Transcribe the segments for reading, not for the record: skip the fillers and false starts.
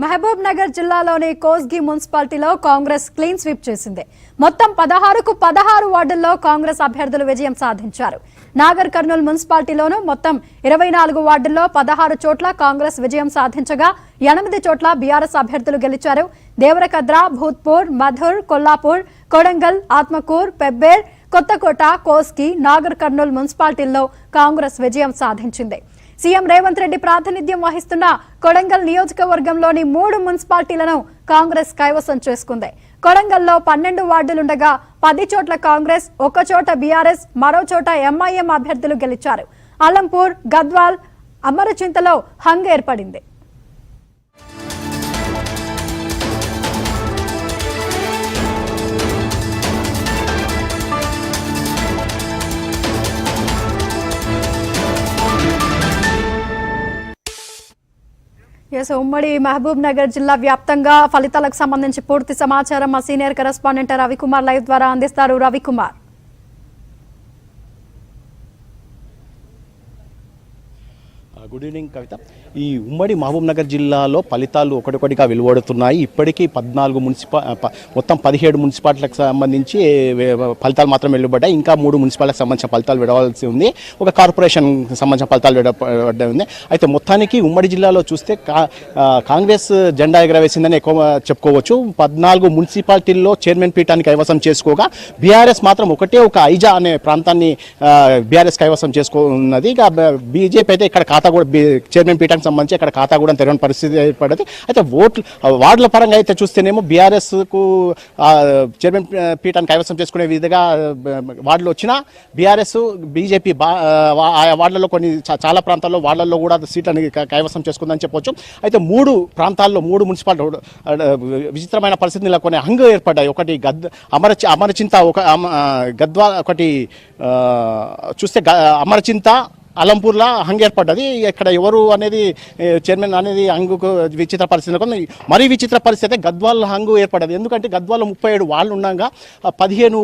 మహబూబ్ నగర్ జిల్లాలోని కోస్గి మున్సిపాలిటీలో Congress clean sweep చేసింది. మొత్తం 16 వార్డుల్లో కాంగ్రెస్ అభ్యర్థులు విజయం సాధించారు. నాగర్ కర్నూల్ మున్సిపాలిటీలోనూ మొత్తం 24 వార్డుల్లో 16 చోట్ల కాంగ్రెస్ విజయం సాధించగా 8 చోట్ల బీఆర్ఎస్ అభ్యర్థులు గెలిచారు. దేవరకద్ర, భూత్పూర్, మధుర్, కొల్లాపూర్, కొడంగల్, ఆత్మకూర్, పెబ్బేర్, కొత్తకోట, కోస్గి, నాగర్ కర్నూల్ మున్సిపాలిటీల్లో కాంగ్రెస్ విజయం సాధించింది. సీఎం రేవంత్ రెడ్డి ప్రాతినిధ్యం వహిస్తున్న కొడంగల్ నియోజకవర్గంలోని 3 మున్సిపాలిటీలను కాంగ్రెస్ కైవసం చేసుకుంది. కొడంగల్లో 12 వార్డులుండగా 10 చోట్ల కాంగ్రెస్, 1 చోట బీఆర్ఎస్, మరో చోట ఎంఐఎం అభ్యర్థులు గెలిచారు. అలంపూర్, గద్వాల్, అమరచింతలో హంగ్ ఏర్పడింది. ఉమ్మడి మహబూబ్ నగర్ జిల్లా వ్యాప్తంగా ఫలితాలకు సంబంధించి పూర్తి సమాచారం మా సీనియర్ కరెస్పాండెంట్ రవికుమార్ లైవ్ ద్వారా అందిస్తారు. రవికుమార్, గుడ్ ఈవినింగ్ కవిత. ఈ ఉమ్మడి మహబూబ్ నగర్ జిల్లాలో ఫలితాలు ఒకటిగా వెలువడుతున్నాయి. ఇప్పటికీ 14 మొత్తం 17 మున్సిపాలిటీలకు సంబంధించి ఫలితాలు మాత్రం వెలువడ్డాయి. ఇంకా 3 మున్సిపాలిటీలకు సంబంధించిన ఫలితాలు విడవలసి ఉంది. ఒక కార్పొరేషన్ సంబంధించిన ఫలితాలు విడబడ్డాయి ఉంది. అయితే మొత్తానికి ఉమ్మడి జిల్లాలో చూస్తే కాంగ్రెస్ జెండా ఎగరవేసిందని ఎక్కువ చెప్పుకోవచ్చు. 14 మున్సిపాలిటీల్లో చైర్మన్ పీఠాన్ని కైవసం చేసుకోగా బీఆర్ఎస్ మాత్రం ఒక ఐజా అనే ప్రాంతాన్ని బీఆర్ఎస్ కైవసం చేసుకున్నది. ఇక బీజేపీ అయితే ఇక్కడ ఖాతా కూడా చైర్మన్ పీఠానికి సంబంధించి అక్కడ ఖాతా కూడా తెరవని పరిస్థితి ఏర్పడింది. అయితే వార్డుల పరంగా అయితే చూస్తేనేమో బీఆర్ఎస్కు చైర్మన్ పీఠాన్ని కైవసం చేసుకునే విధంగా వార్డులు వచ్చినా బీఆర్ఎస్ బీజేపీ వార్డులలో చాలా ప్రాంతాల్లో వార్డులలో కూడా సీట్లను కైవసం చేసుకుందని చెప్పొచ్చు. అయితే 3 ప్రాంతాల్లో 3 మున్సిపాలిటీ విచిత్రమైన పరిస్థితి నెలకొని హంగు ఏర్పడ్డాయి. ఒకటి అమరచింత, ఒక గద్వా, ఒకటి చూస్తే అమరచింత, అలంపూర్లో హంగ్ ఏర్పడ్డది. ఇక్కడ ఎవరు అనేది చైర్మన్ అనేది హంగుకు విచిత్ర పరిస్థితి. మరీ విచిత్ర పరిస్థితి గద్వాల్ హంగు ఏర్పడ్డది. ఎందుకంటే గద్వాల్లో 37 వాళ్ళు ఉండగా 15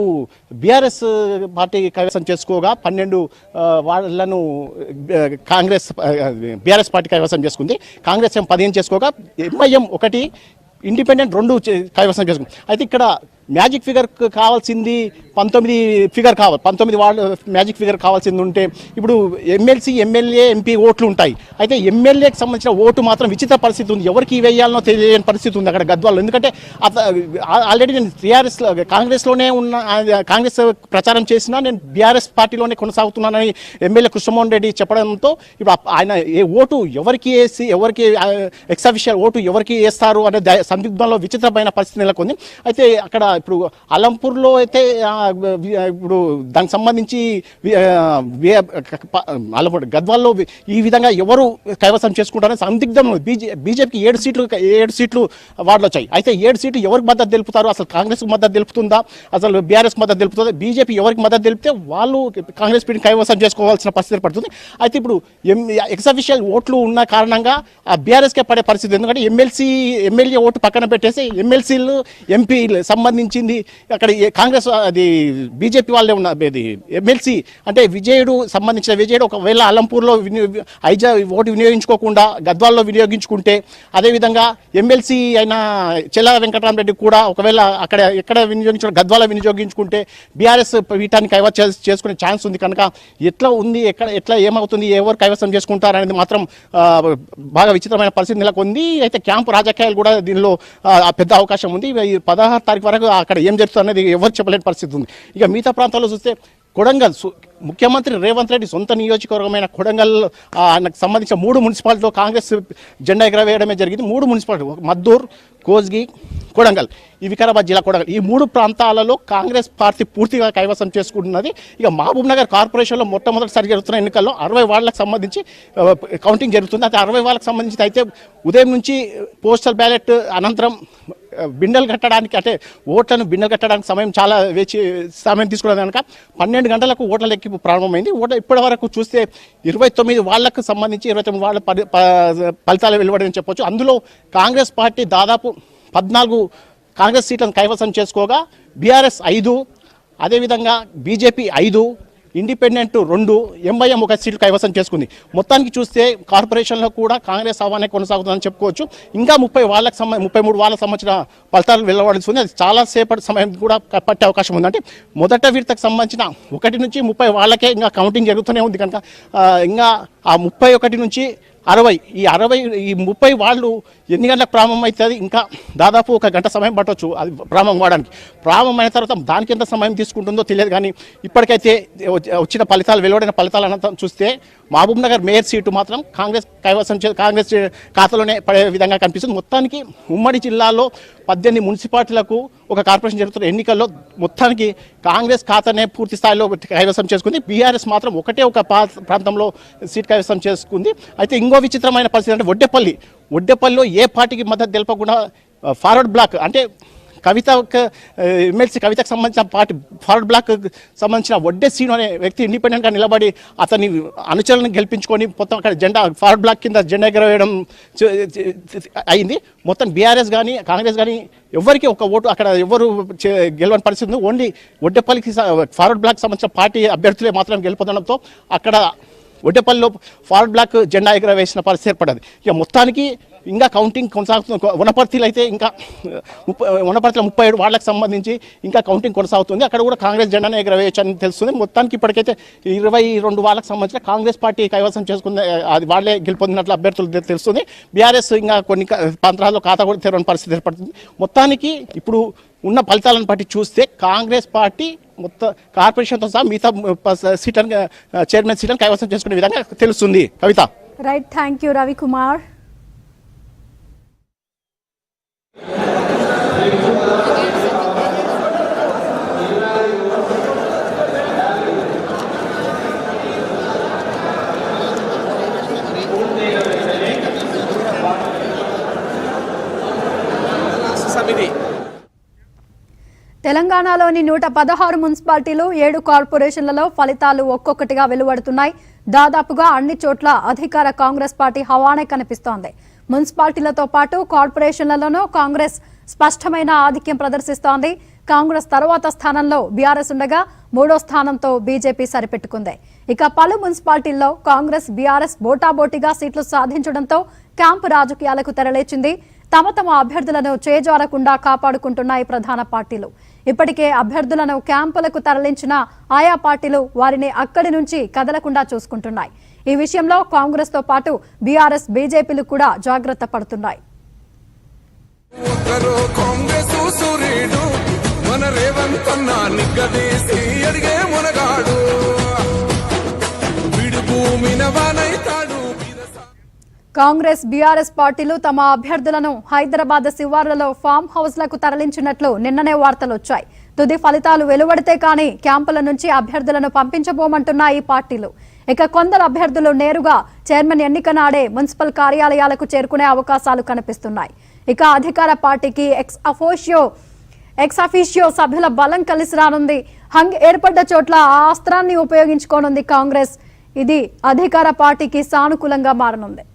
బీఆర్ఎస్ పార్టీ కైవసం చేసుకోగా 12 వాళ్ళను కాంగ్రెస్ బీఆర్ఎస్ పార్టీ కైవసం చేసుకుంది. కాంగ్రెస్ 15 చేసుకోగా ఎంఐఎం 1 ఇండిపెండెంట్ 2 కైవసం చేసుకుంది. అయితే ఇక్కడ మ్యాజిక్ ఫిగర్ కావాల్సింది 19 ఫిగర్ కావాలి. 19 వాళ్ళు మ్యాజిక్ ఫిగర్ కావాల్సింది ఉంటే ఇప్పుడు ఎమ్మెల్సీ, ఎమ్మెల్యే, ఎంపీ ఓట్లు ఉంటాయి. అయితే ఎమ్మెల్యేకి సంబంధించిన ఓటు మాత్రం విచిత్ర పరిస్థితి ఉంది. ఎవరికి వేయాలనో తెలియని పరిస్థితి ఉంది అక్కడ గద్వాల్లో. ఎందుకంటే ఆల్రెడీ నేను కాంగ్రెస్లోనే ఉన్న కాంగ్రెస్ ప్రచారం చేసినా నేను బీఆర్ఎస్ పార్టీలోనే కొనసాగుతున్నానని ఎమ్మెల్యే కృష్ణమోహన్ రెడ్డి చెప్పడంతో ఇప్పుడు ఆయన ఓటు ఎవరికి వేసి ఎవరికి ఎక్సఫిషియల్ ఓటు ఎవరికి వేస్తారు అనే సందిగ్ధంలో విచిత్రమైన పరిస్థితి నెలకొంది. అయితే అక్కడ ఇప్పుడు అలంపూర్లో అయితే ఇప్పుడు దానికి సంబంధించి గద్వాల్లో ఈ విధంగా ఎవరు కైవసం చేసుకుంటారని సందిగ్ధం. బీజేపీకి 7 సీట్లు వార్డులు వచ్చాయి. అయితే 7 సీట్లు ఎవరికి మద్దతు తెలుపుతారు? అసలు కాంగ్రెస్కి మద్దతు తెలుపుతుందా, అసలు బీఆర్ఎస్ మద్దతు తెలుపుతుందా? బీజేపీ ఎవరికి మద్దతు తెలిపితే వాళ్ళు కాంగ్రెస్ పీఠ కైవసం చేసుకోవాల్సిన పరిస్థితి పడుతుంది. అయితే ఇప్పుడు ఎక్సఫిషియల్ ఓట్లు ఉన్న కారణంగా ఆ బీఆర్ఎస్కే పడే పరిస్థితి. ఎందుకంటే ఎమ్మెల్యే ఓటు పక్కన పెట్టేసి ఎమ్మెల్సీలు, ఎంపీలు సంబంధించింది అక్కడ కాంగ్రెస్ అది బీజేపీ వాళ్ళే ఉన్నది. ఎమ్మెల్సీ అంటే సంబంధించిన విజయుడు ఒకవేళ అలంపూర్లో ఐజా ఓటు వినియోగించుకోకుండా గద్వాల్లో వినియోగించుకుంటే, అదేవిధంగా ఎమ్మెల్సీ అయిన చెల్ల వెంకటరామరెడ్డి కూడా ఒకవేళ ఎక్కడ వినియోగించుకుంటే గద్వాల వినియోగించుకుంటే బీఆర్ఎస్ పీఠాన్ని కైవసం చేసుకునే ఛాన్స్ ఉంది. కనుక ఎట్లా ఉంది, ఎట్లా ఏమవుతుంది, ఎవరు కైవసం చేసుకుంటారు అనేది మాత్రం బాగా విచిత్రమైన పరిస్థితి నెలకొంది. అయితే క్యాంపు రాజకీయాలు కూడా దీనిలో పెద్ద అవకాశం ఉంది. 16 తారీఖు వరకు అక్కడ ఏం జరుగుతుంది అనేది ఎవరు చెప్పలేని పరిస్థితి ఉంది. ఇక మిగతా ప్రాంతాల్లో చూస్తే కొడంగల్ ముఖ్యమంత్రి రేవంత్ రెడ్డి సొంత నియోజకవర్గమైన కొడంగల్ ఆయనకు సంబంధించిన 3 మున్సిపాలిటీలో కాంగ్రెస్ జెండా ఎగరవేయడమే జరిగింది. 3 మున్సిపాలిటీ మద్దూర్, కోస్గి, కొడంగల్, ఈ వికారాబాద్ జిల్లా కొడంగల్, ఈ 3 ప్రాంతాలలో కాంగ్రెస్ పార్టీ పూర్తిగా కైవసం చేసుకుంటున్నది. ఇక మహబూబ్ నగర్ కార్పొరేషన్లో మొట్టమొదటిసారి జరుగుతున్న ఎన్నికల్లో 60 వార్డులకు సంబంధించి కౌంటింగ్ జరుగుతుంది. అయితే 60 వార్డులకు సంబంధించి అయితే ఉదయం నుంచి పోస్టల్ బ్యాలెట్ అనంతరం బిండలు కట్టడానికి, అంటే ఓట్లను బిండలు కట్టడానికి సమయం తీసుకున్నది కనుక 12 గంటలకు ఓట్ల లెక్కింపు ప్రారంభమైంది. ఇప్పటి వరకు చూస్తే 29 వాళ్లకు సంబంధించి 29 వాళ్ళ ఫలితాలు వెలువడని చెప్పొచ్చు. అందులో కాంగ్రెస్ పార్టీ దాదాపు 14 కాంగ్రెస్ సీట్లను కైవసం చేసుకోగా బీఆర్ఎస్ 5, అదేవిధంగా బీజేపీ 5, ఇండిపెండెంట్ 2, ఎంఐఎం 1 సీట్లు కైవసం చేసుకుంది. మొత్తానికి చూస్తే కార్పొరేషన్లో కూడా కాంగ్రెస్ హవానే కొనసాగుతుందని చెప్పుకోవచ్చు. ఇంకా 33 వాళ్ళకి సంబంధించిన ఫలితాలు వెలువడాల్సి ఉంది. అది చాలా సేపటి సమయం కూడా పట్టే అవకాశం ఉంది. అంటే మొదట విడతకు సంబంధించిన 1 నుంచి 30 వాళ్ళకే ఇంకా కౌంటింగ్ జరుగుతూనే ఉంది కనుక ఇంకా ఆ 31 నుంచి 60 ఈ 30 వాళ్ళు ఎన్ని గంటలకు ప్రారంభం అవుతుంది, ఇంకా దాదాపు 1 గంట సమయం పట్టవచ్చు అది ప్రారంభం కావడానికి. ప్రారంభమైన తర్వాత దానికి ఎంత సమయం తీసుకుంటుందో తెలియదు. కానీ ఇప్పటికైతే వచ్చిన ఫలితాలు వెలువడిన ఫలితాలు అనంతరం చూస్తే మహబూబ్ నగర్ మేయర్ సీటు మాత్రం కాంగ్రెస్ కాంగ్రెస్ ఖాతాలోనే పడే విధంగా కనిపిస్తుంది. మొత్తానికి ఉమ్మడి జిల్లాలో 18 మున్సిపాలిటీలకు ఒక కార్పొరేషన్ జరుగుతున్న ఎన్నికల్లో మొత్తానికి కాంగ్రెస్ ఖాతానే పూర్తి స్థాయిలో కైవసం చేసుకుంది. బీఆర్ఎస్ మాత్రం ఒక ప్రాంతంలో సీట్ కైవసం చేసుకుంది. అయితే ఇంకో విచిత్రమైన పరిస్థితి అంటే వడ్డేపల్లిలో ఏ పార్టీకి మద్దతు తెలపకుండా ఫార్వర్డ్ బ్లాక్ అంటే ఎమ్మెల్సీ కవితకు సంబంధించిన పార్టీ ఫార్వర్డ్ బ్లాక్ సంబంధించిన వడ్డే సీను అనే వ్యక్తి ఇండిపెండెంట్గా నిలబడి అతన్ని అనుచరులను గెలిపించుకొని మొత్తం అక్కడ ఫార్వర్డ్ బ్లాక్ కింద జెండా ఎగరవేయడం అయింది. మొత్తం బీఆర్ఎస్ కానీ కాంగ్రెస్ కానీ ఎవరికి ఒక ఓటు అక్కడ ఎవరు గెలవని పరిస్థితి ఉంది. ఓన్లీ వడ్డేపల్లికి ఫార్వర్డ్ బ్లాక్ సంబంధించిన పార్టీ అభ్యర్థులే మాత్రం గెలుపొందడంతో అక్కడ వడ్డేపల్లిలో ఫార్వర్డ్ బ్లాక్ జెండా ఎగరవేసిన పరిస్థితి ఏర్పడ్డది. ఇక మొత్తానికి ఇంకా కౌంటింగ్ కొనసాగుతుంది. వనపర్తిలో అయితే ఇంకా వనపర్తిలో 37 వాళ్ళకి సంబంధించి ఇంకా కౌంటింగ్ కొనసాగుతుంది. అక్కడ కూడా కాంగ్రెస్ జెండానే ఎగరవేయచ్చు అని తెలుస్తుంది. మొత్తానికి ఇప్పటికైతే 22 వాళ్ళకి సంబంధించిన కాంగ్రెస్ పార్టీ కైవసం చేసుకుంది, అది వాళ్ళే గెలుపొందినట్లు అభ్యర్థులు తెలుస్తుంది. బీఆర్ఎస్ ఇంకా కొన్ని ప్రాంతాల్లో ఖాతా కూడా తెరవని పరిస్థితి ఏర్పడుతుంది. మొత్తానికి ఇప్పుడు ఉన్న ఫలితాలను బట్టి చూస్తే కాంగ్రెస్ పార్టీ మొత్తం కార్పొరేషన్తో సహా మిగతా సీట్లను చైర్మన్ సీట్లను కైవసం చేసుకునే విధంగా తెలుస్తుంది. Kavitha. Right, thank you Ravikumar. తెలంగాణలోని 116 మున్సిపాలిటీలు 7 కార్పొరేషన్లలో ఫలితాలు ఒక్కొక్కటిగా వెలువడుతున్నాయి. దాదాపుగా అన్ని చోట్ల అధికార కాంగ్రెస్ పార్టీ హవానే కనిపిస్తోంది. మున్సిపాలిటీలతో పాటు కార్పొరేషన్లలోనూ కాంగ్రెస్ స్పష్టమైన ఆధిక్యం ప్రదర్శిస్తోంది. కాంగ్రెస్ తర్వాత స్థానంలో బీఆర్ఎస్ ఉండగా 3వ స్థానంతో బీజేపీ సరిపెట్టుకుంది. ఇక పలు మున్సిపాలిటీల్లో కాంగ్రెస్ బీఆర్ఎస్ బోటాబోటీగా సీట్లు సాధించడంతో క్యాంపు రాజకీయాలకు తెరలేచింది. తమ అభ్యర్థులను చేజారకుండా కాపాడుకుంటున్నాయి ప్రధాన పార్టీలు. ఇప్పటికే అభ్యర్థులను క్యాంపులకు తరలించిన ఆయా పార్టీలు వారిని అక్కడి నుంచి కదలకుండా చూసుకుంటున్నాయి. ఈ విషయంలో కాంగ్రెస్ తో పాటు బీఆర్ఎస్ బీజేపీలు కూడా జాగ్రత్త పడుతున్నాయి. కాంగ్రెస్ బీఆర్ఎస్ పార్టీలు తమ అభ్యర్థులను హైదరాబాద్ శివార్లలో ఫామ్ హౌస్లకు తరలించినట్లు నిన్ననే వార్తలు వచ్చాయి. తుది ఫలితాలు వెలువడితే కానీ క్యాంపుల నుంచి అభ్యర్థులను పంపించబోమంటున్నాయి ఈ పార్టీలు. ఇక కొందరు అభ్యర్థులు నేరుగా చైర్మన్ ఎన్నిక నాడే మున్సిపల్ కార్యాలయాలకు చేరుకునే అవకాశాలు కనిపిస్తున్నాయి. ఇక అధికార పార్టీకి ఎక్స్ అఫీషియో సభ్యుల బలం కలిసి రానుంది. హంగ్ ఏర్పడ్డ చోట్ల ఆ అస్త్రాన్ని ఉపయోగించుకోనుంది కాంగ్రెస్. ఇది అధికార పార్టీకి సానుకూలంగా మారనుంది.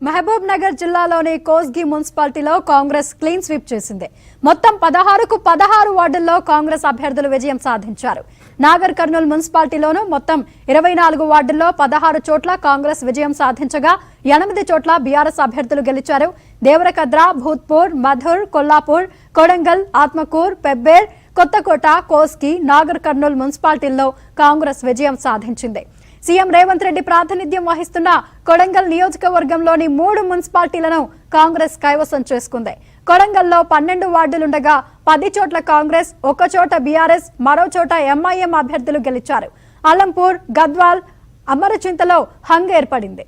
మహబూబ్ నగర్ జిల్లాలోని కోస్గి మున్సిపాలిటీలో కాంగ్రెస్ క్లీన్ స్వీప్ చేసింది. మొత్తం 16కు 16 వార్డుల్లో కాంగ్రెస్ అభ్యర్థులు విజయం సాధించారు. నాగర్ కర్నూల్ మున్సిపాలిటీలోనూ మొత్తం 24 వార్డుల్లో 16 చోట్ల కాంగ్రెస్ విజయం సాధించగా 8 చోట్ల బీఆర్ఎస్ అభ్యర్థులు గెలిచారు. దేవరకద్ర, భూత్పూర్, మధుర్, కొల్లాపూర్, కొడంగల్, ఆత్మకూర్, పెబ్బేర్, కొత్తకోట, కోస్గి, నాగర్ కర్నూల్ మున్సిపాలిటీల్లో కాంగ్రెస్ విజయం సాధించింది. సీఎం రేవంత్ రెడ్డి ప్రాతినిధ్యం వహిస్తున్న కొడంగల్ నియోజకవర్గంలోని 3 మున్సిపాలిటీలను కాంగ్రెస్ కైవసం చేసుకుంది. కొడంగల్లో 12 వార్డులుండగా 10 చోట్ల కాంగ్రెస్, 1 చోట బీఆర్ఎస్, మరో చోట ఎంఐఎం అభ్యర్థులు గెలిచారు. అలంపూర్, గద్వాల్, అమరచింతలో హంగ్ ఏర్పడింది.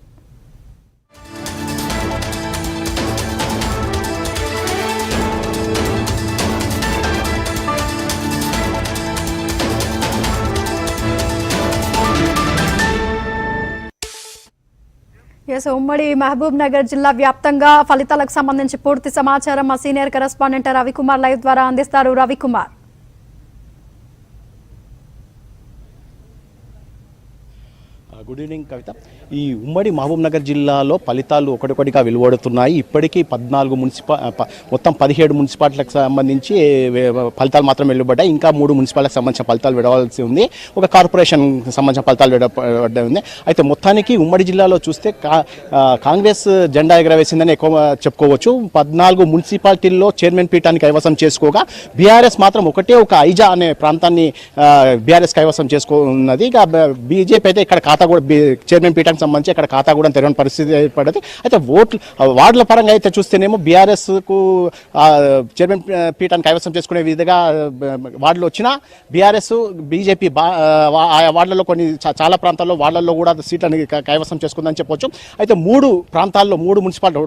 ఉమ్మడి మహబూబ్ నగర్ జిల్లా వ్యాప్తంగా ఫలితాలకు సంబంధించి పూర్తి సమాచారం మా సీనియర్ కరెస్పాండెంట్ రవికుమార్ లైవ్ ద్వారా అందిస్తారు. రవికుమార్, గుడ్ ఈవినింగ్ కవిత. ఈ ఉమ్మడి మహబూబ్ నగర్ జిల్లాలో ఫలితాలు ఒకటికొటిగా వెలువడుతున్నాయి. ఇప్పటికీ మొత్తం 17 మున్సిపాలిటీలకు సంబంధించి ఫలితాలు మాత్రం వెలువడ్డాయి. ఇంకా 3 మున్సిపాలిటీలకు సంబంధించిన ఫలితాలు విడవలసి ఉంది. ఒక కార్పొరేషన్ సంబంధించిన ఫలితాలు విడవబడ్డాయి ఉంది. అయితే మొత్తానికి ఉమ్మడి జిల్లాలో చూస్తే కాంగ్రెస్ జెండా ఎగరవేసిందని ఎక్కువ చెప్పుకోవచ్చు. 14 మున్సిపాలిటీల్లో చైర్మన్ పీఠాన్ని కైవసం చేసుకోగా బీఆర్ఎస్ మాత్రం ఒక ఐజా అనే ప్రాంతాన్ని బీఆర్ఎస్ కైవసం చేసుకున్నది. ఇక బీజేపీ అయితే ఇక్కడ ఖాతా కూడా చైర్మన్ పీఠానికి సంబంధించి అక్కడ ఖాతా కూడా తెరవని పరిస్థితి ఏర్పడింది. అయితే వార్డుల పరంగా అయితే చూస్తేనేమో బీఆర్ఎస్కు చైర్మన్ పీఠాన్ని కైవసం చేసుకునే విధంగా వార్డులు వచ్చినా బీఆర్ఎస్ బీజేపీ ఆయా వార్డులలో చాలా ప్రాంతాల్లో వార్డులలో కూడా సీట్లను కైవసం చేసుకుందని చెప్పొచ్చు. అయితే 3 ప్రాంతాల్లో 3 మున్సిపాలిటీ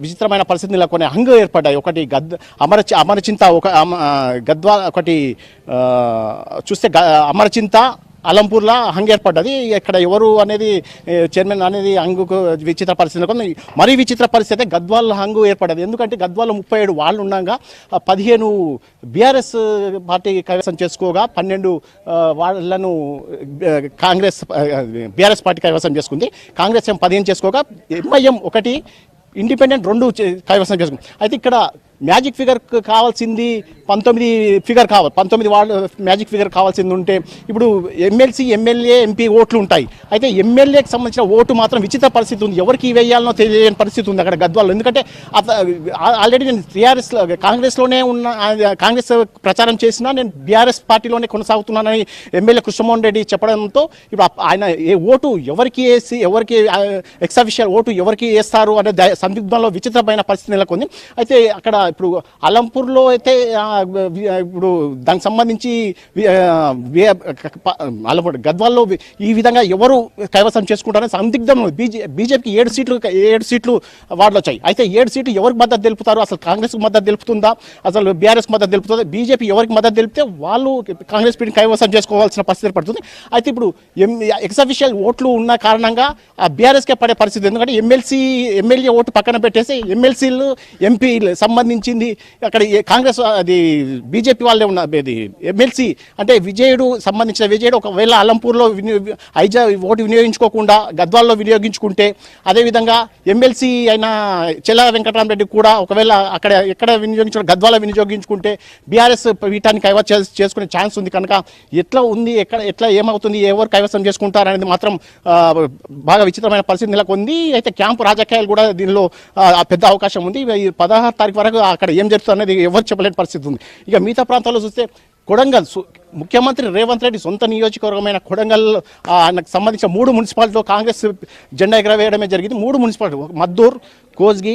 విచిత్రమైన పరిస్థితి నెలకొని హంగ్ ఏర్పడ్డాయి. ఒకటి అమరచింత, గద్వాల్, ఒకటి చూస్తే అమరచింత, అలంపూర్లో హంగ్ ఏర్పడ్డది. ఇక్కడ ఎవరు అనేది చైర్మన్ అనేది హంగుకు విచిత్ర పరిస్థితి. మరీ విచిత్ర పరిస్థితి గద్వాల్ హంగు ఏర్పడ్డది. ఎందుకంటే గద్వాల్లో 37 వాళ్ళు ఉండగా 15 బీఆర్ఎస్ పార్టీ కైవసం చేసుకోగా 12 వాళ్ళను కాంగ్రెస్ బీఆర్ఎస్ పార్టీ కైవసం చేసుకుంది. కాంగ్రెస్ 15 చేసుకోగా ఎంఐఎం 1, ఇండిపెండెంట్ 2 కైవసం చేసుకుంది. అయితే ఇక్కడ మ్యాజిక్ ఫిగర్ కావాల్సింది 19 ఫిగర్ కావాలి. 19 వాళ్ళు మ్యాజిక్ ఫిగర్ కావాల్సింది ఉంటే ఇప్పుడు ఎమ్మెల్సీ, ఎమ్మెల్యే, ఎంపీ ఓట్లు ఉంటాయి. అయితే ఎమ్మెల్యేకి సంబంధించిన ఓటు మాత్రం విచిత్ర పరిస్థితి ఉంది. ఎవరికి వేయాలనో తెలియని పరిస్థితి ఉంది అక్కడ గద్వాల్లో. ఎందుకంటే ఆల్రెడీ నేను టీఆర్ఎస్ కాంగ్రెస్లోనే ఉన్న కాంగ్రెస్ ప్రచారం చేసినా నేను బీఆర్ఎస్ పార్టీలోనే కొనసాగుతున్నానని ఎమ్మెల్యే కృష్ణమోహన్ రెడ్డి చెప్పడంతో ఇప్పుడు ఆయన ఓటు ఎవరికి వేసి ఎవరికి ఎక్సాఫిషియల్ ఓటు ఎవరికి వేస్తారు అనే సందిగ్ధంలో విచిత్రమైన పరిస్థితి నెలకొంది. అయితే అక్కడ ఇప్పుడు అలంపూర్లో అయితే ఇప్పుడు దానికి సంబంధించి గద్వాల్లో ఈ విధంగా ఎవరు కైవసం చేసుకుంటారని సందిగ్ధం. బీజేపీకి 7 సీట్లు వార్డులు వచ్చాయి. అయితే 7 సీట్లు ఎవరికి మద్దతు తెలుపుతారు? అసలు కాంగ్రెస్కి మద్దతు తెలుపుతుందా, అసలు బీఆర్ఎస్ మద్దతు తెలుపుతుందా? బీజేపీ ఎవరికి మద్దతు తెలిపితే వాళ్ళు కాంగ్రెస్ పీఠ కైవసం చేసుకోవాల్సిన పరిస్థితి పడుతుంది. అయితే ఇప్పుడు ఎక్సాఫిషియల్ ఓట్లు ఉన్న కారణంగా ఆ బీఆర్ఎస్కే పడే పరిస్థితి. ఎందుకంటే ఎమ్మెల్యే ఓటు పక్కన పెట్టేసి ఎమ్మెల్సీలు, ఎంపీలు సంబంధించింది అక్కడ కాంగ్రెస్ అది బీజేపీ వాళ్ళే ఉన్నది. ఎమ్మెల్సీ అంటే సంబంధించిన విజయుడు ఒకవేళ అలంపూర్లో ఐజా ఓటు వినియోగించుకోకుండా గద్వాల్లో వినియోగించుకుంటే, అదేవిధంగా ఎమ్మెల్సీ అయిన చెల్లా వెంకటరామరెడ్డి కూడా ఒకవేళ ఎక్కడ గద్వాల వినియోగించుకుంటే బీఆర్ఎస్ పీఠాన్ని కైవసం చేసుకునే ఛాన్స్ ఉంది. కనుక ఎట్లా ఉంది, ఎట్లా ఏమవుతుంది, ఎవరు కైవసం చేసుకుంటారు అనేది మాత్రం బాగా విచిత్రమైన పరిస్థితి నెలకొంది. అయితే క్యాంపు రాజకీయాలు కూడా దీనిలో పెద్ద అవకాశం ఉంది. 16 తారీఖు వరకు అక్కడ ఏం జరుగుతుంది అనేది ఎవరు చెప్పలేని పరిస్థితి ఉంది. ఇక మిగతా ప్రాంతాల్లో చూస్తే కొడంగల్ ముఖ్యమంత్రి రేవంత్ రెడ్డి సొంత నియోజకవర్గమైన కొడంగల్ ఆయనకు సంబంధించిన 3 మున్సిపాలిటీలో కాంగ్రెస్ జెండా ఎగరవేయడమే జరిగింది. 3 మున్సిపాలిటీ మద్దూర్, కోస్గి,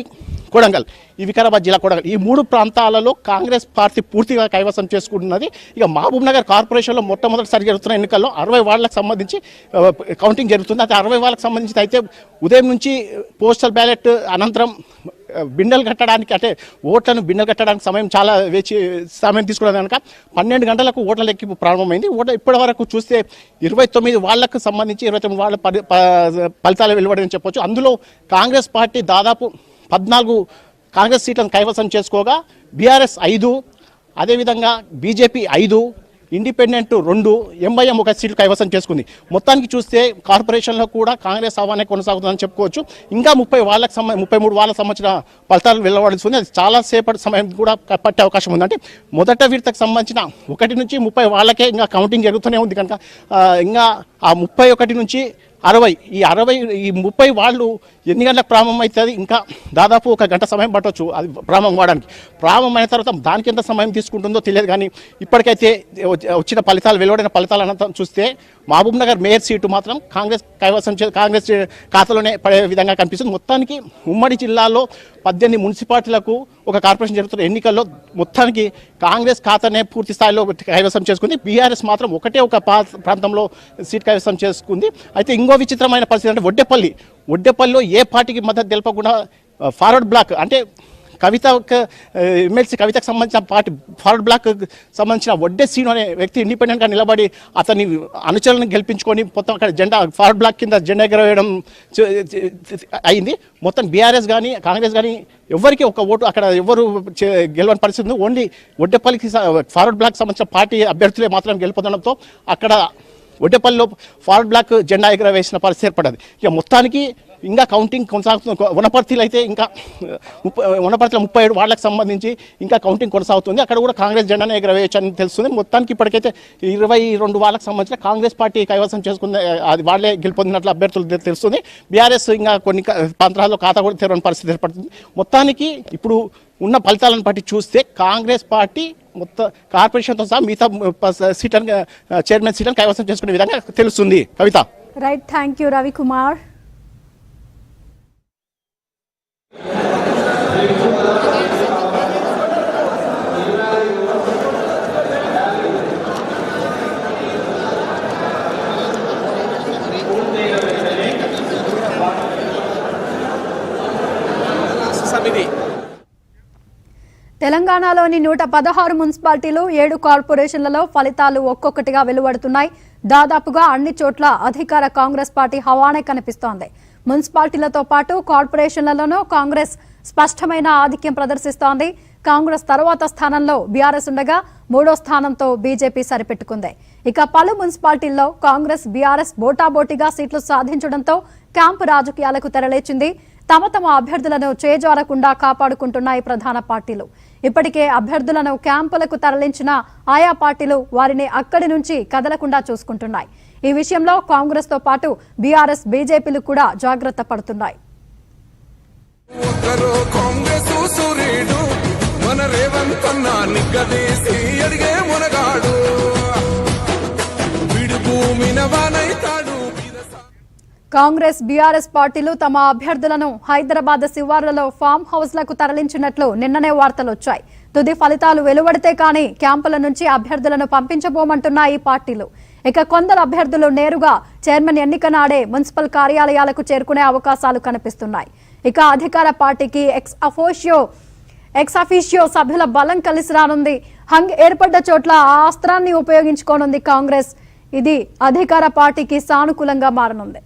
కొడంగల్, ఈ వికారాబాద్ జిల్లా కొడంగల్, ఈ 3 ప్రాంతాలలో కాంగ్రెస్ పార్టీ పూర్తిగా కైవసం చేసుకుంటున్నది. ఇక మహబూబ్ నగర్ కార్పొరేషన్లో మొట్టమొదటిసారి జరుగుతున్న ఎన్నికల్లో 60 వార్డులకు సంబంధించి కౌంటింగ్ జరుగుతుంది. అయితే 60 వార్డులకు సంబంధించి అయితే ఉదయం నుంచి పోస్టల్ బ్యాలెట్ అనంతరం బిండెలు కట్టడానికి, అంటే ఓట్లను బిండెలు కట్టడానికి సమయం తీసుకున్నది కనుక 12 గంటలకు ఓట్ల లెక్కింపు ప్రారంభమైంది. ఇప్పటి వరకు చూస్తే 29 వాళ్లకు సంబంధించి 29 వాళ్ళ ఫలితాలు వెలువడని చెప్పొచ్చు. అందులో కాంగ్రెస్ పార్టీ దాదాపు 14 కాంగ్రెస్ సీట్లను కైవసం చేసుకోగా బీఆర్ఎస్ 5, అదేవిధంగా బీజేపీ 5, ఇండిపెండెంట్ 2, ఎంఐఎం 1 సీట్లు కైవసం చేసుకుంది. మొత్తానికి చూస్తే కార్పొరేషన్లో కూడా కాంగ్రెస్ హవానే కొనసాగుతుందని చెప్పుకోవచ్చు. ఇంకా 33 వాళ్ళకి సంబంధించిన ఫలితాలు వెలువడుతుంది. అది చాలాసేపటి సమయం కూడా పట్టే అవకాశం ఉంది. అంటే మొదట విడతకు సంబంధించిన 1 నుంచి 30 వాళ్ళకే ఇంకా కౌంటింగ్ జరుగుతూనే ఉంది. కనుక ఇంకా ఆ 31 నుంచి 60, ఈ 30 వాళ్ళు ఎన్ని గంటలకు ప్రారంభం అవుతుంది? ఇంకా దాదాపు 1 గంట సమయం పట్టవచ్చు అది ప్రారంభం కావడానికి. ప్రారంభమైన తర్వాత దానికి ఎంత సమయం తీసుకుంటుందో తెలియదు. కానీ ఇప్పటికైతే వచ్చిన ఫలితాలు వెలువడిన ఫలితాలు అనంతరం చూస్తే మహబూబ్ నగర్ మేయర్ సీటు మాత్రం కాంగ్రెస్ కైవసం కాంగ్రెస్ ఖాతాలోనే పడే విధంగా కనిపిస్తుంది. మొత్తానికి ఉమ్మడి జిల్లాలో 18 మున్సిపాలిటీలకు ఒక కార్పొరేషన్ జరుగుతున్న ఎన్నికల్లో మొత్తానికి కాంగ్రెస్ ఖాతానే పూర్తి స్థాయిలో కైవసం చేసుకుంది. బీఆర్ఎస్ మాత్రం ఒకటే ఒక ప్రాంతంలో సీట్ కైవసం చేసుకుంది. అయితే ఇంకో విచిత్రమైన పరిస్థితి అంటే ఒడ్డెపల్లిలో ఏ పార్టీకి మద్దతు తెలపకుండా ఫార్వర్డ్ బ్లాక్ అంటే ఎమ్మెల్సీ కవితకు సంబంధించిన పార్టీ ఫార్వర్డ్ బ్లాక్ సంబంధించిన వడ్డే సీను అనే వ్యక్తి ఇండిపెండెంట్గా నిలబడి అతని అనుచరులను గెలిపించుకొని మొత్తం అక్కడ ఫార్వర్డ్ బ్లాక్ కింద జెండా ఎగరవేయడం అయింది. మొత్తం బీఆర్ఎస్ కానీ కాంగ్రెస్ కానీ ఎవరికి ఒక ఓటు అక్కడ ఎవరు గెలవని పరిస్థితి ఉంది. ఓన్లీ వడ్డేపల్లికి ఫార్వర్డ్ బ్లాక్ సంబంధించిన పార్టీ అభ్యర్థులే మాత్రం గెలుపొందడంతో అక్కడ వడ్డేపల్లిలో ఫార్వర్డ్ బ్లాక్ జెండా ఎగరవేసిన పరిస్థితి ఏర్పడ్డది. ఇక మొత్తానికి ఇంకా కౌంటింగ్ కొనసాగుతుంది. వనపర్తిలో అయితే ఇంకా వనపర్తిలో 37 వార్డులకు సంబంధించి ఇంకా కౌంటింగ్ కొనసాగుతుంది. అక్కడ కూడా కాంగ్రెస్ జెండానే ఎగరవేయచ్చు అని తెలుస్తుంది. మొత్తానికి ఇప్పటికైతే 22 వార్డులకు సంబంధించిన కాంగ్రెస్ పార్టీ కైవసం చేసుకున్న అది వాళ్ళే గెలుపొందినట్లు అభ్యర్థులు తెలుస్తుంది. బీఆర్ఎస్ ఇంకా కొన్ని ప్రాంతాల్లో ఖాతా కూడా తెరవని పరిస్థితి ఏర్పడుతుంది. మొత్తానికి ఇప్పుడు ఉన్న ఫలితాలను బట్టి చూస్తే కాంగ్రెస్ పార్టీ మొత్తం కార్పొరేషన్తో సహా మిగతా సీట్లను చైర్మన్ సీట్లను కైవసం చేసుకునే విధంగా తెలుస్తుంది. Kavitha. Right, thank you Ravikumar. తెలంగాణలోని 116 మున్సిపాలిటీలు 7 కార్పొరేషన్లలో ఫలితాలు ఒక్కొక్కటిగా వెలువడుతున్నాయి. దాదాపుగా అన్ని చోట్ల అధికార కాంగ్రెస్ పార్టీ హవానే కనిపిస్తోంది. మున్సిపాలిటీలతో పాటు కార్పొరేషన్లలోనూ కాంగ్రెస్ స్పష్టమైన ఆధిక్యం ప్రదర్శిస్తోంది. కాంగ్రెస్ తర్వాత స్థానంలో బీఆర్ఎస్ ఉండగా 3వ స్థానంతో బీజేపీ సరిపెట్టుకుంది. ఇక పలు మున్సిపాలిటీల్లో కాంగ్రెస్ బీఆర్ఎస్ బోటాబోటీగా సీట్లు సాధించడంతో క్యాంపు రాజకీయాలకు తెరలేచింది. తమ అభ్యర్థులను చేజారకుండా కాపాడుకుంటున్నాయి ప్రధాన పార్టీలు. ఇప్పటికే అభ్యర్థులను క్యాంపులకు తరలించిన ఆయా పార్టీలు వారిని అక్కడి నుంచి కదలకుండా చూసుకుంటున్నాయి. ఈ విషయంలో కాంగ్రెస్ తో పాటు బీఆర్ఎస్ బీజేపీలు కూడా జాగ్రత్త పడుతున్నాయి. కాంగ్రెస్ బీఆర్ఎస్ పార్టీలు తమ అభ్యర్థులను హైదరాబాద్ శివార్లలో ఫామ్ హౌస్లకు తరలించినట్లు నిన్ననే వార్తలు వచ్చాయి. తుది ఫలితాలు వెలువడితే కానీ క్యాంపుల నుంచి అభ్యర్థులను పంపించబోమంటున్నాయి ఈ పార్టీలు. ఇక కొందరు అభ్యర్థులు నేరుగా చైర్మన్ ఎన్నిక నాడే మున్సిపల్ కార్యాలయాలకు చేరుకునే అవకాశాలు కనిపిస్తున్నాయి. ఇక అధికార పార్టీకి ఎక్స్ అఫీషియో సభ్యుల బలం కలిసి రానుంది. హంగ్ ఏర్పడ్డ చోట్ల ఆ అస్త్రాన్ని ఉపయోగించుకోనుంది కాంగ్రెస్. ఇది అధికార పార్టీకి సానుకూలంగా మారనుంది.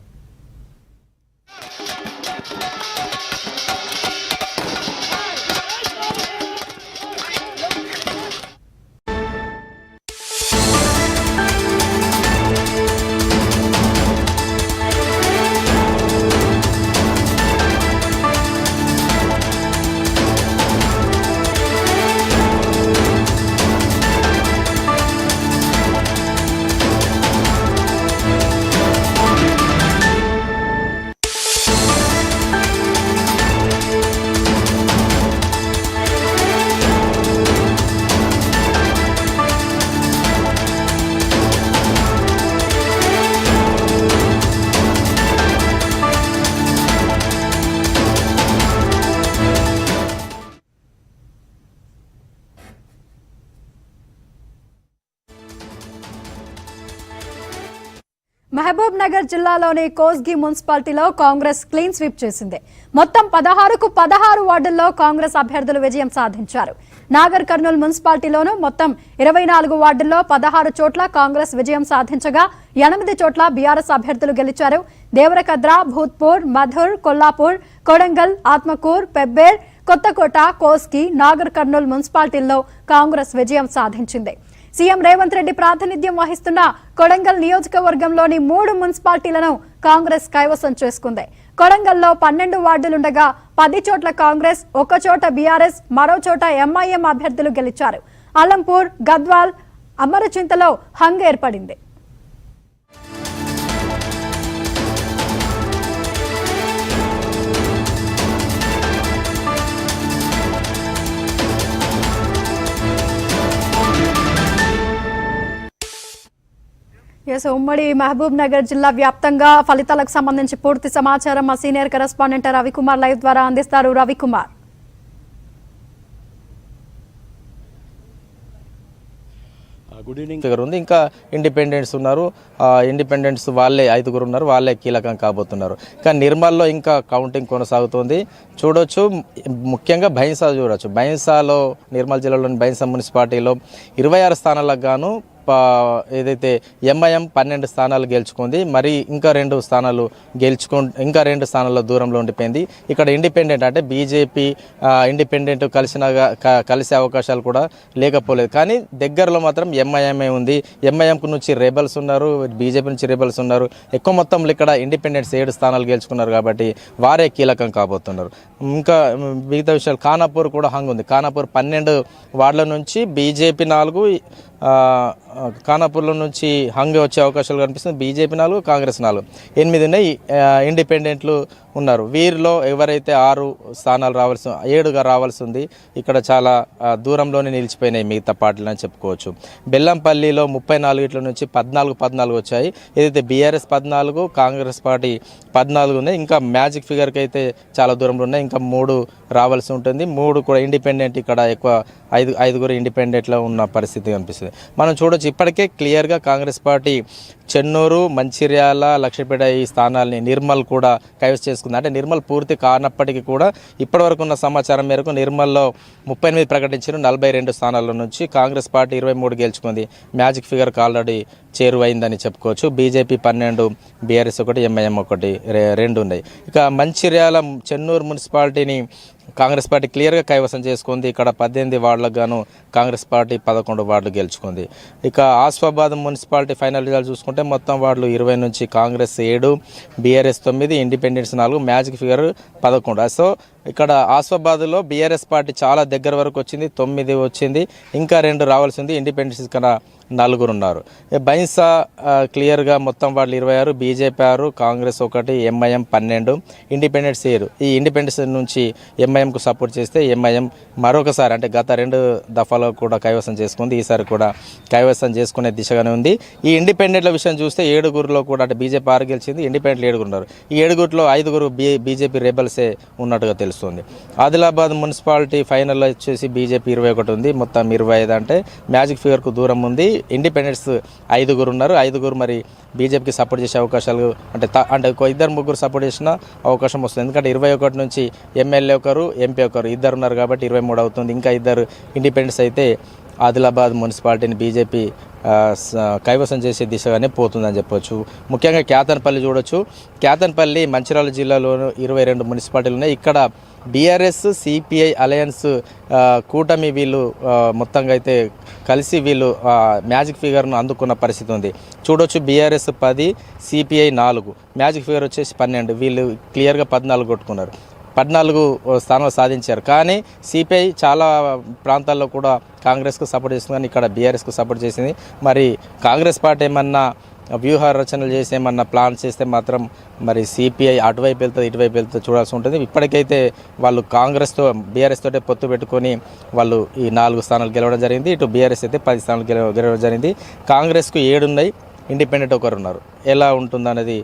మహబూబ్ నగర్ జిల్లాలోని కోస్గి మున్సిపాలిటీలో కాంగ్రెస్ క్లీన్ స్వీప్ చేసింది. మొత్తం 16కు 16 వార్డుల్లో కాంగ్రెస్ అభ్యర్థులు విజయం సాధించారు. నాగర్ కర్నూల్ మున్సిపాలిటీలోనూ మొత్తం 24 వార్డుల్లో 16 చోట్ల కాంగ్రెస్ విజయం సాధించగా 8 చోట్ల బీఆర్ఎస్ అభ్యర్థులు గెలిచారు. దేవరకద్ర, భూత్పూర్, మధుర్, కొల్లాపూర్, కొడంగల్, ఆత్మకూర్, పెబ్బేర్, కొత్తకోట, కోస్గి, నాగర్ కర్నూల్ మున్సిపాలిటీల్లో కాంగ్రెస్ విజయం సాధించింది. సీఎం రేవంత్ రెడ్డి ప్రాతినిధ్యం వహిస్తున్న కొడంగల్ నియోజకవర్గంలోని 3 మున్సిపాలిటీలను కాంగ్రెస్ కైవసం చేసుకుంది. కొడంగల్లో 12 వార్డులుండగా 10 చోట్ల కాంగ్రెస్, 1 చోట బీఆర్ఎస్, మరో చోట ఎంఐఎం అభ్యర్థులు గెలిచారు. అలంపూర్, గద్వాల్, అమరచింతలో హంగ్ ఏర్పడింది. సో ఉమ్మడి మహబూబ్ నగర్ జిల్లా వ్యాప్తంగా ఫలితాలకు సంబంధించి పూర్తి సమాచారం మా సీనియర్ కరెస్పాండెంట్ రవికుమార్ లైవ్ ద్వారా అందిస్తారు. Ravikumar, good evening. దగ్గర ఉంది. ఇంకా ఇండిపెండెంట్స్ ఉన్నారు. ఇండిపెండెంట్స్ వాళ్ళే 5 ఉన్నారు. వాళ్ళే కీలకం కాబోతున్నారు. ఇంకా నిర్మల్లో ఇంకా కౌంటింగ్ కొనసాగుతుంది. చూడొచ్చు, ముఖ్యంగా బైంసా చూడొచ్చు. బైంసాలో, నిర్మల్ జిల్లాలోని బైంసా మున్సిపాలిటీలో 26 స్థానాలకు గాను ఏదైతే ఎంఐఎం 12 స్థానాలు గెలుచుకుంది. మరి ఇంకా 2 స్థానాలు ఇంకా 2 స్థానాల్లో దూరంలో ఉండిపోయింది. ఇక్కడ ఇండిపెండెంట్ అంటే బీజేపీ ఇండిపెండెంట్ కలిసే అవకాశాలు కూడా లేకపోలేదు. కానీ దగ్గరలో మాత్రం ఎంఐఎంఏ ఉంది. ఎంఐఎంకు నుంచి రెబల్స్ ఉన్నారు, బీజేపీ నుంచి రెబల్స్ ఉన్నారు. ఎక్కువ మొత్తంలో ఇక్కడ ఇండిపెండెంట్స్ 7 స్థానాలు గెలుచుకున్నారు కాబట్టి వారే కీలకం కాబోతున్నారు. ఇంకా మిగతా విషయాలు, ఖానాపూర్ కూడా హంగ్ ఉంది. ఖానాపూర్ 12 వార్డుల నుంచి బీజేపీ 4, ఖానాపూర్లో నుంచి హంగ్ వచ్చే అవకాశాలు కనిపిస్తుంది. బీజేపీ 4, కాంగ్రెస్ 4, 8 ఉన్నాయి. ఇండిపెండెంట్లు ఉన్నారు. వీరిలో ఎవరైతే 6 స్థానాలు 7గా రావాల్సి ఉంది. ఇక్కడ చాలా దూరంలోనే నిలిచిపోయినాయి మిగతా పార్టీలు అని చెప్పుకోవచ్చు. బెల్లంపల్లిలో 34 నుంచి 14 వచ్చాయి. ఏదైతే బీఆర్ఎస్ 14, కాంగ్రెస్ పార్టీ 14 ఉన్నాయి. ఇంకా మ్యాజిక్ ఫిగర్కి అయితే చాలా దూరంలో ఉన్నాయి. ఇంకా 3 రావాల్సి ఉంటుంది. 3 కూడా ఇండిపెండెంట్. ఇక్కడ ఎక్కువ 5 ఇండిపెండెంట్లో ఉన్న పరిస్థితి కనిపిస్తుంది. మనం చూడొచ్చు, ఇప్పటికే క్లియర్గా కాంగ్రెస్ పార్టీ చెన్నూరు, మంచిర్యాల, లక్షపేట ఈ స్థానాల్ని, నిర్మల్ కూడా కైవసం చేసుకుంది. అంటే నిర్మల్ పూర్తి కానప్పటికీ కూడా ఇప్పటివరకు ఉన్న సమాచారం మేరకు నిర్మల్లో 38 ప్రకటించారు. 42 స్థానాల నుంచి కాంగ్రెస్ పార్టీ 23 గెలుచుకుంది. మ్యాజిక్ ఫిగర్కి ఆల్రెడీ చేరువైందని చెప్పుకోవచ్చు. బీజేపీ 12, బీఆర్ఎస్ 1, ఎంఐఎం 1, 2 ఉన్నాయి. ఇక మంచిర్యాల, చెన్నూరు మున్సిపాలిటీని కాంగ్రెస్ పార్టీ క్లియర్గా కైవసం చేసుకుంది. ఇక్కడ 18 వార్డులకు గాను కాంగ్రెస్ పార్టీ 11 వార్డులు గెలుచుకుంది. ఇక ఆసిఫాబాద్ మున్సిపాలిటీ ఫైనల్ రిజల్ట్ చూసుకుంటే మొత్తం వార్డులు 20 నుంచి Congress 7, BRS 9, independents 4, magic figure 11. So ఇక్కడ ఆసిఫాబాద్లో బీఆర్ఎస్ పార్టీ చాలా దగ్గర వరకు వచ్చింది, 9 వచ్చింది. ఇంకా 2 రావాల్సింది. ఇండిపెండెంట్స్ ఇక్కడ 4 ఉన్నారు. బైంసా క్లియర్గా మొత్తం వాళ్ళు 26, బీజేపీ 6, కాంగ్రెస్ 1, ఎంఐఎం 12, ఇండిపెండెంట్స్ 7. ఈ ఇండిపెండెంట్స్ నుంచి ఎంఐఎంకు సపోర్ట్ చేస్తే ఎంఐఎం మరొకసారి అంటే గత 2 దఫాలో కూడా కైవసం చేసుకుంది. ఈసారి కూడా కైవసం చేసుకునే దిశగానే ఉంది. ఈ ఇండిపెండెంట్ల విషయం చూస్తే 7 కూడా అంటే బీజేపీ 6 గెలిచింది, ఇండిపెండెంట్లు 7 ఉన్నారు. ఈ 7లో 5 బీజేపీ రెబల్సే ఉన్నట్టుగా తెలుస్తుంది. ఆదిలాబాద్ మున్సిపాలిటీ ఫైనల్లో వచ్చేసి బీజేపీ 21 ఉంది, మొత్తం 25 అంటే మ్యాజిక్ ఫిగర్కు దూరం ఉంది. ఇండిపెండెంట్స్ 5 ఉన్నారు. 5 మరి బీజేపీకి సపోర్ట్ చేసే అవకాశాలు అంటే 2-3 సపోర్ట్ చేసిన అవకాశం వస్తుంది. ఎందుకంటే 21 నుంచి ఎమ్మెల్యే 1, ఎంపీ 1, 2 ఉన్నారు కాబట్టి 23 అవుతుంది. ఇంకా 2 ఇండిపెండెంట్స్ అయితే ఆదిలాబాద్ మున్సిపాలిటీని బీజేపీ కైవసం చేసే దిశగానే పోతుందని చెప్పొచ్చు. ముఖ్యంగా కేతన్పల్లి చూడొచ్చు. కేతన్పల్లి మంచిర్యాల జిల్లాలో 22 మున్సిపాలిటీలు ఉన్నాయి. ఇక్కడ బీఆర్ఎస్, సిపిఐ అలయన్స్ కూటమి వీళ్ళు మొత్తంగా అయితే కలిసి వీళ్ళు మ్యాజిక్ ఫిగర్ను అందుకున్న పరిస్థితి ఉంది. చూడొచ్చు, బీఆర్ఎస్ 10, సిపిఐ 4, మ్యాజిక్ ఫిగర్ వచ్చేసి 12. వీళ్ళు క్లియర్గా 14 కొట్టుకున్నారు, 14 స్థానాలు సాధించారు. కానీ సిపిఐ చాలా ప్రాంతాల్లో కూడా కాంగ్రెస్కు సపోర్ట్ చేస్తుంది, కానీ ఇక్కడ బీఆర్ఎస్కు సపోర్ట్ చేసింది. మరి కాంగ్రెస్ పార్టీ ఏమన్నా వ్యూహ రచనలు చేసి ఏమన్నా ప్లాన్ చేస్తే మాత్రం మరి సిపిఐ అటువైపు వెళ్తుంది, ఇటువైపు వెళ్తుంది చూడాల్సి ఉంటుంది. ఇప్పటికైతే వాళ్ళు కాంగ్రెస్తో, బీఆర్ఎస్ తోటే పొత్తు పెట్టుకొని వాళ్ళు ఈ 4 స్థానాలు గెలవడం జరిగింది. ఇటు బీఆర్ఎస్ అయితే 10 స్థానాలు గెలవడం జరిగింది. కాంగ్రెస్కు 7 ఉన్నాయి, ఇండిపెండెంట్ 1 ఉన్నారు. ఎలా ఉంటుందనేది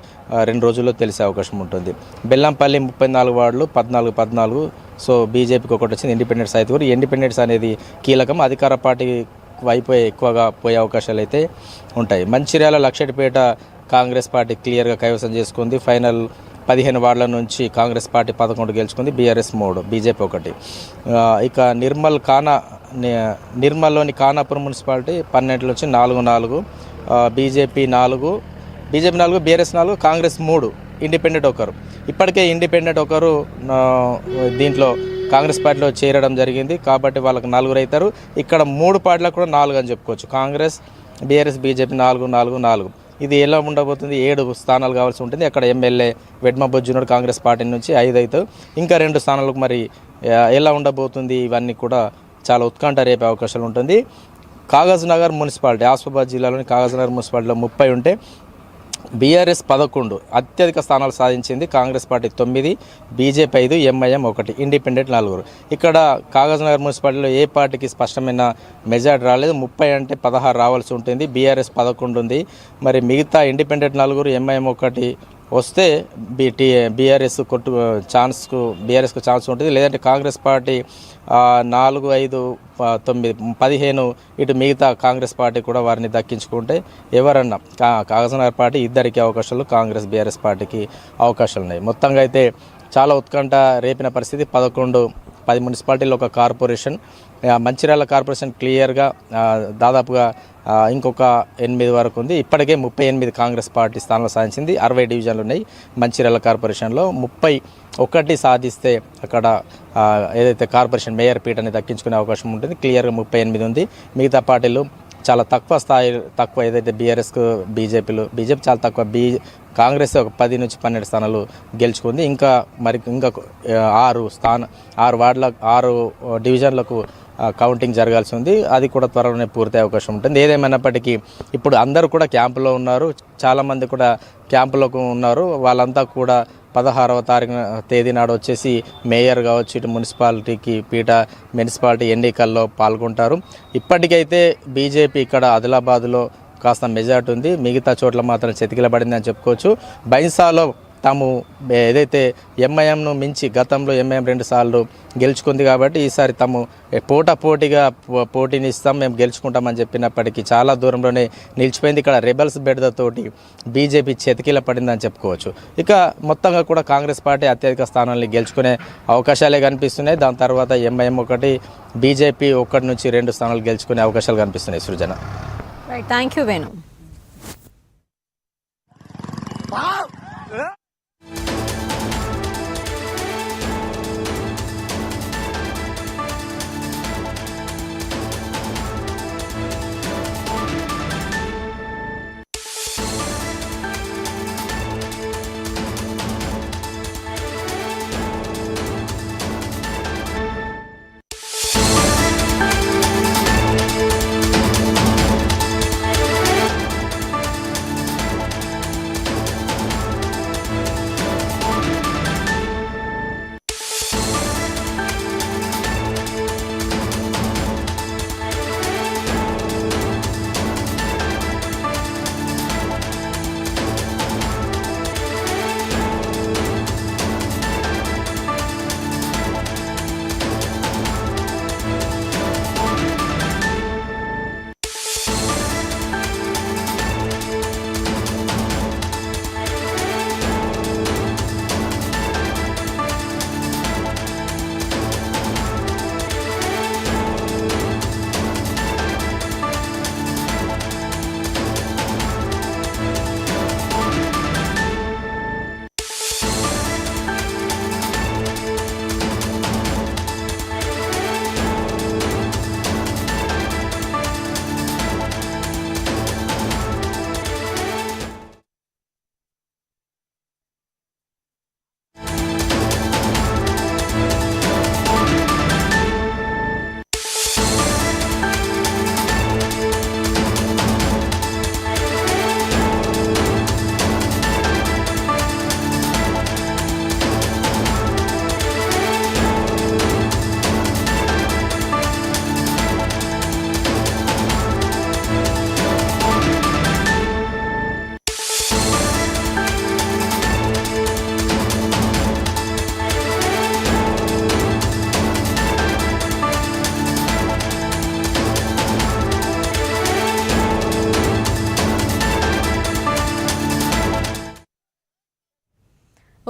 2 రోజుల్లో తెలిసే అవకాశం ఉంటుంది. బెల్లంపల్లి 34 వార్డులు 14. సో బీజేపీకి 1 వచ్చింది, ఇండిపెండెంట్స్ 5. ఈ ఇండిపెండెంట్స్ అనేది కీలకం. అధికార పార్టీ వైపు ఎక్కువగా పోయే అవకాశాలు అయితే ఉంటాయి. మంచిర్యాల, లక్షపేట కాంగ్రెస్ పార్టీ క్లియర్గా కైవసం చేసుకుంది. ఫైనల్ 15 వార్డుల నుంచి కాంగ్రెస్ పార్టీ 11 గెలుచుకుంది, బీఆర్ఎస్ 3, బీజేపీ 1. ఇక నిర్మల్లోని ఖానాపూర్ మున్సిపాలిటీ 12 నుంచి 4, బీజేపీ 4, బీఆర్ఎస్ 4, కాంగ్రెస్ 3, ఇండిపెండెంట్ 1. ఇప్పటికే ఇండిపెండెంట్ 1 దీంట్లో కాంగ్రెస్ పార్టీలో చేరడం జరిగింది కాబట్టి వాళ్ళకి 4 అవుతారు. ఇక్కడ 3 పార్టీలకు కూడా 4 అని చెప్పుకోవచ్చు. Congress, BRS, BJP 4. ఇది ఎలా ఉండబోతుంది? 7 స్థానాలు కావాల్సి ఉంటుంది. అక్కడ ఎమ్మెల్యే వెడ్మ బొజ్జునోడు కాంగ్రెస్ పార్టీ నుంచి 5 అవుతారు. ఇంకా 2 స్థానాలకు మరి ఎలా ఉండబోతుంది? ఇవన్నీ కూడా చాలా ఉత్కంఠ రేపే అవకాశాలు ఉంటుంది. కాగజ్ నగర్ మున్సిపాలిటీ, ఆసిఫాబాద్ జిల్లాలోని కాగజ్ నగర్ మున్సిపాలిటీలో 30 ఉంటే బీఆర్ఎస్ 11 అత్యధిక స్థానాలు సాధించింది, Congress party 9, BJP 5, MIM 1, independent 4. ఇక్కడ కాగజ్నగర్ మున్సిపాలిటీలో ఏ పార్టీకి స్పష్టమైన మెజార్టీ రాలేదు. 30 అంటే 16 రావాల్సి ఉంటుంది. బీఆర్ఎస్ 11 ఉంది. మరి మిగతా ఇండిపెండెంట్ 4, ఎంఐఎం 1 వస్తే బీఆర్ఎస్కు ఛాన్స్ ఉంటుంది. లేదంటే కాంగ్రెస్ పార్టీ 4, 5, 9, 15 ఇటు మిగతా కాంగ్రెస్ పార్టీ కూడా వారిని దక్కించుకుంటే ఎవరన్నా కాగజ్నగర్ పార్టీ ఇద్దరికి అవకాశాలు, కాంగ్రెస్ బీఆర్ఎస్ పార్టీకి అవకాశాలు ఉన్నాయి. మొత్తంగా అయితే చాలా ఉత్కంఠ రేపిన పరిస్థితి. 10 మున్సిపాలిటీలు, ఒక కార్పొరేషన్. మంచిర్యాల కార్పొరేషన్ క్లియర్గా దాదాపుగా ఇంకొక 8 వరకు ఉంది. ఇప్పటికే 38 కాంగ్రెస్ పార్టీ స్థానాలు సాధించింది. 60 డివిజన్లు ఉన్నాయి మంచిర్యాల కార్పొరేషన్లో. 31 సాధిస్తే అక్కడ ఏదైతే కార్పొరేషన్ మేయర్ పీఠని దక్కించుకునే అవకాశం ఉంటుంది. క్లియర్గా 38 ఉంది. మిగతా పార్టీలు చాలా తక్కువ ఏదైతే బీజేపీ చాలా తక్కువ. కాంగ్రెస్ ఒక 10 నుంచి 12 స్థానాలు గెలుచుకుంది. ఇంకా 6 డివిజన్లకు కౌంటింగ్ జరగాల్సి ఉంది. అది కూడా త్వరలోనే పూర్తి అవకాశం ఉంటుంది. ఏదేమైనప్పటికీ ఇప్పుడు అందరూ కూడా క్యాంపులో ఉన్నారు. చాలామంది కూడా క్యాంపులకు ఉన్నారు. వాళ్ళంతా కూడా 16వ తేదీ నాడు వచ్చేసి మేయర్ కావచ్చు, ఇటు మున్సిపాలిటీ ఎన్నికల్లో పాల్గొంటారు. ఇప్పటికైతే బీజేపీ ఇక్కడ ఆదిలాబాద్లో కాస్త మెజార్టీ ఉంది. మిగతా చోట్ల మాత్రం చెతికిలబడింది అని చెప్పుకోవచ్చు. బైన్సాలో తాము ఏదైతే ఎంఐఎంను మించి గతంలో ఎంఐఎం 2 సార్లు గెలుచుకుంది కాబట్టి ఈసారి తాము పోటీని ఇస్తాం, మేము గెలుచుకుంటామని చెప్పినప్పటికీ చాలా దూరంలోనే నిలిచిపోయింది. ఇక్కడ రెబల్స్ బెడదతోటి బీజేపీ చెతికిల పడిందని చెప్పుకోవచ్చు. ఇక మొత్తంగా కూడా కాంగ్రెస్ పార్టీ అత్యధిక స్థానాన్ని గెలుచుకునే అవకాశాలే కనిపిస్తున్నాయి. దాని తర్వాత ఎంఐఎం 1, బీజేపీ 1 నుంచి 2 స్థానాలు గెలుచుకునే అవకాశాలు కనిపిస్తున్నాయి. సృజన. Thank you Venu.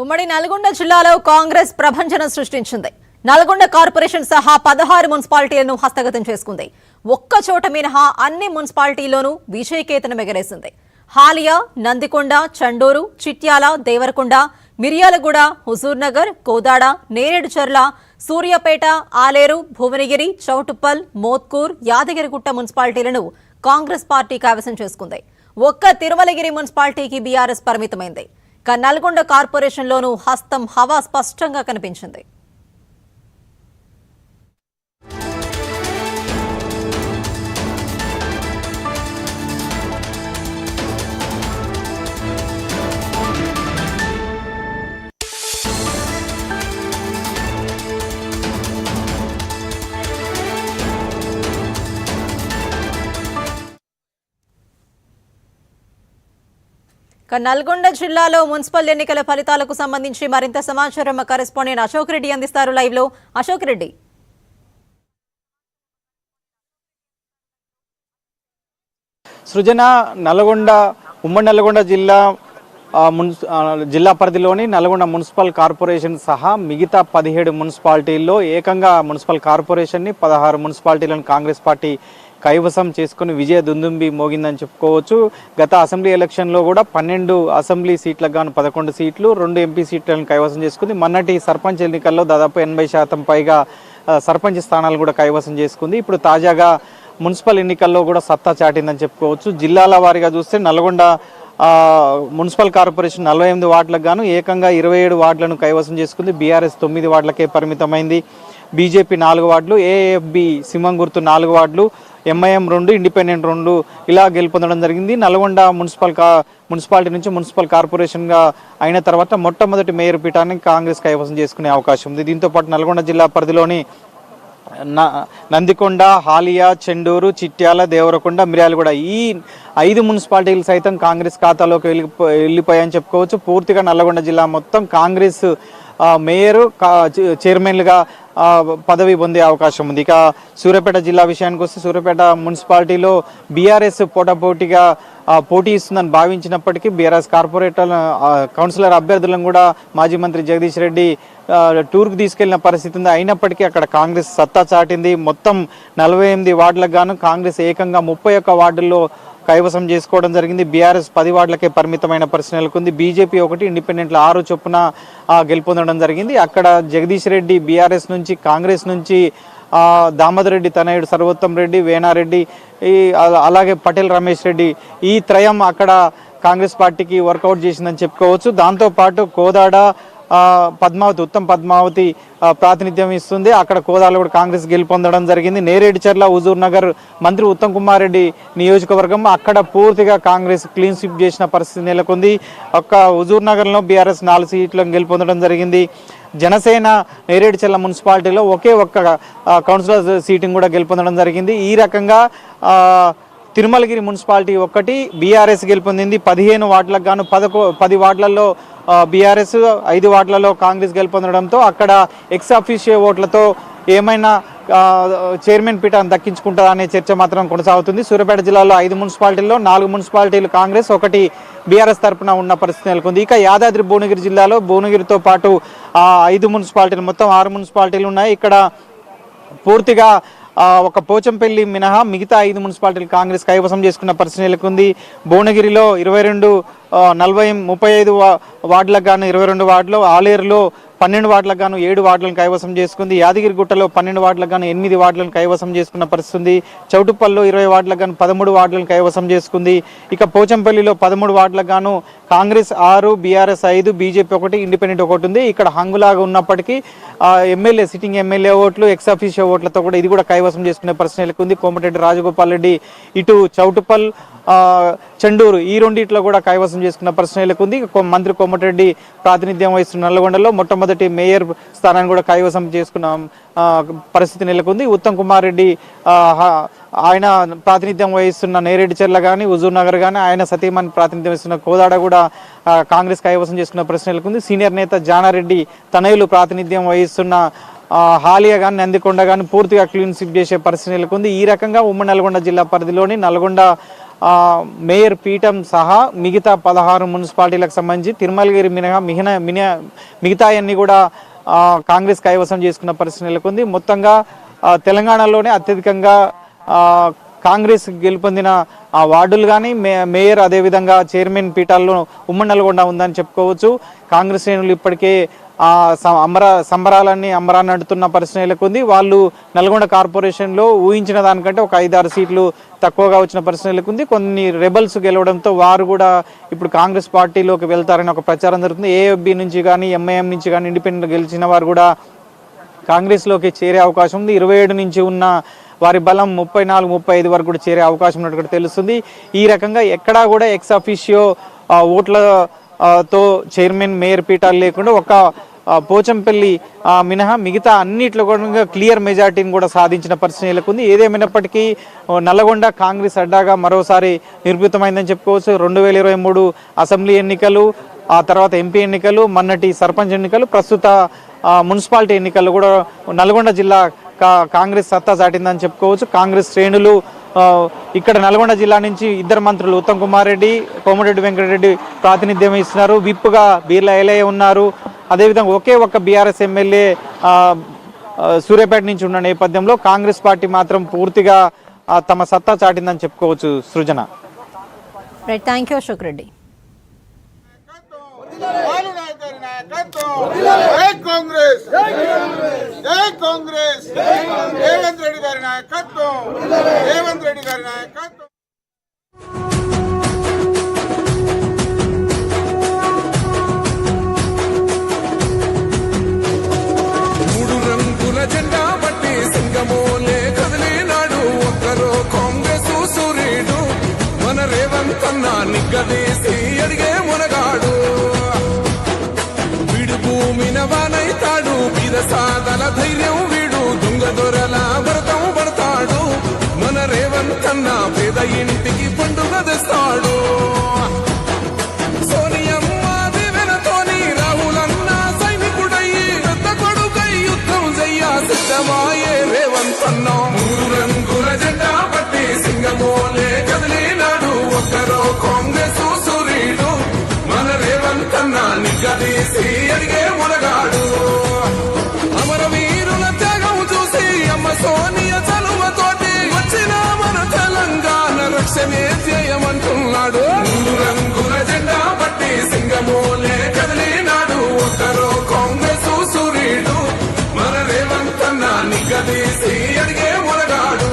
ఉమ్మడి నల్గొండ జిల్లాలో కాంగ్రెస్ ప్రభంజనం సృష్టించింది. నల్గొండ కార్పొరేషన్ సహా 16 మున్సిపాలిటీలను హస్తగతం చేసుకుంది. ఒక్క చోట మినహా అన్ని మున్సిపాలిటీల్లోనూ విజయకేతనం ఎగరేసింది. హాలియా, నందికొండ, చండూరు, చిట్యాల, దేవరకొండ, మిర్యాలగూడ, హుజూర్నగర్, కోదాడ, నేరేడుచర్ల, సూర్యాపేట, ఆలేరు, భువనగిరి, చౌటుప్పల్, మోత్కూర్, యాదగిరిగుట్ట మున్సిపాలిటీలను కాంగ్రెస్ పార్టీ కైవసం చేసుకుంది. ఒక్క తిరుమలగిరి మున్సిపాలిటీకి బీఆర్ఎస్ పరిమితమైంది. నల్గొండ కార్పొరేషన్లోనూ హస్తం హవా స్పష్టంగా కనిపించింది. నల్గొండ జిల్లాలో మున్సిపల్ ఎన్నికల ఫలితాలకు సంబంధించి మరింత సమాచారం మా కరెస్పాండెంట్ అశోక్ రెడ్డి అందిస్తారు లైవ్ లో. అశోక్ రెడ్డి, సృజన, ఉమ్మడి నల్గొండ జిల్లా పరిధిలోని నల్గొండ మున్సిపల్ కార్పొరేషన్ సహా మిగతా 17 మున్సిపాలిటీల్లో ఏకంగా మున్సిపల్ కార్పొరేషన్ని 16 మున్సిపాలిటీలను కాంగ్రెస్ పార్టీ కైవసం చేసుకుని విజయ దుందుంబి మోగిందని చెప్పుకోవచ్చు. గత అసెంబ్లీ ఎలక్షన్లో కూడా 12 అసెంబ్లీ సీట్లకు గాను 11 సీట్లు, 2 ఎంపీ సీట్లను కైవసం చేసుకుంది. మొన్నటి సర్పంచ్ ఎన్నికల్లో దాదాపు 80% పైగా సర్పంచ్ స్థానాలు కూడా కైవసం చేసుకుంది. ఇప్పుడు తాజాగా మున్సిపల్ ఎన్నికల్లో కూడా సత్తా చాటిందని చెప్పుకోవచ్చు. జిల్లాల వారీగా చూస్తే నల్గొండ మున్సిపల్ కార్పొరేషన్ 48 వార్డులకు గాను ఏకంగా 27 వార్డులను కైవసం చేసుకుంది. బీఆర్ఎస్ 9 వార్డులకే పరిమితమైంది. బీజేపీ 4 వార్డులు, ఏఎఫ్బి సింహం గుర్తు 4 వార్డులు, ఎంఐఎం 2, ఇండిపెండెంట్ 2 ఇలా గెలుపొందడం జరిగింది. నల్గొండ మున్సిపాలిటీ నుంచి మున్సిపల్ కార్పొరేషన్గా అయిన తర్వాత మొట్టమొదటి మేయర్ పీఠాన్ని కాంగ్రెస్ కైవసం చేసుకునే అవకాశం ఉంది. దీంతోపాటు నల్గొండ జిల్లా పరిధిలోని నందికొండ, హాలియా, చెండూరు, చిట్యాల, దేవరకొండ, మిర్యాలగూడ ఈ 5 మున్సిపాలిటీలు సైతం కాంగ్రెస్ ఖాతాలోకి వెళ్ళిపోయాయని చెప్పుకోవచ్చు. పూర్తిగా నల్గొండ జిల్లా మొత్తం కాంగ్రెస్ మేయర్, చైర్మన్లుగా పదవి పొందే అవకాశం ఉంది. ఇక సూర్యాపేట జిల్లా విషయానికి వస్తే సూర్యాపేట మున్సిపాలిటీలో బీఆర్ఎస్ పోటాపోటీగా పోటీ ఇస్తుందని భావించినప్పటికీ బీఆర్ఎస్ కౌన్సిలర్ అభ్యర్థులను కూడా మాజీ మంత్రి జగదీష్ రెడ్డి టూర్కు తీసుకెళ్లిన పరిస్థితి ఉంది. అయినప్పటికీ అక్కడ కాంగ్రెస్ సత్తా చాటింది. మొత్తం 48 వార్డులకు గాను కాంగ్రెస్ ఏకంగా 31 వార్డుల్లో కైవసం చేసుకోవడం జరిగింది. బీఆర్ఎస్ 10 వార్డులకే పరిమితమైన పరిస్థితి నెలకొంది. బీజేపీ 1, ఇండిపెండెంట్లు 6 చొప్పున గెలుపొందడం జరిగింది. అక్కడ జగదీష్ రెడ్డి బీఆర్ఎస్ నుంచి, కాంగ్రెస్ నుంచి దామోదర్ రెడ్డి తనయుడు సర్వోత్తం రెడ్డి, వేనారెడ్డి, అలాగే పటేల్ రమేష్ రెడ్డి ఈ త్రయం అక్కడ కాంగ్రెస్ పార్టీకి వర్కౌట్ చేసిందని చెప్పుకోవచ్చు. దాంతోపాటు కోదాడ, పద్మావతి, ఉత్తమ్ పద్మావతి ప్రాతినిధ్యం ఇస్తుంది. అక్కడ కోదాలో కూడా కాంగ్రెస్ గెలుపొందడం జరిగింది. నేరేడుచర్ల, హుజూర్ నగర్ మంత్రి ఉత్తమ్ కుమార్ రెడ్డి నియోజకవర్గం అక్కడ పూర్తిగా కాంగ్రెస్ క్లీన్ స్వీప్ చేసిన పరిస్థితి నెలకొంది. హుజూర్ నగర్లో బీఆర్ఎస్ 4 సీట్లను గెలుపొందడం జరిగింది. జనసేన నేరేడుచర్ల మున్సిపాలిటీలో ఒకే ఒక్క కౌన్సిలర్ సీటును కూడా గెలుపొందడం జరిగింది. ఈ రకంగా తిరుమలగిరి మున్సిపాలిటీ 1 బీఆర్ఎస్ గెలుపొందింది. 15 వార్డులకు గాను 10 వార్డులలో బీఆర్ఎస్, 5 వార్డులలో కాంగ్రెస్ గెలుపొందడంతో అక్కడ ఎక్స్ అఫీషియో ఓట్లతో ఏమైనా చైర్మన్ పీఠాన్ని దక్కించుకుంటారా అనే చర్చ మాత్రం కొనసాగుతుంది. సూర్యాపేట జిల్లాలో 5 మున్సిపాలిటీల్లో 4 మున్సిపాలిటీలు కాంగ్రెస్, 1 బీఆర్ఎస్ తరఫున ఉన్న పరిస్థితి నెలకొంది. ఇక యాదాద్రి భువనగిరి జిల్లాలో భువనగిరితో పాటు 5 మున్సిపాలిటీలు, మొత్తం 6 మున్సిపాలిటీలు ఉన్నాయి. ఇక్కడ పూర్తిగా ఒక పోచంపల్లి మినహా మిగతా 5 మున్సిపాలిటీలు కాంగ్రెస్ కైవసం చేసుకున్న పరిస్థితి నెలకొంది. భువనగిరిలో 22, 35 వార్డులకు గాను 22 వార్డులు, ఆలేరులో 12 వార్డులకు గాను 7 వార్డులను కైవసం చేసుకుంది. యాదగిరిగుట్టలో 12 వార్డులకు గాను 8 వార్డులను కైవసం చేసుకున్న పరిస్థితి ఉంది. చౌటుప్పల్లో 20 వార్డులకు గాను 13 వార్డులను కైవసం చేసుకుంది. ఇక పోచంపల్లిలో 13 వార్డులకు గాను కాంగ్రెస్ 6, బీఆర్ఎస్ 5, బీజేపీ 1, ఇండిపెండెంట్ 1 ఉంది. ఇక్కడ హంగులాగా ఉన్నప్పటికీ ఎమ్మెల్యే, సిట్టింగ్ ఎమ్మెల్యే ఓట్లు, ఎక్స్ అఫీషియో ఓట్లతో కూడా ఇది కూడా కైవసం చేసుకునే పరిస్థితి నెలకొంది. కోమటిరెడ్డి రాజగోపాల్ రెడ్డి ఇటు చౌటుప్పల్, చెండూరు ఈ రెండిట్లో కూడా కైవసం చేసుకున్న పరిస్థితి నెలకొంది. మంత్రి కోమటిరెడ్డి ప్రాతినిధ్యం వహిస్తున్న నల్గొండలో మొట్టమొదటి మేయర్ స్థానాన్ని కూడా కైవసం చేసుకున్న పరిస్థితి నెలకొంది. ఉత్తమ్ కుమార్ రెడ్డి ఆయన ప్రాతినిధ్యం వహిస్తున్న నేరేడుచర్ల కానీ, హుజూర్ నగర్ కానీ, ఆయన సతీమణి ప్రాతినిధ్యం వహిస్తున్న కోదాడ కూడా కాంగ్రెస్ కైవసం చేసుకున్న పరిస్థితి నెలకొంది. సీనియర్ నేత జానారెడ్డి తనయులు ప్రాతినిధ్యం వహిస్తున్న హాలియా కానీ, నందికొండ కానీ పూర్తిగా క్లీన్ స్వీప్ చేసే పరిస్థితి నెలకొంది. ఈ రకంగా ఉమ్మడి నల్గొండ జిల్లా పరిధిలోని నల్గొండ మేయర్ పీఠం సహా మిగతా 16 మున్సిపాలిటీలకు సంబంధించి తిరుమలగిరి మినహా మిగతా అన్ని కూడా కాంగ్రెస్ కైవసం చేసుకున్న పరిస్థితి నెలకొంది. మొత్తంగా తెలంగాణలోనే అత్యధికంగా కాంగ్రెస్ గెలుపొందిన వార్డులు కానీ మేయర్ అదేవిధంగా చైర్మన్ పీఠాల్లో ఉమ్మడి నల్గొండ ఉందని చెప్పుకోవచ్చు. కాంగ్రెస్ శ్రేణులు ఇప్పటికే సంబరాలన్నీ అంబరాన్ని అడుతున్న పరిస్థితి నెలకొంది. వాళ్ళు నల్గొండ కార్పొరేషన్లో ఊహించిన దానికంటే ఒక 5-6 సీట్లు తక్కువగా వచ్చిన పరిస్థితి నెలకొంది. కొన్ని రెబల్స్ గెలవడంతో వారు కూడా ఇప్పుడు కాంగ్రెస్ పార్టీలోకి వెళ్తారని ఒక ప్రచారం జరుగుతుంది. ఏఎఫ్బి నుంచి కానీ, ఎంఐఎం నుంచి కానీ ఇండిపెండెంట్ గెలిచిన వారు కూడా కాంగ్రెస్లోకి చేరే అవకాశం ఉంది. 27 నుంచి ఉన్న వారి బలం 34-35 వరకు కూడా చేరే అవకాశం ఉన్నట్టు తెలుస్తుంది. ఈ రకంగా ఎక్కడా కూడా ఎక్స్ అఫీషియో ఓట్లతో చైర్మన్, మేయర్ పీఠాలు లేకుండా ఒక పోచంపల్లి మినహా మిగతా అన్నిట్లో కూడా క్లియర్ మెజార్టీని కూడా సాధించిన పరిస్థితి నెలకొంది. ఏదేమైనప్పటికీ నల్లగొండ కాంగ్రెస్ అడ్డాగా మరోసారి నిరూపితమైందని చెప్పుకోవచ్చు. 2023 అసెంబ్లీ ఎన్నికలు, ఆ తర్వాత ఎంపీ ఎన్నికలు, మొన్నటి సర్పంచ్ ఎన్నికలు, ప్రస్తుత మున్సిపాలిటీ ఎన్నికలు కూడా నల్గొండ జిల్లా కాంగ్రెస్ సత్తా చాటిందని చెప్పుకోవచ్చు. కాంగ్రెస్ శ్రేణులు ఇక్కడ నల్గొండ జిల్లా నుంచి 2 మంత్రులు ఉత్తమ్ కుమార్ రెడ్డి, కోమటిరెడ్డి వెంకటరెడ్డి ప్రాతినిధ్యం ఇస్తున్నారు. విప్గా బీర్లా ఎలయ్య ఉన్నారు. అదేవిధంగా ఒకే ఒక్క బీఆర్ఎస్ ఎమ్మెల్యే సూర్యాపేట నుంచి ఉన్న నేపథ్యంలో కాంగ్రెస్ పార్టీ మాత్రం పూర్తిగా తమ సత్తా చాటిందని చెప్పుకోవచ్చు. Srujana. Right, thank you Ashok Reddy. Congress Congress Revanth Reddy గారి నాయకత్వం, రేవంత్ రెడ్డి గారి నాయకత్వం. మూడు రంగుల జెండా బట్టి సింగమోలే కదిలినాడు ఒక్కరో కాంగ్రెస్ సూర్యుడు మన రేవంత్ అన్న నిగ్గదీసి అడిగే మునగాడు. వీడు భూమిన వానైతాడు, బీద సాదల ధైర్యం వీడు, దొంగ దొరల వ్రతం పడతాడు. మన రేవంత్ అన్న పేద ఇంటికి పండుగ తెస్తాడు. సోనియమ్మ దివెనతోని రాహులన్న సైనికుడయ్యి పెద్ద కొడుకై యుద్ధం చెయ్య సిద్ధమాయే రేవంత్ అన్న. మూడు రంగుల జెండా పట్టి సింగమోలే కదిలినాడు ఒక్కరో కాంగ్రెస్ సూర్యుడు మన రేవంత్ అన్న నిగ్గదీసి అడిగే మునగాడు. అమరవీరుల త్యాగం చూసి అమ్మ సోనియ చలువతోటి వచ్చిన మన తెలంగాణ రక్షణే చేయమంటున్నాడు. మూడు రంగుల జెండా పట్టి సింగమోలే కదిలినాడు ఒక్కరో కాంగ్రెస్ సూర్యుడు మన రేవంత్ అన్న నిగ్గదీసి అడిగే మునగాడు.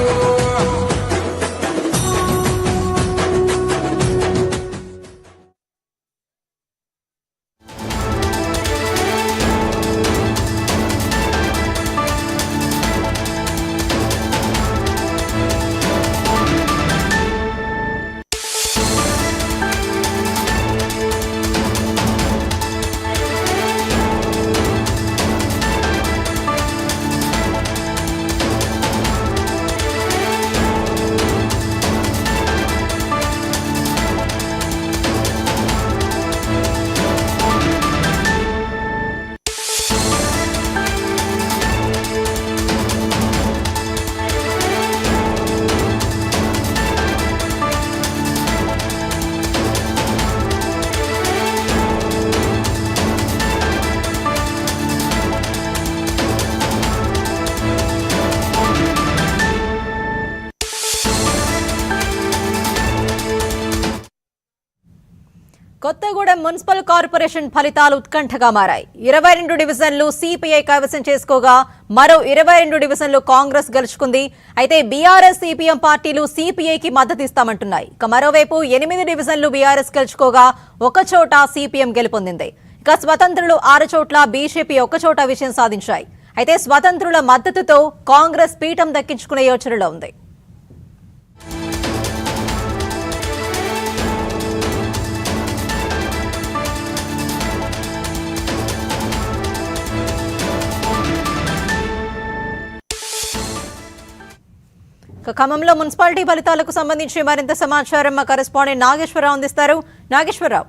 కొత్తగూడెం మున్సిపల్ కార్పొరేషన్ ఫలితాలు ఉత్కంఠగా మారాయి. 22 డివిజన్లు సిపిఐ కైవసం చేసుకోగా మరో 22 డివిజన్లు కాంగ్రెస్ గెలుచుకుంది. అయితే బీఆర్ఎస్ సిపిఎం పార్టీలు సిపిఐకి మద్దతిస్తామంటున్నాయి. ఇక మరోవైపు 8 డివిజన్లు బీఆర్ఎస్ గెలుచుకోగా ఒకచోట సిపిఎం గెలుపొందింది. ఇక స్వతంత్రులు 6 చోట్ల, బీజేపీ ఒకచోట విజయం సాధించాయి. అయితే స్వతంత్రుల మద్దతుతో కాంగ్రెస్ పీఠం దక్కించుకునే యోచనలో ఉంది. ఖమ్మంలో మున్సిపాలిటీ ఫలితాలకు సంబంధించి మరింత సమాచారం మా కరెస్పాండెంట్ నాగేశ్వరరావు అందిస్తారు. నాగేశ్వరరావు.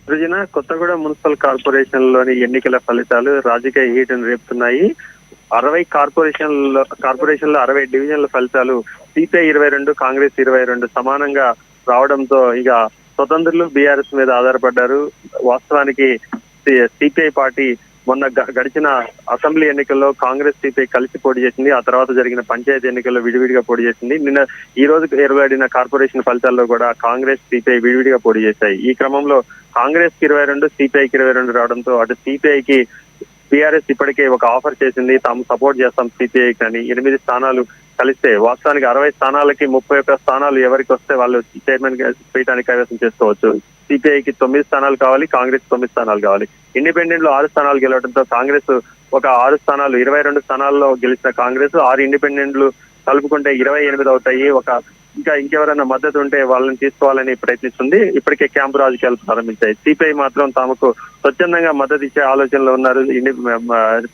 సృజన, కొత్తగూడెం మున్సిపల్ కార్పొరేషన్ లోని ఎన్నికల ఫలితాలు రాజకీయ హీటును రేపుతున్నాయి. 60 కార్పొరేషన్లో 60 డివిజన్ల ఫలితాలు సిపిఐ 22, కాంగ్రెస్ 22 సమానంగా రావడంతో ఇక స్వతంత్రులు బీఆర్ఎస్ మీద ఆధారపడ్డారు. వాస్తవానికి సిపిఐ పార్టీ మొన్న గడిచిన అసెంబ్లీ ఎన్నికల్లో కాంగ్రెస్ సిపిఐ కలిసి పోటీ చేసింది. ఆ తర్వాత జరిగిన పంచాయతీ ఎన్నికల్లో విడివిడిగా పోటీ చేసింది. ఈ రోజు వెలువడిన కార్పొరేషన్ ఫలితాల్లో కూడా కాంగ్రెస్ సిపిఐ విడివిడిగా పోటీ చేశాయి. ఈ క్రమంలో కాంగ్రెస్ 22, సిపిఐకి 22 రావడంతో అటు సిపిఐకి బీఆర్ఎస్ ఇప్పటికే ఒక ఆఫర్ చేసింది, తాము సపోర్ట్ చేస్తాం సిపిఐకి అని. 8 స్థానాలు కలిస్తే వాస్తవానికి 60 స్థానాలకి 31 స్థానాలు ఎవరికి వస్తే వాళ్ళు చైర్మన్ పీఠాన్ని కైవసం చేసుకోవచ్చు. సిపిఐకి 9 స్థానాలు కావాలి, కాంగ్రెస్ 9 స్థానాలు కావాలి. ఇండిపెండెంట్ లో 6 స్థానాలు గెలవడంతో కాంగ్రెస్ ఒక 6 స్థానాలు 22 స్థానాల్లో గెలిచిన కాంగ్రెస్ 6 ఇండిపెండెంట్లు కలుపుకుంటే 28 అవుతాయి. ఒక ఇంకెవరైనా మద్దతు ఉంటే వాళ్ళని తీసుకోవాలని ప్రయత్నిస్తుంది. ఇప్పటికే క్యాంపు రాజకీయాలు ప్రారంభించాయి. సిపిఐ మాత్రం తమకు స్వచ్ఛందంగా మద్దతు ఇచ్చే ఆలోచనలో ఉన్నారు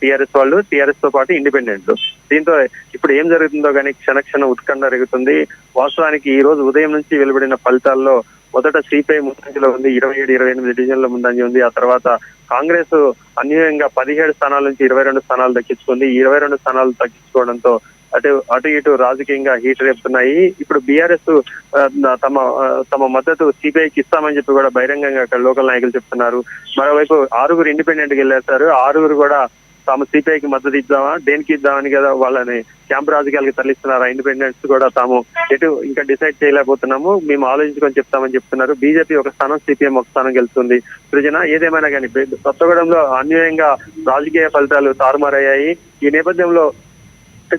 టీఆర్ఎస్ వాళ్ళు, టీఆర్ఎస్ తో పాటు ఇండిపెండెంట్. దీంతో ఇప్పుడు ఏం జరుగుతుందో కానీ క్షణ ఉత్కంఠ జరుగుతుంది. వాస్తవానికి ఈ రోజు ఉదయం నుంచి వెలువడిన ఫలితాల్లో మొదట సిపిఐ ముందంజలో ఉంది, 27-28 డివిజన్ల ముందంజ ఉంది. ఆ తర్వాత కాంగ్రెస్ అన్యాయంగా 17 స్థానాల నుంచి 22 స్థానాలు దక్కించుకుంది. 22 స్థానాలు దక్కించుకోవడంతో అటు ఇటు రాజకీయంగా హీట్ రేపుతున్నాయి. ఇప్పుడు బీఆర్ఎస్ తమ మద్దతు సిపిఐకి ఇస్తామని చెప్పి కూడా బహిరంగంగా అక్కడ లోకల్ నాయకులు చెప్తున్నారు. మరోవైపు 6 ఇండిపెండెంట్ గా వెళ్ళేస్తారు. 6 కూడా తాము సిపిఐకి మద్దతు ఇద్దామా, దేనికి ఇద్దామని కదా వాళ్ళని క్యాంపు రాజకీయాలకు తరలిస్తున్నారు. ఇండిపెండెంట్స్ కూడా తాము ఎటు ఇంకా డిసైడ్ చేయలేకపోతున్నాము, మేము ఆలోచించుకొని చెప్తామని చెప్తున్నారు. బీజేపీ ఒక స్థానం, సిపిఎం ఒక స్థానం గెలుస్తుంది. సృజన ఏదేమైనా కానీ కొత్తగూడెంలో అన్యాయంగా రాజకీయ ఫలితాలు తారుమారయ్యాయి. ఈ నేపథ్యంలో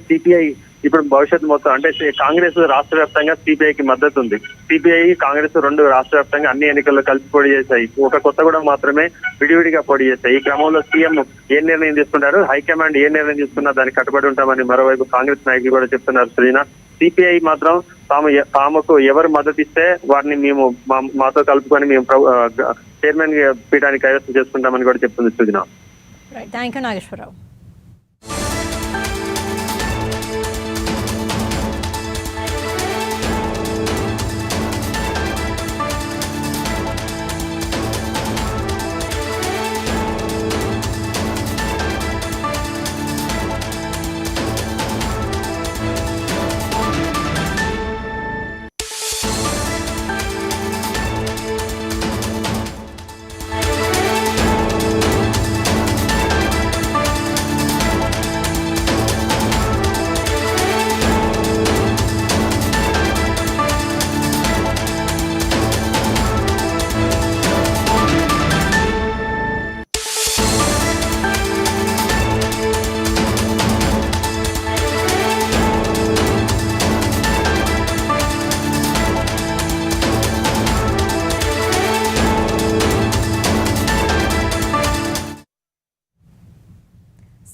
సిపిఐ ఇప్పుడు భవిష్యత్తు మొత్తం అంటే కాంగ్రెస్ రాష్ట్ర వ్యాప్తంగా సిపిఐకి మద్దతు ఉంది. సిపిఐ కాంగ్రెస్ 2 రాష్ట్ర వ్యాప్తంగా అన్ని ఎన్నికల్లో కలిసి పోటీ చేశాయి. ఒక కొత్తగూడెం మాత్రమే విడివిడిగా పోటీ చేశాయి. ఈ క్రమంలో సీఎం ఏ నిర్ణయం తీసుకున్నారు, హైకమాండ్ ఏ నిర్ణయం తీసుకున్నా దానికి కట్టుబడి ఉంటామని మరోవైపు కాంగ్రెస్ నాయకులు కూడా చెప్తున్నారు. సృజన సిపిఐ మాత్రం తాముకు ఎవరు మద్దతు ఇస్తే వారిని మేము మాతో కలుపుకొని మేము చైర్మన్ పీఠానికి కైవసం చేసుకుంటామని కూడా చెప్తుంది. సృజన. Thank you Nageswararao.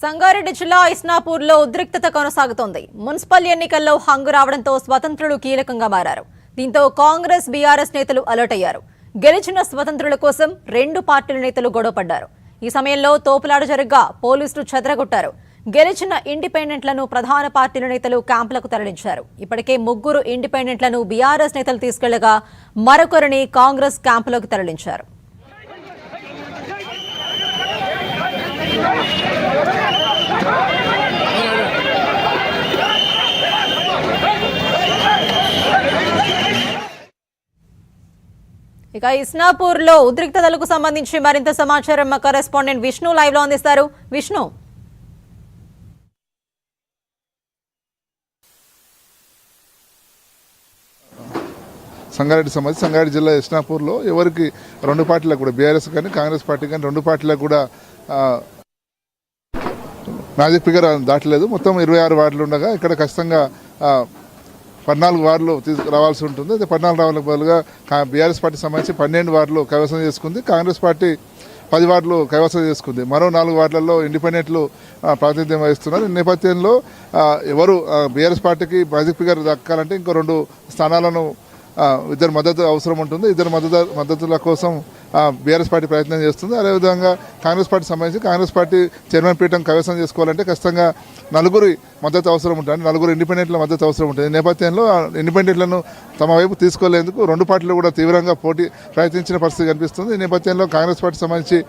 సంగారెడ్డి జిల్లా ఇస్నాపూర్లో ఉద్రిక్తత కొనసాగుతోంది. మున్సిపల్ ఎన్నికల్లో హంగు రావడంతో స్వతంత్రులు కీలకంగా మారారు. దీంతో కాంగ్రెస్, బీఆర్ఎస్ నేతలు అలర్ట్ అయ్యారు. గెలిచిన స్వతంత్రుల కోసం 2 పార్టీల నేతలు గొడవపడ్డారు. ఈ సమయంలో తోపులాట జరగ్గా పోలీసులు చెదరగొట్టారు. గెలిచిన ఇండిపెండెంట్లను ప్రధాన పార్టీల నేతలు క్యాంపులకు తరలించారు. ఇప్పటికే 3 ఇండిపెండెంట్లను బీఆర్ఎస్ నేతలు తీసుకెళ్లగా మరొకరిని కాంగ్రెస్ క్యాంపులోకి తరలించారు. ఇక ఇస్నాపూర్ లో ఉద్రిక్తతలకు సంబంధించి మరింత సమాచారం మా కరెస్పాండెంట్ విష్ణు లైవ్ లో అందిస్తారు. విష్ణు. సంగారెడ్డి జిల్లా ఇస్నాపూర్లో ఎవరికి 2 పార్టీలకు కూడా బీఆర్ఎస్ కానీ కాంగ్రెస్ పార్టీ కానీ 2 పార్టీలకు కూడా మ్యాజిక్ ఫిగర్ దాటలేదు. మొత్తం 26 వార్డులు ఉండగా ఇక్కడ ఖచ్చితంగా 14 వార్డులు రావాల్సి ఉంటుంది. అయితే 14 రావాలకు బదులుగా బీఆర్ఎస్ పార్టీ సంబంధించి 12 వార్డులు కైవసం చేసుకుంది. కాంగ్రెస్ పార్టీ 10 వార్డులు కైవసం చేసుకుంది. మరో 4 వార్డులలో ఇండిపెండెంట్లు ప్రాతినిధ్యం వహిస్తున్నారు. ఈ నేపథ్యంలో ఎవరు బీఆర్ఎస్ పార్టీకి మ్యాజిక్ ఫిగర్ దక్కాలంటే ఇంకో 2 స్థానాలను ఇద్దరు మద్దతు అవసరం ఉంటుంది. ఇద్దరు మద్దతుల కోసం బీఆర్ఎస్ పార్టీ ప్రయత్నం చేస్తుంది. అదేవిధంగా కాంగ్రెస్ పార్టీ సంబంధించి కాంగ్రెస్ పార్టీ చైర్మన్ పీఠం కైవసం చేసుకోవాలంటే ఖచ్చితంగా 4 మద్దతు అవసరం ఉంటుంది. 4 ఇండిపెండెంట్ల మద్దతు అవసరం ఉంటుంది. ఈ నేపథ్యంలో ఇండిపెండెంట్లను తమ వైపు తీసుకోలేందుకు 2 పార్టీలు కూడా తీవ్రంగా ప్రయత్నించిన పరిస్థితి కనిపిస్తుంది. ఈ నేపథ్యంలో కాంగ్రెస్ పార్టీ సంబంధించి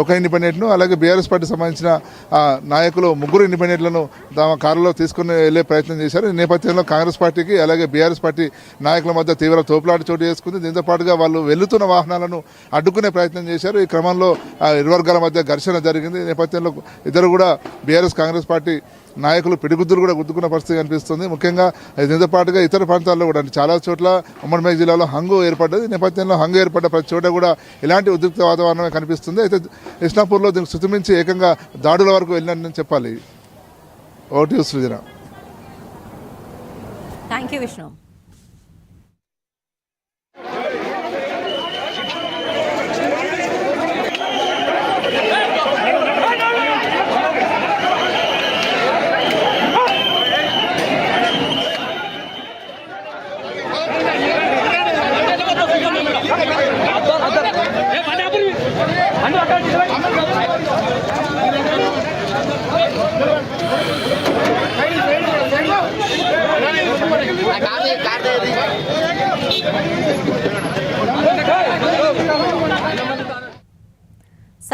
1 ఇండిపెండెంట్ను అలాగే బీఆర్ఎస్ పార్టీ సంబంధించిన నాయకులు 3 ఇండిపెండెంట్లను తమ కారులో తీసుకుని వెళ్లే ప్రయత్నం చేశారు. ఈ నేపథ్యంలో కాంగ్రెస్ పార్టీకి అలాగే బీఆర్ఎస్ పార్టీ నాయకుల మధ్య తీవ్ర తోపులాట చోటు చేసుకుంది. దీంతో పాటుగా వాళ్ళు వెళ్తున్న వాహనాలను అడ్డుకునే ప్రయత్నం చేశారు. ఈ క్రమంలో ఇరు వర్గాల మధ్య ఘర్షణ జరిగింది. ఈ నేపథ్యంలో ఇద్దరు కూడా బీఆర్ఎస్ కాంగ్రెస్ పార్టీ నాయకులు పిడిగుద్దులు కూడా గుద్దుకున్న పరిస్థితి కనిపిస్తుంది. ముఖ్యంగా దీంతో పాటుగా ఇతర ప్రాంతాల్లో కూడా చాలా చోట్ల ఉమ్మడి మేఘ జిల్లాలో హంగు ఏర్పడ్డది. ఈ నేపథ్యంలో హంగు ఏర్పడ్డ ప్రతి చోట కూడా ఇలాంటి ఉద్రిక్త వాతావరణమే కనిపిస్తుంది. అయితే ఇస్నాపూర్లో దీనికి శృతిమించి ఏకంగా దాడుల వరకు వెళ్ళినని చెప్పాలి. ఓటీ సృజన. Thank you Vishnu.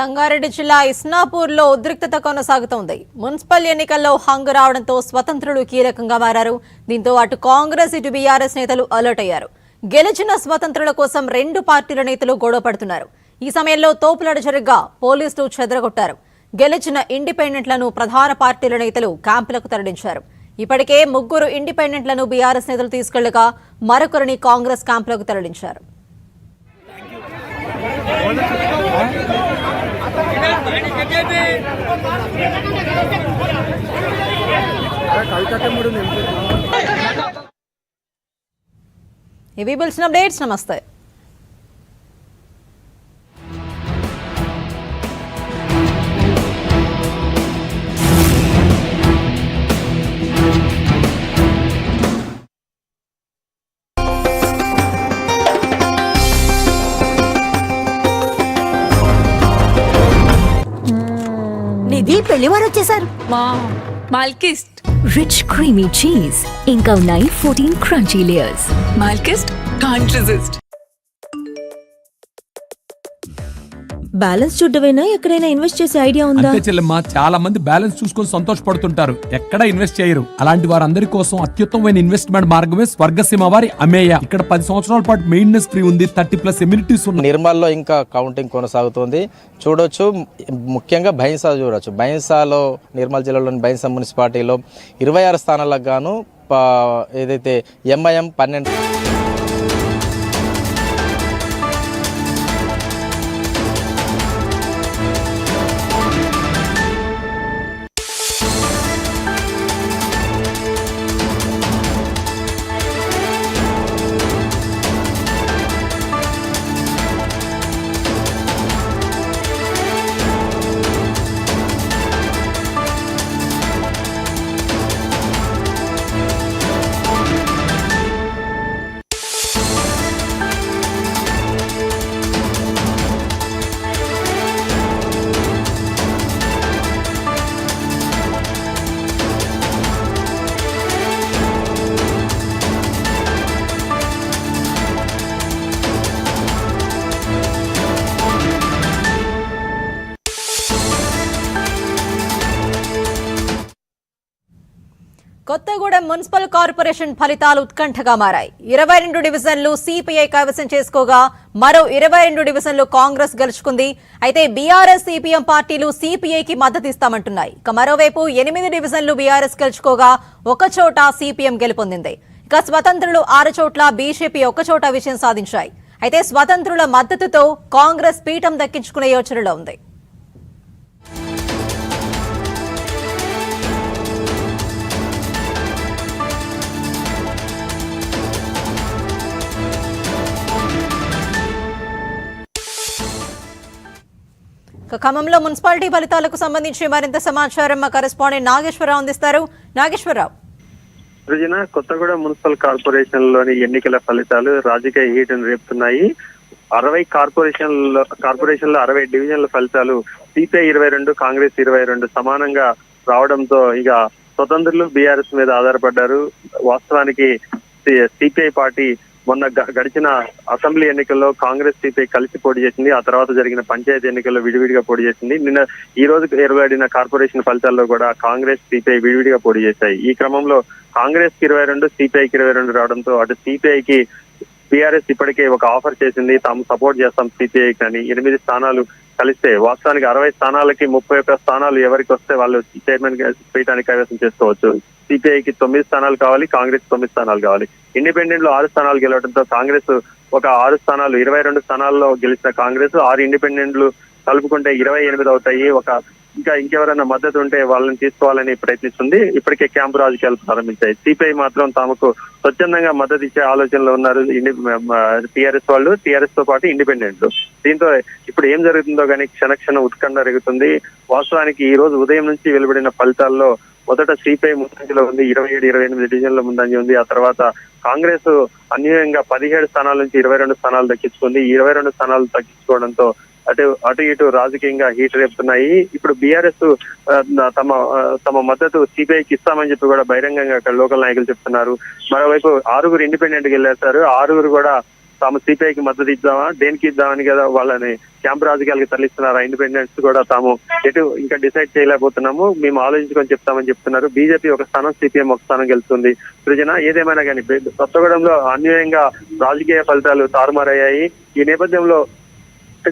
సంగారెడ్డి జిల్లా ఇస్నాపూర్లో ఉద్రిక్తత కొనసాగుతోంది. మున్సిపల్ ఎన్నికల్లో హంగు రావడంతో స్వతంత్రులు కీలకంగా మారారు. దీంతో అటు కాంగ్రెస్ ఇటు బీఆర్ఎస్ నేతలు అలర్ట్ అయ్యారు. గెలిచిన స్వతంత్రుల కోసం రెండు పార్టీల నేతలు గొడవ పడుతున్నారు. ఈ సమయంలో తోపులాట జరగ్గా పోలీసులు చెదరగొట్టారు. గెలిచిన ఇండిపెండెంట్లను ప్రధాన పార్టీల నేతలు క్యాంపులకు తరలించారు. ఇప్పటికే 3 ఇండిపెండెంట్లను బీఆర్ఎస్ నేతలు తీసుకెళ్లగా మరొకరిని కాంగ్రెస్ క్యాంపులకు తరలించారు. ఇవి బులెటిన్ అప్డేట్స్. నమస్తే. నిధి పెళ్లివారు వచ్చేసారు. మాల్కిస్ట్ రిచ్ క్రీమీ చీజ్ ఇంకా ఉన్నాయి 14 crunchy layers. Malkist can't resist. Balance చూడవేనా ఎక్కడైనా ఇన్వెస్ట్ చేసే ఐడియా ఉందా? అంతే చెల్లెమ్మ, చాలా మంది బ్యాలెన్స్ చూసుకొని సంతోషపడుతుంటారు, ఎక్కడ ఇన్వెస్ట్ చేయరు. అలాంటి వారందరి కోసం అత్యుత్తమైన ఇన్వెస్ట్మెంట్ మార్గమే స్వర్గసీమ వారి అమేయ. ఇక్కడ 10 సంవత్సరాల పాటు మెయింటెనెన్స్ ఫ్రీ ఉంది, 30+ ఎమ్యూనిటీస్ ఉన్నాయి. నిర్మల్లో ఇంకా కౌంటింగ్ కొనసాగుతుంది. చూడొచ్చు, ముఖ్యంగా బైంసా చూడొచ్చు. బైంసాలో, నిర్మల్ జిల్లాలోని బైంసా మున్సిపాలిటీలో 26 స్థానాలకు గాను ఏదైతే ఎంఐఎం 12. కొత్తగూడెం మున్సిపల్ కార్పొరేషన్ ఫలితాలు ఉత్కంఠగా మారాయి. 22 డివిజన్లు సిపిఐ కైవసం చేసుకోగా మరో 22 డివిజన్లు కాంగ్రెస్ గెలుచుకుంది. అయితే బీఆర్ఎస్, సిపిఎం పార్టీలు సిపిఐకి మద్దతు ఇస్తామంటున్నాయి. ఇక మరోవైపు 8 డివిజన్లు బీఆర్ఎస్ గెలుచుకోగా 1 చోట సిపిఎం గెలుపొందింది. ఇక స్వతంత్రులు 6 చోట్ల, బీజేపీ 1 చోట విజయం సాధించాయి. అయితే స్వతంత్రుల మద్దతుతో కాంగ్రెస్ పీఠం దక్కించుకునే యోచనలో ఉంది. ఖమ్మంలో మున్సిపాలిటీ ఫలితాలకు సంబంధించి మరింత సమాచారం మా కరెస్పాండెంట్ నాగేశ్వరరావు అందిస్తారు. నాగేశ్వరరావు. సృజన, కొత్తగూడెం మున్సిపల్ కార్పొరేషన్ లోని ఎన్నికల ఫలితాలు రాజకీయ హీటును రేపుతున్నాయి. 60 కార్పొరేషన్లో 60 డివిజన్ల ఫలితాలు సిపిఐ 22, కాంగ్రెస్ 22 సమానంగా రావడంతో ఇక స్వతంత్రులు బీఆర్ఎస్ మీద ఆధారపడ్డారు. వాస్తవానికి సిపిఐ పార్టీ మొన్న గడిచిన అసెంబ్లీ ఎన్నికల్లో కాంగ్రెస్ సిపిఐ కలిసి పోటీ చేసింది. ఆ తర్వాత జరిగిన పంచాయతీ ఎన్నికల్లో విడివిడిగా పోటీ చేసింది. ఈ రోజు ఏర్పడిన కార్పొరేషన్ ఫలితాల్లో కూడా కాంగ్రెస్ సిపిఐ విడివిడిగా పోటీ చేశాయి. ఈ క్రమంలో కాంగ్రెస్ కి 22, సిపిఐకి 22 రావడంతో అటు సిపిఐకి బీఆర్ఎస్ ఇప్పటికే ఒక ఆఫర్ చేసింది, తాము సపోర్ట్ చేస్తాం సిపిఐకి అని. 8 స్థానాలు కలిస్తే వాస్తవానికి 60 స్థానాలకి 31 స్థానాలు ఎవరికి వస్తే వాళ్ళు చైర్మన్ పీఠానికి కైవసం చేసుకోవచ్చు. సిపిఐకి 9 స్థానాలు కావాలి, కాంగ్రెస్ 9 స్థానాలు కావాలి. ఇండిపెండెంట్లు 6 స్థానాలు గెలవడంతో కాంగ్రెస్ ఒక 6 స్థానాలు, 22 స్థానాల్లో గెలిచిన కాంగ్రెస్ 6 ఇండిపెండెంట్లు కలుపుకుంటే 28 అవుతాయి. ఇంకెవరైనా మద్దతు ఉంటే వాళ్ళని తీసుకోవాలని ప్రయత్నిస్తుంది. ఇప్పటికే క్యాంపు రాజకీయాలు ప్రారంభించాయి. సిపిఐ మాత్రం తమకు స్వచ్ఛందంగా మద్దతు ఇచ్చే ఆలోచనలో ఉన్నారు టీఆర్ఎస్ వాళ్ళు, టీఆర్ఎస్ తో పాటు ఇండిపెండెంట్లు. దీంతో ఇప్పుడు ఏం జరుగుతుందో కానీ క్షణక్షణం ఉత్కంఠ రేగుతుంది. వాస్తవానికి ఈ రోజు ఉదయం నుంచి వెలువడిన ఫలితాల్లో మొదట సిపిఐ ముందంజలో ఉంది, 27, 28 డివిజన్ల ముందంజ ఉంది. ఆ తర్వాత కాంగ్రెస్ అన్యాయంగా 17 స్థానాల నుంచి 22 స్థానాలు దక్కించుకుంది. 22 స్థానాలు దక్కించుకోవడంతో అటు ఇటు రాజకీయంగా హీట్ రేపుతున్నాయి. ఇప్పుడు బీఆర్ఎస్ తమ మద్దతు సిపిఐకి ఇస్తామని చెప్పి కూడా బహిరంగంగా అక్కడ లోకల్ నాయకులు చెప్తున్నారు. మరోవైపు 6 ఇండిపెండెంట్ కి వెళ్ళేస్తారు. 6 కూడా తాము సిపిఐకి మద్దతు ఇద్దామా, దేనికి ఇద్దామని కదా వాళ్ళని క్యాంపు రాజకీయాలకు తరలిస్తున్నారు. ఇండిపెండెంట్స్ కూడా తాము ఎటు ఇంకా డిసైడ్ చేయలేకపోతున్నాము, మేము ఆలోచించుకొని చెప్తామని చెప్తున్నారు. బీజేపీ ఒక స్థానం, సిపిఎం ఒక స్థానం గెలుస్తుంది. సృజన, ఏదేమైనా కానీ కొత్తగూడెంలో అన్యాయంగా రాజకీయ ఫలితాలు తారుమారయ్యాయి. ఈ నేపథ్యంలో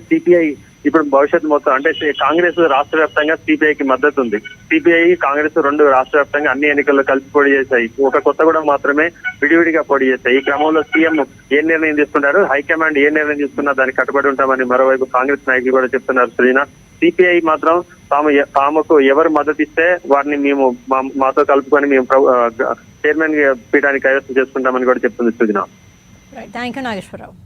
సిపిఐ ఇప్పుడు భవిష్యత్తు మొత్తం అంటే కాంగ్రెస్ రాష్ట్ర వ్యాప్తంగా సిపిఐకి మద్దతు ఉంది. సిపిఐ కాంగ్రెస్ రెండు రాష్ట్ర వ్యాప్తంగా అన్ని ఎన్నికల్లో కలిసి పోటీ చేశాయి. ఒక కొత్తగూడెం మాత్రమే విడివిడిగా పోటీ చేశాయి. ఈ క్రమంలో సీఎం ఏ నిర్ణయం తీసుకుంటారు, హైకమాండ్ ఏ నిర్ణయం తీసుకున్నా దానికి కట్టుబడి ఉంటామని మరోవైపు కాంగ్రెస్ నాయకులు కూడా చెప్తున్నారు. సృజన, సిపిఐ మాత్రం తాముకు ఎవరు మద్దతు ఇస్తే వారిని మేము మాతో కలుపుకొని మేము చైర్మన్ పీఠాన్ని కైవసం చేసుకుంటామని కూడా చెప్తుంది. Srujana, thank you Nageswararao.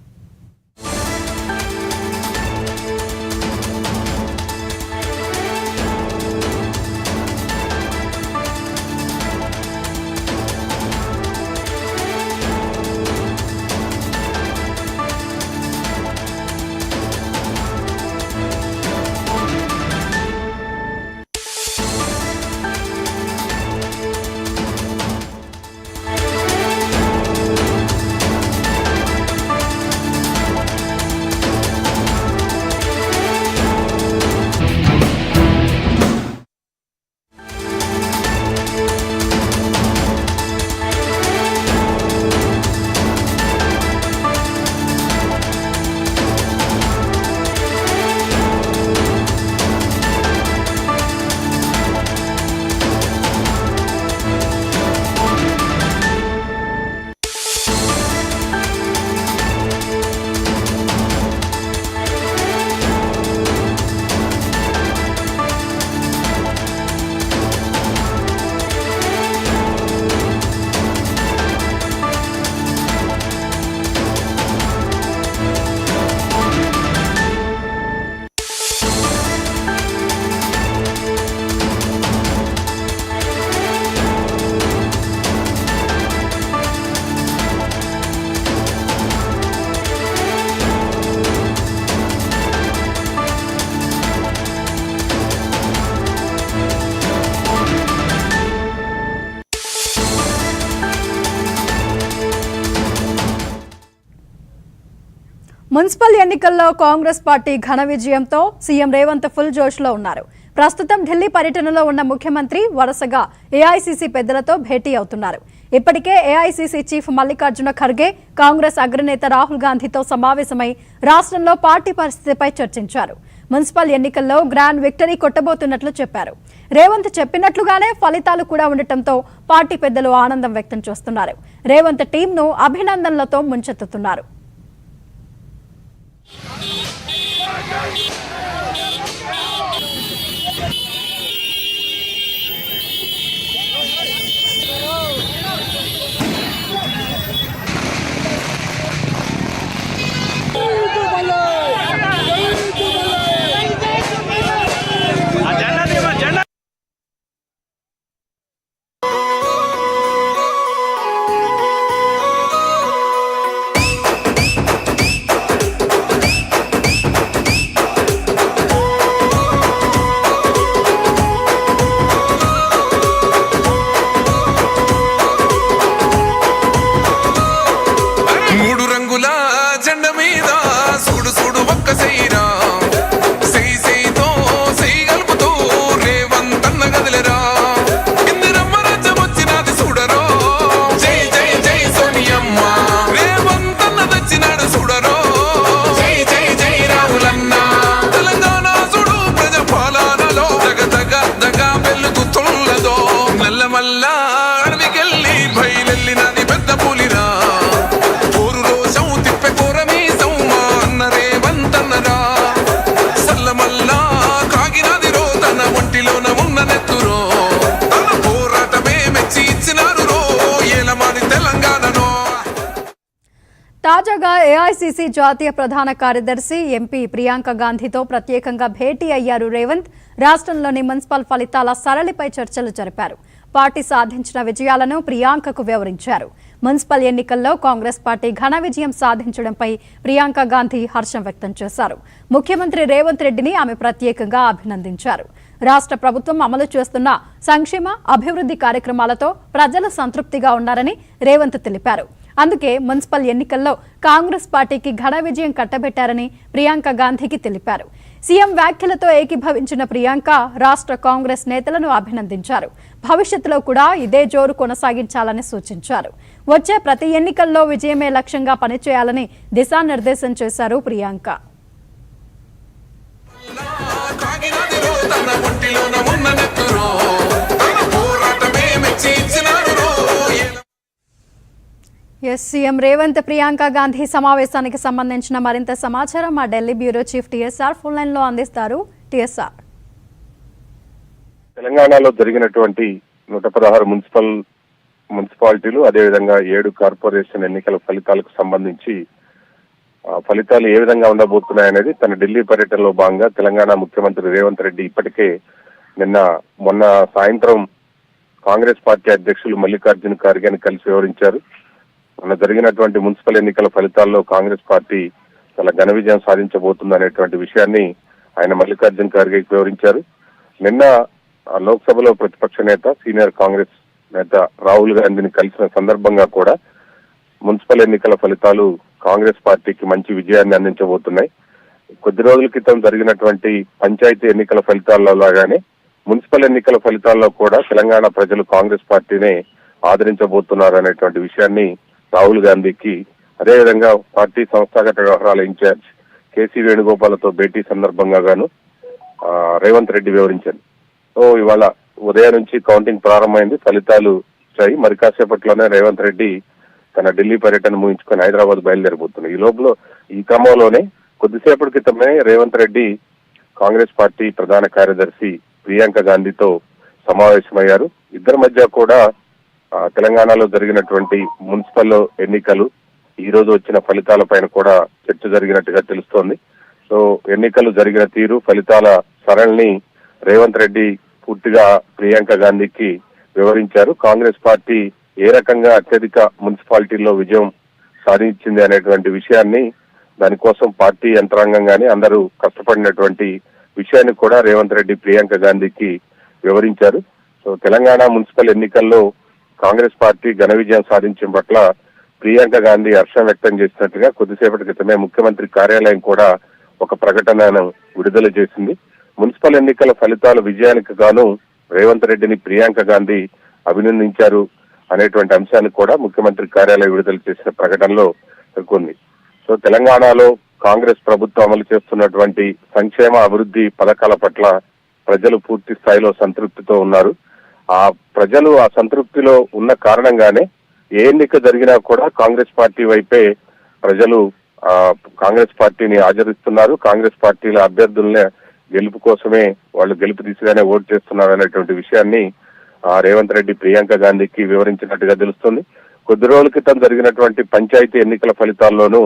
Municipal ఎన్నికల్లో కాంగ్రెస్ పార్టీ ఘన విజయంతో సీఎం రేవంత్ ఫుల్ జోష్లో ఉన్నారు. ప్రస్తుతం ఢిల్లీ పర్యటనలో ఉన్న ముఖ్యమంత్రి వరుసగా ఏఐసీసీ పెద్దలతో భేటీ అవుతున్నారు. ఇప్పటికే ఏఐసీసీ చీఫ్ మల్లికార్జున ఖర్గే కాంగ్రెస్ అగ్రనేత రాహుల్ గాంధీతో సమావేశమై రాష్ట్రంలో పార్టీ పరిస్థితిపై చర్చించారు. మున్సిపల్ ఎన్నికల్లో గ్రాండ్ విక్టరీ కొట్టబోతున్నట్లు చెప్పారు. రేవంత్ చెప్పినట్లుగానే ఫలితాలు కూడా ఉండటంతో పార్టీ పెద్దలు ఆనందం వ్యక్తం చేస్తున్నారు. రేవంత్ టీంను అభినందనలతో ముంచెత్తుతున్నారు. తాజాగా ఏఐసీసీ జాతీయ ప్రధాన కార్యదర్శి ఎంపీ ప్రియాంక గాంధీతో ప్రత్యేకంగా భేటీ అయ్యారు రేవంత్. రాష్ట్రంలోని మున్సిపల్ ఫలితాల సరళిపై చర్చలు జరిపారు. పార్టీ సాధించిన విజయాలను ప్రియాంకకు వివరించారు. మున్సిపల్ ఎన్నికల్లో కాంగ్రెస్ పార్టీ ఘన విజయం సాధించడంపై ప్రియాంక గాంధీ హర్షం వ్యక్తం చేశారు. ముఖ్యమంత్రి రేవంత్ రెడ్డిని ఆమె ప్రత్యేకంగా అభినందించారు. రాష్ట్ర ప్రభుత్వం అమలు చేస్తున్న సంక్షేమ అభివృద్ధి కార్యక్రమాలతో ప్రజలు సంతృప్తిగా ఉన్నారని రేవంత్ తెలిపారు. అందుకే మున్సిపల్ ఎన్నికల్లో కాంగ్రెస్ పార్టీకి ఘన విజయం కట్టబెట్టారని ప్రియాంక గాంధీకి తెలిపారు. సీఎం వ్యాఖ్యలతో ఏకీభవించిన ప్రియాంక రాష్ట్ర కాంగ్రెస్ నేతలను అభినందించారు. భవిష్యత్తులో కూడా ఇదే జోరు కొనసాగించాలని సూచించారు. వచ్చే ప్రతి ఎన్నికల్లో విజయమే లక్ష్యంగా పనిచేయాలని దిశానిర్దేశం చేశారు ప్రియాంక. సీఎం రేవంత్ ప్రియాంక గాంధీ సమావేశానికి సంబంధించిన మరింత సమాచారం మా Delhi bureau chief TSR phone line లో అందిస్తారు. టీఎస్ఆర్, తెలంగాణలో జరిగినటువంటి 116 మున్సిపాలిటీలు అదేవిధంగా 7 కార్పొరేషన్ ఎన్నికల ఫలితాలకు సంబంధించి ఫలితాలు ఏ విధంగా ఉండబోతున్నాయనేది తన ఢిల్లీ పర్యటనలో భాగంగా తెలంగాణ ముఖ్యమంత్రి రేవంత్ రెడ్డి ఇప్పటికే మొన్న సాయంత్రం కాంగ్రెస్ పార్టీ అధ్యక్షులు మల్లికార్జున ఖార్గేని కలిసి వివరించారు. మొన్న జరిగినటువంటి మున్సిపల్ ఎన్నికల ఫలితాల్లో కాంగ్రెస్ పార్టీ చాలా ఘన విజయం సాధించబోతుందనేటువంటి విషయాన్ని ఆయన మల్లికార్జున ఖార్గేకి వివరించారు. నిన్న లోక్సభలో ప్రతిపక్ష నేత సీనియర్ కాంగ్రెస్ నేత రాహుల్ గాంధీని కలిసిన సందర్భంగా కూడా మున్సిపల్ ఎన్నికల ఫలితాలు కాంగ్రెస్ పార్టీకి మంచి విజయాన్ని అందించబోతున్నాయి. కొద్ది రోజుల క్రితం జరిగినటువంటి పంచాయతీ ఎన్నికల ఫలితాల్లో లాగానే మున్సిపల్ ఎన్నికల ఫలితాల్లో కూడా తెలంగాణ ప్రజలు కాంగ్రెస్ పార్టీనే ఆదరించబోతున్నారు అనేటువంటి విషయాన్ని రాహుల్ గాంధీకి, అదేవిధంగా పార్టీ సంస్థాగత వ్యవహారాల ఇన్ఛార్జ్ కేసీ వేణుగోపాలతో భేటీ సందర్భంగా గాను రేవంత్ రెడ్డి వివరించారు. సో ఇవాళ ఉదయం నుంచి కౌంటింగ్ ప్రారంభమైంది, ఫలితాలు వచ్చాయి. మరి కాసేపట్లోనే రేవంత్ రెడ్డి తన ఢిల్లీ పర్యటన ముగించుకొని హైదరాబాద్ బయలుదేరబోతున్నారు. ఈ లోపల ఈ క్రమంలోనే కొద్దిసేపటి క్రితమే రేవంత్ రెడ్డి కాంగ్రెస్ పార్టీ ప్రధాన కార్యదర్శి ప్రియాంక గాంధీతో సమావేశమయ్యారు. ఇద్దరి మధ్య కూడా తెలంగాణలో జరిగినటువంటి మున్సిపల్ ఎన్నికలు, ఈ రోజు వచ్చిన ఫలితాల పైన కూడా చర్చ జరిగినట్టుగా తెలుస్తోంది. సో ఎన్నికలు జరిగిన తీరు, ఫలితాల సరళిని రేవంత్ రెడ్డి పూర్తిగా ప్రియాంక గాంధీకి వివరించారు. కాంగ్రెస్ పార్టీ ఏ రకంగా అత్యధిక మున్సిపాలిటీల్లో విజయం సాధించింది అనేటువంటి విషయాన్ని, దానికోసం పార్టీ యంత్రాంగం గాని అందరూ కష్టపడినటువంటి విషయాన్ని కూడా రేవంత్ రెడ్డి ప్రియాంక గాంధీకి వివరించారు. సో తెలంగాణ మున్సిపల్ ఎన్నికల్లో కాంగ్రెస్ పార్టీ ఘన విజయం సాధించిన పట్ల ప్రియాంక గాంధీ హర్షం వ్యక్తం చేసినట్టుగా కొద్దిసేపటి క్రితమే ముఖ్యమంత్రి కార్యాలయం కూడా ఒక ప్రకటనను విడుదల చేసింది. మున్సిపల్ ఎన్నికల ఫలితాల విజయానికి గాను రేవంత్ రెడ్డిని ప్రియాంక గాంధీ అభినందించారు అనేటువంటి అంశాన్ని కూడా ముఖ్యమంత్రి కార్యాలయం విడుదల చేసిన ప్రకటనలో పేర్కొంది. సో తెలంగాణలో కాంగ్రెస్ ప్రభుత్వం అమలు చేస్తున్నటువంటి సంక్షేమ అభివృద్ధి పథకాల పట్ల ప్రజలు పూర్తి స్థాయిలో సంతృప్తితో ఉన్నారు. ఆ ప్రజలు ఆ సంతృప్తిలో ఉన్న కారణంగానే ఏ ఎన్నిక జరిగినా కూడా కాంగ్రెస్ పార్టీ వైపే ప్రజలు కాంగ్రెస్ పార్టీని ఆచరిస్తున్నారు. కాంగ్రెస్ పార్టీల అభ్యర్థులనే గెలుపు కోసమే వాళ్ళు గెలుపు దిశగానే ఓటు చేస్తున్నారు అనేటువంటి విషయాన్ని రేవంత్ రెడ్డి ప్రియాంక గాంధీకి వివరించినట్టుగా తెలుస్తుంది. కొద్ది రోజుల క్రితం జరిగినటువంటి పంచాయతీ ఎన్నికల ఫలితాల్లోనూ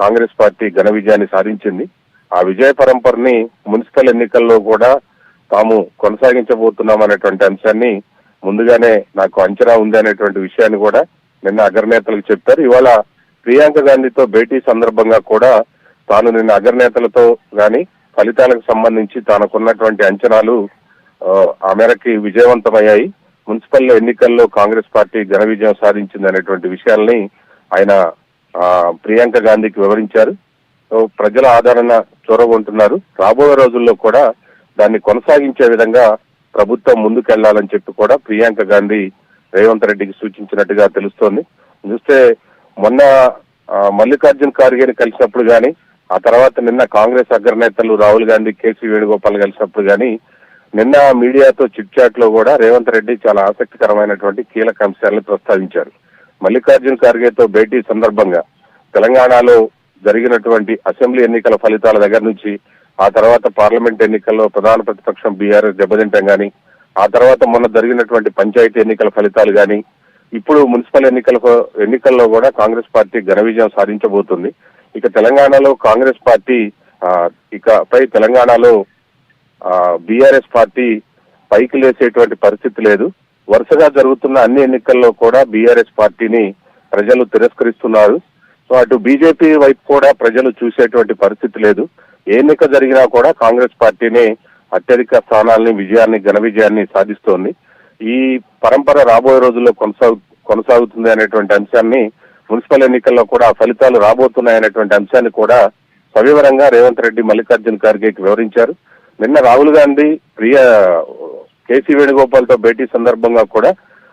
కాంగ్రెస్ పార్టీ ఘన విజయాన్ని సాధించింది. ఆ విజయ పరంపరని మున్సిపల్ ఎన్నికల్లో కూడా తాము కొనసాగించబోతున్నాం అనేటువంటి అంశాన్ని ముందుగానే నాకు అంచనా ఉంది అనేటువంటి విషయాన్ని కూడా నిన్న అగ్రనేతలకు చెప్పారు. ఇవాళ ప్రియాంక గాంధీతో భేటీ సందర్భంగా కూడా తాను నిన్న అగ్రనేతలతో గాని ఫలితాలకు సంబంధించి తనకున్నటువంటి అంచనాలు ఆ మేరకి విజయవంతమయ్యాయి. మున్సిపల్ ఎన్నికల్లో కాంగ్రెస్ పార్టీ ఘన విజయం సాధించింది అనేటువంటి విషయాల్ని ఆయన ప్రియాంక గాంధీకి వివరించారు. ప్రజల ఆదరణ చొరగొంటున్నారు. రాబోయే రోజుల్లో కూడా దాన్ని కొనసాగించే విధంగా ప్రభుత్వం ముందుకెళ్లాలని చెప్పి కూడా ప్రియాంక గాంధీ రేవంత్ రెడ్డికి సూచించినట్టుగా తెలుస్తోంది. చూస్తే మొన్న మల్లికార్జున ఖార్గేని కలిసినప్పుడు గాని, ఆ తర్వాత నిన్న కాంగ్రెస్ అగ్రనేతలు రాహుల్ గాంధీ, కేసీ వేణుగోపాల్ కలిసినప్పుడు గాని, నిన్న మీడియాతో చిట్ చాట్ లో కూడా రేవంత్ రెడ్డి చాలా ఆసక్తికరమైనటువంటి కీలక అంశాలను ప్రస్తావించారు. మల్లికార్జున ఖార్గేతో భేటీ సందర్భంగా తెలంగాణలో జరిగినటువంటి అసెంబ్లీ ఎన్నికల ఫలితాల దగ్గర నుంచి, ఆ తర్వాత పార్లమెంట్ ఎన్నికల్లో ప్రధాన ప్రతిపక్షం బీఆర్ఎస్ దెబ్బతింటం గాని, ఆ తర్వాత మొన్న జరిగినటువంటి పంచాయతీ ఎన్నికల ఫలితాలు గాని, ఇప్పుడు మున్సిపల్ ఎన్నికల్లో కూడా కాంగ్రెస్ పార్టీ ఘన విజయం సాధించబోతుంది. ఇక తెలంగాణలో కాంగ్రెస్ పార్టీ ఇకపై తెలంగాణలో బీఆర్ఎస్ పార్టీ పైకి లేసేటువంటి పరిస్థితి లేదు. వరుసగా జరుగుతున్న అన్ని ఎన్నికల్లో కూడా బీఆర్ఎస్ పార్టీని ప్రజలు తిరస్కరిస్తున్నారు. సో అటు బీజేపీ వైపు కూడా ప్రజలు చూసేటువంటి పరిస్థితి లేదు. ఏ ఎన్నిక జరిగినా కూడా కాంగ్రెస్ పార్టీనే అత్యధిక స్థానాలని ఘన విజయాన్ని సాధిస్తోంది. ఈ పరంపర రాబోయే రోజుల్లో కొనసాగుతుంది అనేటువంటి అంశాన్ని మున్సిపల్ ఎన్నికల్లో కూడా ఫలితాలు రాబోతున్నాయనేటువంటి అంశాన్ని కూడా సవివరంగా రేవంత్ రెడ్డి మల్లికార్జున్ ఖార్గేకి వివరించారు. నిన్న రాహుల్ గాంధీ కేసీ వేణుగోపాల్తో భేటీ సందర్భంగా కూడా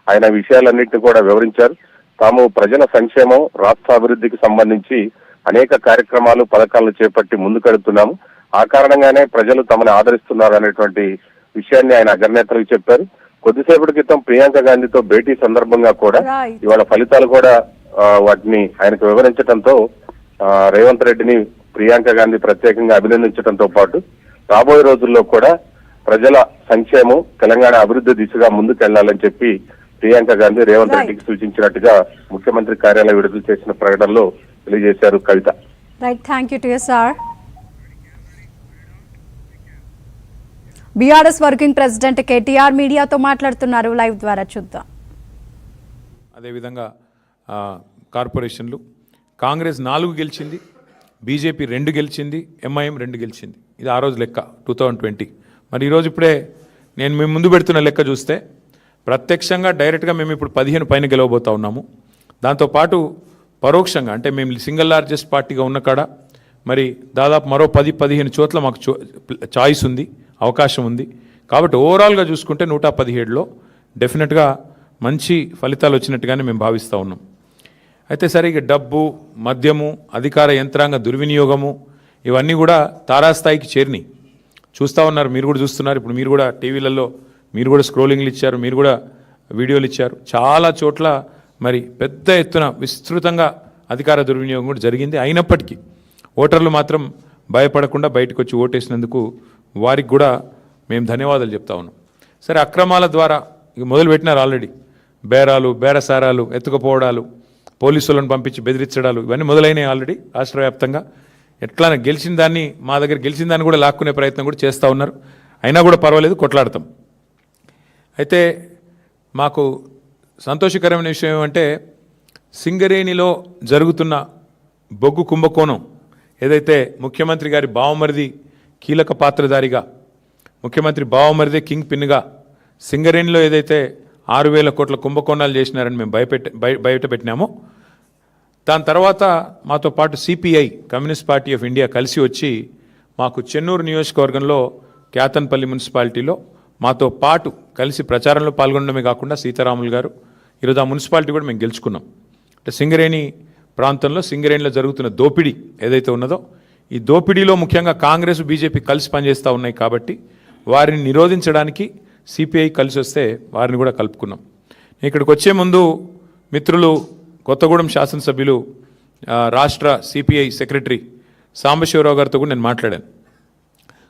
ఆయన విషయాలన్నింటినీ కూడా వివరించారు. తాము ప్రజల సంక్షేమం, రాష్ట్ర అభివృద్ధికి సంబంధించి అనేక కార్యక్రమాలు, పథకాలను చేపట్టి ముందుకెడుతున్నాము. ఆ కారణంగానే ప్రజలు తమను ఆదరిస్తున్నారు అనేటువంటి విషయాన్ని ఆయన అగ్రనేతలకు చెప్పారు. కొద్దిసేపటి క్రితం ప్రియాంక గాంధీతో భేటీ సందర్భంగా కూడా ఇవాళ ఫలితాలు కూడా వాటిని ఆయనకు వివరించడంతో రేవంత్ రెడ్డిని ప్రియాంక గాంధీ ప్రత్యేకంగా అభినందించడంతో పాటు రాబోయే రోజుల్లో కూడా ప్రజల సంక్షేమం, తెలంగాణ అభివృద్ధి దిశగా ముందుకెళ్లాలని చెప్పి ప్రియాంక గాంధీ రేవంత్ రెడ్డికి సూచించినట్టుగా ముఖ్యమంత్రి కార్యాలయం విడుదల చేసిన ప్రకటనలో తెలియజేశారు. Kavitha. Right, thank you TSR. BRS working president KTR మీడియాతో మాట్లాడుతున్నారు. లైవ్ ద్వారా చూద్దాం. అదేవిధంగా కార్పొరేషన్లు కాంగ్రెస్ 4 గెలిచింది, బీజేపీ 2 గెలిచింది, ఎంఐఎం 2 గెలిచింది. ఇది ఆ రోజు లెక్క 2020. మరి ఈరోజు ఇప్పుడే నేను మేము ముందు పెడుతున్న లెక్క చూస్తే ప్రత్యక్షంగా డైరెక్ట్గా మేము ఇప్పుడు 15 పైన గెలవబోతా ఉన్నాము. దాంతోపాటు పరోక్షంగా అంటే మేము సింగిల్ లార్జెస్ట్ పార్టీగా ఉన్న కాడ మరి దాదాపు మరో 10-15 చోట్ల మాకు చాయిస్ ఉంది, అవకాశం ఉంది. కాబట్టి ఓవరాల్గా చూసుకుంటే 117లో డెఫినెట్గా మంచి ఫలితాలు వచ్చినట్టుగానే మేము భావిస్తూ ఉన్నాం. అయితే సరే, ఇక డబ్బు, మద్యము, అధికార యంత్రాంగ దుర్వినియోగము ఇవన్నీ కూడా తారాస్థాయికి చేరినాయి. చూస్తూ ఉన్నారు, మీరు కూడా చూస్తున్నారు. ఇప్పుడు మీరు కూడా టీవీలలో మీరు కూడా స్క్రోలింగ్లు ఇచ్చారు, మీరు కూడా వీడియోలు ఇచ్చారు. చాలా చోట్ల మరి పెద్ద ఎత్తున విస్తృతంగా అధికార దుర్వినియోగం కూడా జరిగింది. అయినప్పటికీ ఓటర్లు మాత్రం భయపడకుండా బయటకు వచ్చి ఓటేసినందుకు వారికి కూడా మేము ధన్యవాదాలు చెప్తా ఉన్నాం. సరే, అక్రమాల ద్వారా ఇక మొదలుపెట్టినారు ఆల్రెడీ. బేరాలు, బేరసారాలు, ఎత్తుకుపోవడాలు, పోలీసులను పంపించి బెదిరించడాలు ఇవన్నీ మొదలైనవి ఆల్రెడీ రాష్ట్ర వ్యాప్తంగా. ఎట్లా గెలిచిన దాన్ని మా దగ్గర గెలిచిన దాన్ని కూడా లాక్కునే ప్రయత్నం కూడా చేస్తూ ఉన్నారు. అయినా కూడా పర్వాలేదు, కొట్లాడతాం. అయితే మాకు సంతోషకరమైన విషయం ఏమంటే సింగరేణిలో జరుగుతున్న బొగ్గు కుంభకోణం ఏదైతే ముఖ్యమంత్రి గారి బావమరిది కీలక పాత్రధారిగా, ముఖ్యమంత్రి బావమరిదే కింగ్ పిన్గా సింగరేణిలో ఏదైతే 6,000 కోట్ల కుంభకోణాలు చేసినారని మేము బయట పెట్టినామో, దాని తర్వాత మాతో పాటు CPI communist party of India కలిసి వచ్చి మాకు చెన్నూరు నియోజకవర్గంలో క్యాతన్పల్లి మున్సిపాలిటీలో మాతో పాటు కలిసి ప్రచారంలో పాల్గొనడమే కాకుండా సీతారాములు గారు ఈరోజు ఆ మున్సిపాలిటీ కూడా మేము గెలుచుకున్నాం. అంటే సింగరేణి ప్రాంతంలో సింగరేణిలో జరుగుతున్న దోపిడీ ఏదైతే ఉన్నదో, ఈ దోపిడీలో ముఖ్యంగా కాంగ్రెస్, బీజేపీ కలిసి పనిచేస్తూ ఉన్నాయి. కాబట్టి వారిని నిరోధించడానికి సిపిఐ కలిసి వస్తే వారిని కూడా కలుపుకున్నాం. ఇక్కడికి వచ్చే ముందు మిత్రులు కొత్తగూడెం శాసనసభ్యులు రాష్ట్ర సిపిఐ సెక్రటరీ సాంబశివరావు గారితో కూడా నేను మాట్లాడాను.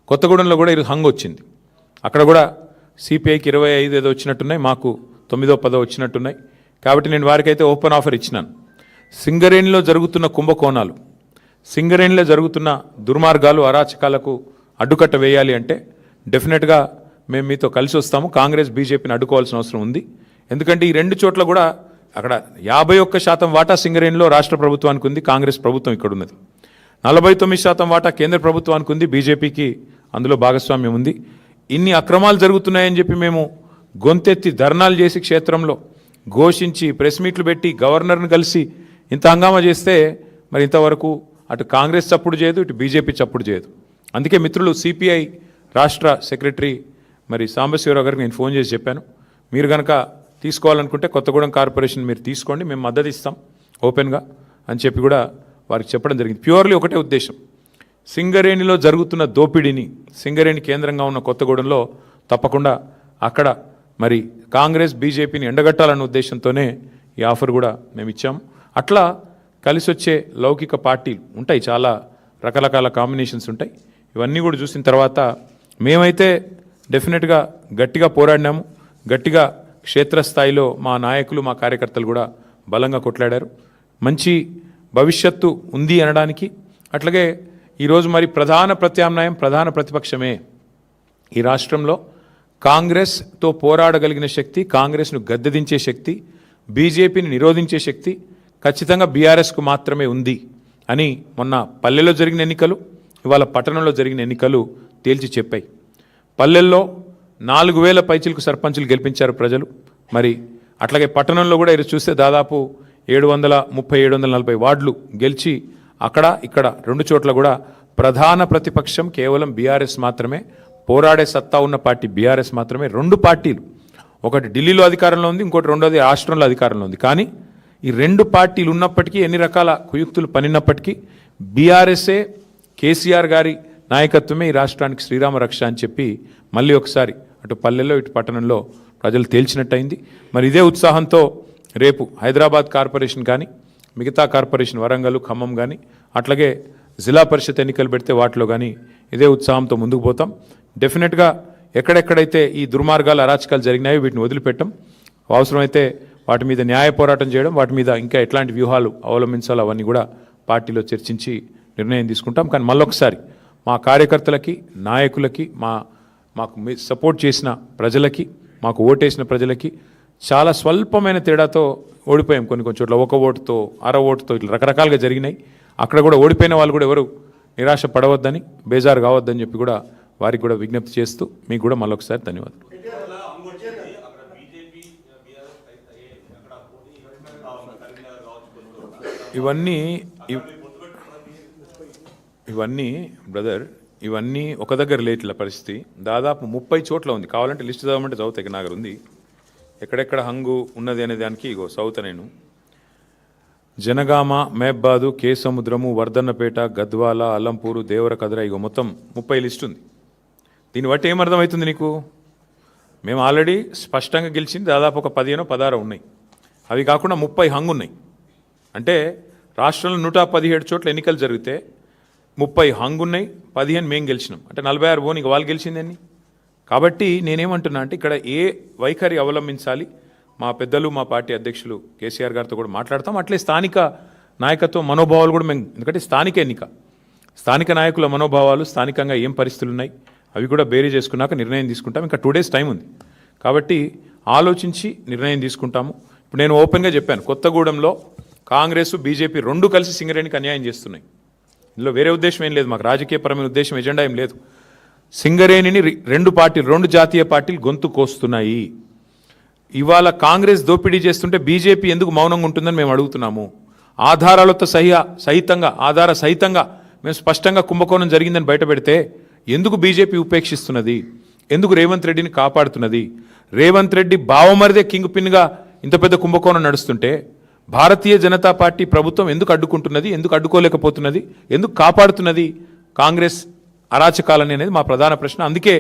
కొత్తగూడెంలో కూడా ఈరోజు హంగ్ వచ్చింది. అక్కడ కూడా సిపిఐకి 25 ఏదో వచ్చినట్టున్నాయి, మాకు 9-10 వచ్చినట్టున్నాయి. కాబట్టి నేను వారికైతే ఓపెన్ ఆఫర్ ఇచ్చినాను. సింగరేణిలో జరుగుతున్న కుంభకోణాలు, సింగరేణిలో జరుగుతున్న దుర్మార్గాలు, అరాచకాలకు అడ్డుకట్ట వేయాలి అంటే డెఫినెట్గా మేము మీతో కలిసి వస్తాము. కాంగ్రెస్, బీజేపీని అడ్డుకోవాల్సిన అవసరం ఉంది. ఎందుకంటే ఈ 2 చోట్ల కూడా అక్కడ 51% వాటా సింగరేణిలో రాష్ట్ర ప్రభుత్వానికి ఉంది, కాంగ్రెస్ ప్రభుత్వం ఇక్కడ ఉన్నది. 49% వాటా కేంద్ర ప్రభుత్వానికి ఉంది, బీజేపీకి అందులో భాగస్వామ్యం ఉంది. ఇన్ని అక్రమాలు జరుగుతున్నాయని చెప్పి మేము గొంతెత్తి ధర్నాలు చేసి క్షేత్రంలో ఘోషించి ప్రెస్ మీట్లు పెట్టి గవర్నర్ని కలిసి ఇంత హంగామా చేస్తే మరి ఇంతవరకు అటు కాంగ్రెస్ చప్పుడు చేయదు, ఇటు బీజేపీ చప్పుడు చేయదు. అందుకే మిత్రులు సిపిఐ రాష్ట్ర సెక్రటరీ మరి సాంబశివరావు గారికి నేను ఫోన్ చేసి చెప్పాను, మీరు కనుక తీసుకోవాలనుకుంటే కొత్తగూడెం కార్పొరేషన్ మీరు తీసుకోండి, మేము మద్దతు ఇస్తాం ఓపెన్గా అని చెప్పి కూడా వారికి చెప్పడం జరిగింది. ప్యూర్లీ ఒకటే ఉద్దేశం, సింగరేణిలో జరుగుతున్న దోపిడీని, సింగరేణి కేంద్రంగా ఉన్న కొత్తగూడెంలో తప్పకుండా అక్కడ మరి కాంగ్రెస్, బీజేపీని ఎండగట్టాలన్న ఉద్దేశంతోనే ఈ ఆఫర్ కూడా మేము ఇచ్చాము. అట్లా కలిసి వచ్చే లౌకిక పార్టీలు ఉంటాయి, చాలా రకరకాల కాంబినేషన్స్ ఉంటాయి. ఇవన్నీ కూడా చూసిన తర్వాత మేమైతే డెఫినెట్గా గట్టిగా పోరాడినాము. గట్టిగా క్షేత్రస్థాయిలో మా నాయకులు, మా కార్యకర్తలు కూడా బలంగా కొట్లాడారు. మంచి భవిష్యత్తు ఉంది అనడానికి. అట్లాగే ఈరోజు మరి ప్రధాన ప్రత్యామ్నాయం, ప్రధాన ప్రతిపక్షమే ఈ రాష్ట్రంలో. కాంగ్రెస్తో పోరాడగలిగిన శక్తి, కాంగ్రెస్ను గద్దెదించే శక్తి, బీజేపీని నిరోధించే శక్తి ఖచ్చితంగా బీఆర్ఎస్కు మాత్రమే ఉంది అని మొన్న పల్లెల్లో జరిగిన ఎన్నికలు, ఇవాళ పట్టణంలో జరిగిన ఎన్నికలు తేల్చి చెప్పాయి. పల్లెల్లో 4,000 పైచిలకు సర్పంచులు గెలిపించారు ప్రజలు. మరి అట్లాగే పట్టణంలో కూడా ఈరోజు చూస్తే దాదాపు 730, 740 వార్డులు గెలిచి అక్కడ ఇక్కడ 2 చోట్ల కూడా ప్రధాన ప్రతిపక్షం కేవలం బీఆర్ఎస్ మాత్రమే, పోరాడే సత్తా ఉన్న పార్టీ బీఆర్ఎస్ మాత్రమే. 2 పార్టీలు, ఒకటి ఢిల్లీలో అధికారంలో ఉంది, ఇంకోటి రెండోది రాష్ట్రంలో అధికారంలో ఉంది. కానీ ఈ 2 పార్టీలు ఉన్నప్పటికీ, ఎన్ని రకాల కుయుక్తులు పనినప్పటికీ బీఆర్ఎస్ఏ, కేసీఆర్ గారి నాయకత్వమే ఈ రాష్ట్రానికి శ్రీరామ రక్ష అని చెప్పి మళ్ళీ ఒకసారి అటు పల్లెల్లో ఇటు పట్టణంలో ప్రజలు తేల్చినట్టయింది. మరి ఇదే ఉత్సాహంతో రేపు హైదరాబాద్ కార్పొరేషన్ కానీ, మిగతా కార్పొరేషన్ వరంగల్, ఖమ్మం కానీ, అట్లాగే జిల్లా పరిషత్ ఎన్నికలు పెడితే వాటిలో కానీ ఇదే ఉత్సాహంతో ముందుకు పోతాం. డెఫినెట్గా ఎక్కడెక్కడైతే ఈ దుర్మార్గాలు, అరాచకాలు జరిగినాయో వీటిని వదిలిపెట్టం. అవసరమైతే వాటి మీద న్యాయ పోరాటం చేయడం, వాటి మీద ఇంకా ఎట్లాంటి వ్యూహాలు అవలంబించాలో అవన్నీ కూడా పార్టీలో చర్చించి నిర్ణయం తీసుకుంటాం. కానీ మళ్ళొకసారి మా కార్యకర్తలకి, నాయకులకి, మాకు సపోర్ట్ చేసిన ప్రజలకి, మాకు ఓటేసిన ప్రజలకి చాలా స్వల్పమైన తేడాతో ఓడిపోయాం. కొన్ని చోట్ల 1 ఓటుతో, అర ఓటుతో ఇట్లా రకరకాలుగా జరిగినాయి. అక్కడ కూడా ఓడిపోయిన వాళ్ళు కూడా ఎవరు నిరాశ పడవద్దని, బేజారు కావద్దని చెప్పి కూడా వారికి కూడా విజ్ఞప్తి చేస్తూ మీకు కూడా మళ్ళొకసారి ధన్యవాదాలు. ఇవన్నీ బ్రదర్, ఇవన్నీ ఒక దగ్గర లేట్ల పరిస్థితి దాదాపు 30 చోట్ల ఉంది. కావాలంటే లిస్ట్ చదవమంటే చదువుతాయి. నాగర్ ఉంది ఎక్కడెక్కడ హంగు ఉన్నది అనే దానికి ఇగో చదువుతా నేను. జనగామ, మేబ్బాదు, కే సముద్రము, వర్ధన్నపేట, గద్వాల, అల్లంపూరు, దేవరకద్ర, ఇగో మొత్తం 30 లిస్ట్ ఉంది. దీన్ని బట్టి ఏమర్థమవుతుంది నీకు? మేము ఆల్రెడీ స్పష్టంగా గెలిచింది దాదాపు ఒక 15, 16 ఉన్నాయి. అవి కాకుండా 30 హంగు ఉన్నాయి. అంటే రాష్ట్రంలో 117 చోట్ల ఎన్నికలు జరిగితే 30 హంగు ఉన్నాయి, 15 మేము గెలిచినాం. అంటే 46 పోనీ వాళ్ళు గెలిచిందని. కాబట్టి నేనేమంటున్నా అంటే ఇక్కడ ఏ వైఖరి అవలంబించాలి, మా పెద్దలు, మా పార్టీ అధ్యక్షులు కేసీఆర్ గారితో కూడా మాట్లాడతాం. అట్లే స్థానిక నాయకత్వం మనోభావాలు కూడా మేము, ఎందుకంటే స్థానిక ఎన్నిక, స్థానిక నాయకుల మనోభావాలు, స్థానికంగా ఏం పరిస్థితులు ఉన్నాయి అవి కూడా బేరీ చేసుకున్నాక నిర్ణయం తీసుకుంటాం. ఇంకా 2 days టైం ఉంది కాబట్టి ఆలోచించి నిర్ణయం తీసుకుంటాము. ఇప్పుడు నేను ఓపెన్గా చెప్పాను, కొత్తగూడెంలో కాంగ్రెస్, బీజేపీ 2 కలిసి సింగరేణికి అన్యాయం చేస్తున్నాయి. ఇందులో వేరే ఉద్దేశం ఏం లేదు, మాకు రాజకీయపరమైన ఉద్దేశం, ఎజెండా ఏం లేదు. సింగరేణిని 2 జాతీయ పార్టీలు గొంతు కోస్తున్నాయి. ఇవాళ కాంగ్రెస్ దోపిడీ చేస్తుంటే బీజేపీ ఎందుకు మౌనంగా ఉంటుందని మేము అడుగుతున్నాము. ఆధారాలతో ఆధార సహితంగా మేము స్పష్టంగా కుంభకోణం జరిగిందని బయటపెడితే ఎందుకు బీజేపీ ఉపేక్షిస్తున్నది? ఎందుకు రేవంత్ రెడ్డిని కాపాడుతున్నది? రేవంత్ రెడ్డి బావమరిదే కింగ్ పిన్గా ఇంత పెద్ద కుంభకోణం నడుస్తుంటే భారతీయ జనతా పార్టీ ప్రభుత్వం ఎందుకు అడ్డుకుంటున్నది? ఎందుకు అడ్డుకోలేకపోతున్నది? ఎందుకు కాపాడుతున్నది కాంగ్రెస్ అరాచకాలని అనేది మా ప్రధాన ప్రశ్న. అందుకే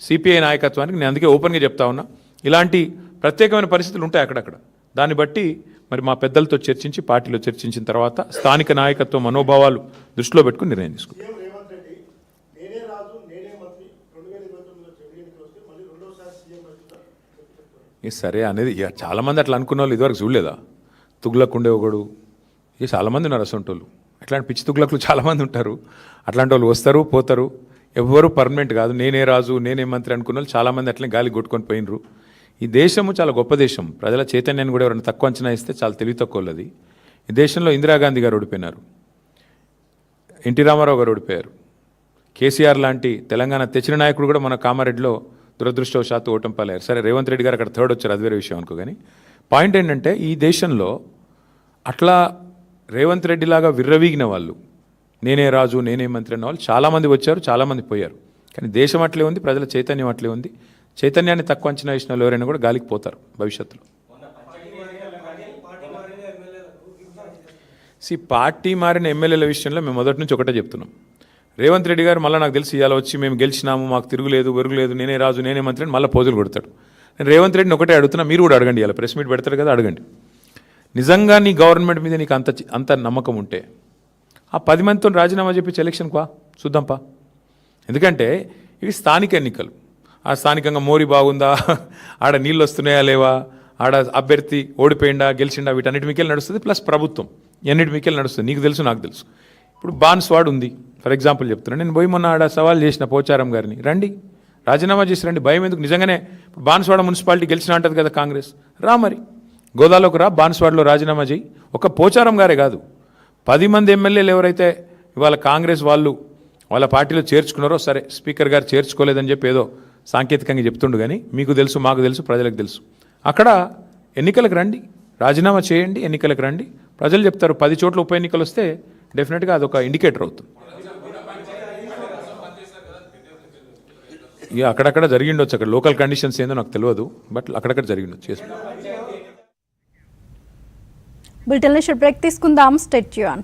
సిపిఐ నాయకత్వానికి నేను అందుకే ఓపెన్గా చెప్తా ఉన్నా, ఇలాంటి ప్రత్యేకమైన పరిస్థితులు ఉంటాయి అక్కడక్కడ. దాన్ని బట్టి మరి మా పెద్దలతో చర్చించి, పార్టీలో చర్చించిన తర్వాత స్థానిక నాయకత్వం మనోభావాలు దృష్టిలో పెట్టుకుని నిర్ణయం తీసుకుంటాం. సరే అనేది చాలామంది అట్లా అనుకున్న వాళ్ళు ఇదివరకు చూడలేదా? తుగ్లక్ ఉండే ఒకడు, ఇక చాలామంది ఉన్నారు అసంటోళ్ళు. అట్లాంటి పిచ్చి తుగ్లక్లు చాలామంది ఉంటారు. అట్లాంటి వాళ్ళు వస్తారు, పోతారు. ఎవరు పర్మనెంట్ కాదు. నేనే రాజు, నేనే మంత్రి అనుకున్న వాళ్ళు చాలామంది అట్లనే గాలి కొట్టుకొని పోయినరు. ఈ దేశము చాలా గొప్ప దేశం. ప్రజల చైతన్యాన్ని కూడా ఎవరైనా తక్కువ అంచనా ఇస్తే చాలా తెలివి తక్కువది. ఈ దేశంలో ఇందిరాగాంధీ గారు ఓడిపోయినారు, ఎన్టీ రామారావు గారు ఓడిపోయారు, కేసీఆర్ లాంటి తెలంగాణ తెచ్చిన నాయకుడు కూడా మన కామారెడ్డిలో దురదృష్టవశాత్తు ఓటం పాలయ్యారు. సరే, రేవంత్ రెడ్డి గారు అక్కడ 3rd వచ్చారు, అది వేరే విషయం అనుకో. కానీ పాయింట్ ఏంటంటే ఈ దేశంలో అట్లా రేవంత్ రెడ్డి లాగా విర్రవీగిన వాళ్ళు, నేనే రాజు, నేనే మంత్రి అన్న వాళ్ళు చాలామంది వచ్చారు, చాలామంది పోయారు. కానీ దేశం అట్లే ఉంది, ప్రజల చైతన్యం అట్లే ఉంది. చైతన్యాన్ని తక్కువ అంచనా వేసిన వాళ్ళు ఎవరైనా కూడా గాలికి పోతారు భవిష్యత్తులో. పార్టీ మారిన ఎమ్మెల్యేల విషయంలో మేము మొదటి నుంచి ఒకటే చెప్తున్నాం. రేవంత్ రెడ్డి గారు మళ్ళీ నాకు తెలిసి ఇవాళ వచ్చి మేము గెలిచినాము, మాకు తిరుగులేదు, వెరుగులేదు, నేనే రాజు, నేనే మంత్రి అని మళ్ళీ పోజులు కొడతాడు. నేను రేవంత్ రెడ్డిని ఒకటే అడుగుతున్నా, మీరు కూడా అడగండి. ఇలా ప్రెస్ మీట్ పెడతారు కదా, అడగండి. నిజంగా నీ గవర్నమెంట్ మీద నీకు అంత నమ్మకం ఉంటే ఆ 10 మందితో రాజీనామా చెప్పి ఎలక్షన్కి చూద్దాంపా. ఎందుకంటే ఇవి స్థానిక ఎన్నికలు. ఆ స్థానికంగా మోరీ బాగుందా, ఆడ నీళ్ళు వస్తున్నాయా లేవా, ఆడ అభ్యర్థి ఓడిపోయిందా గెలిచిండా, వీటన్నిటి మీకెళ్ళి నడుస్తుంది. ప్లస్ ప్రభుత్వం ఎన్నిటి మీకెళ్ళి నడుస్తుంది. నీకు తెలుసు, నాకు తెలుసు. ఇప్పుడు బాన్స్వాడ్ ఉంది ఫర్ ఎగ్జాంపుల్ చెప్తున్నాను. నేను పోయి మొన్న ఆడ సవాల్ చేసిన పోచారం గారిని, రండి రాజీనామా చేసి రండి, భయం ఎందుకు? నిజంగానే ఇప్పుడు బాన్స్వాడ మున్సిపాలిటీ గెలిచిన అంటది కదా కాంగ్రెస్, రా మరి గోదాలోకి రా, బాన్స్వాడలో రాజీనామా చేయి. ఒక పోచారం గారే కాదు, 10 మంది ఎమ్మెల్యేలు ఎవరైతే ఇవాళ కాంగ్రెస్ వాళ్ళు వాళ్ళ పార్టీలో చేర్చుకున్నారో, సరే స్పీకర్ గారు చేర్చుకోలేదని చెప్పి ఏదో సాంకేతికంగా చెప్తుండు. కానీ మీకు తెలుసు, మాకు తెలుసు, ప్రజలకు తెలుసు. అక్కడ ఎన్నికలకు రండి, రాజీనామా చేయండి, ఎన్నికలకు రండి. ప్రజలు చెప్తారు. 10 చోట్ల ఉప ఎన్నికలు వస్తే డెఫినెట్గా అదొక ఇండికేటర్ అవుతుంది. ఇక అక్కడక్కడ జరిగిండొచ్చు, అక్కడ లోకల్ కండిషన్స్ ఏందో నాకు తెలియదు, బట్ అక్కడక్కడ జరిగిండొచ్చు. బులెటిన్ బ్రేక్ తీసుకుందాం. Stay tune.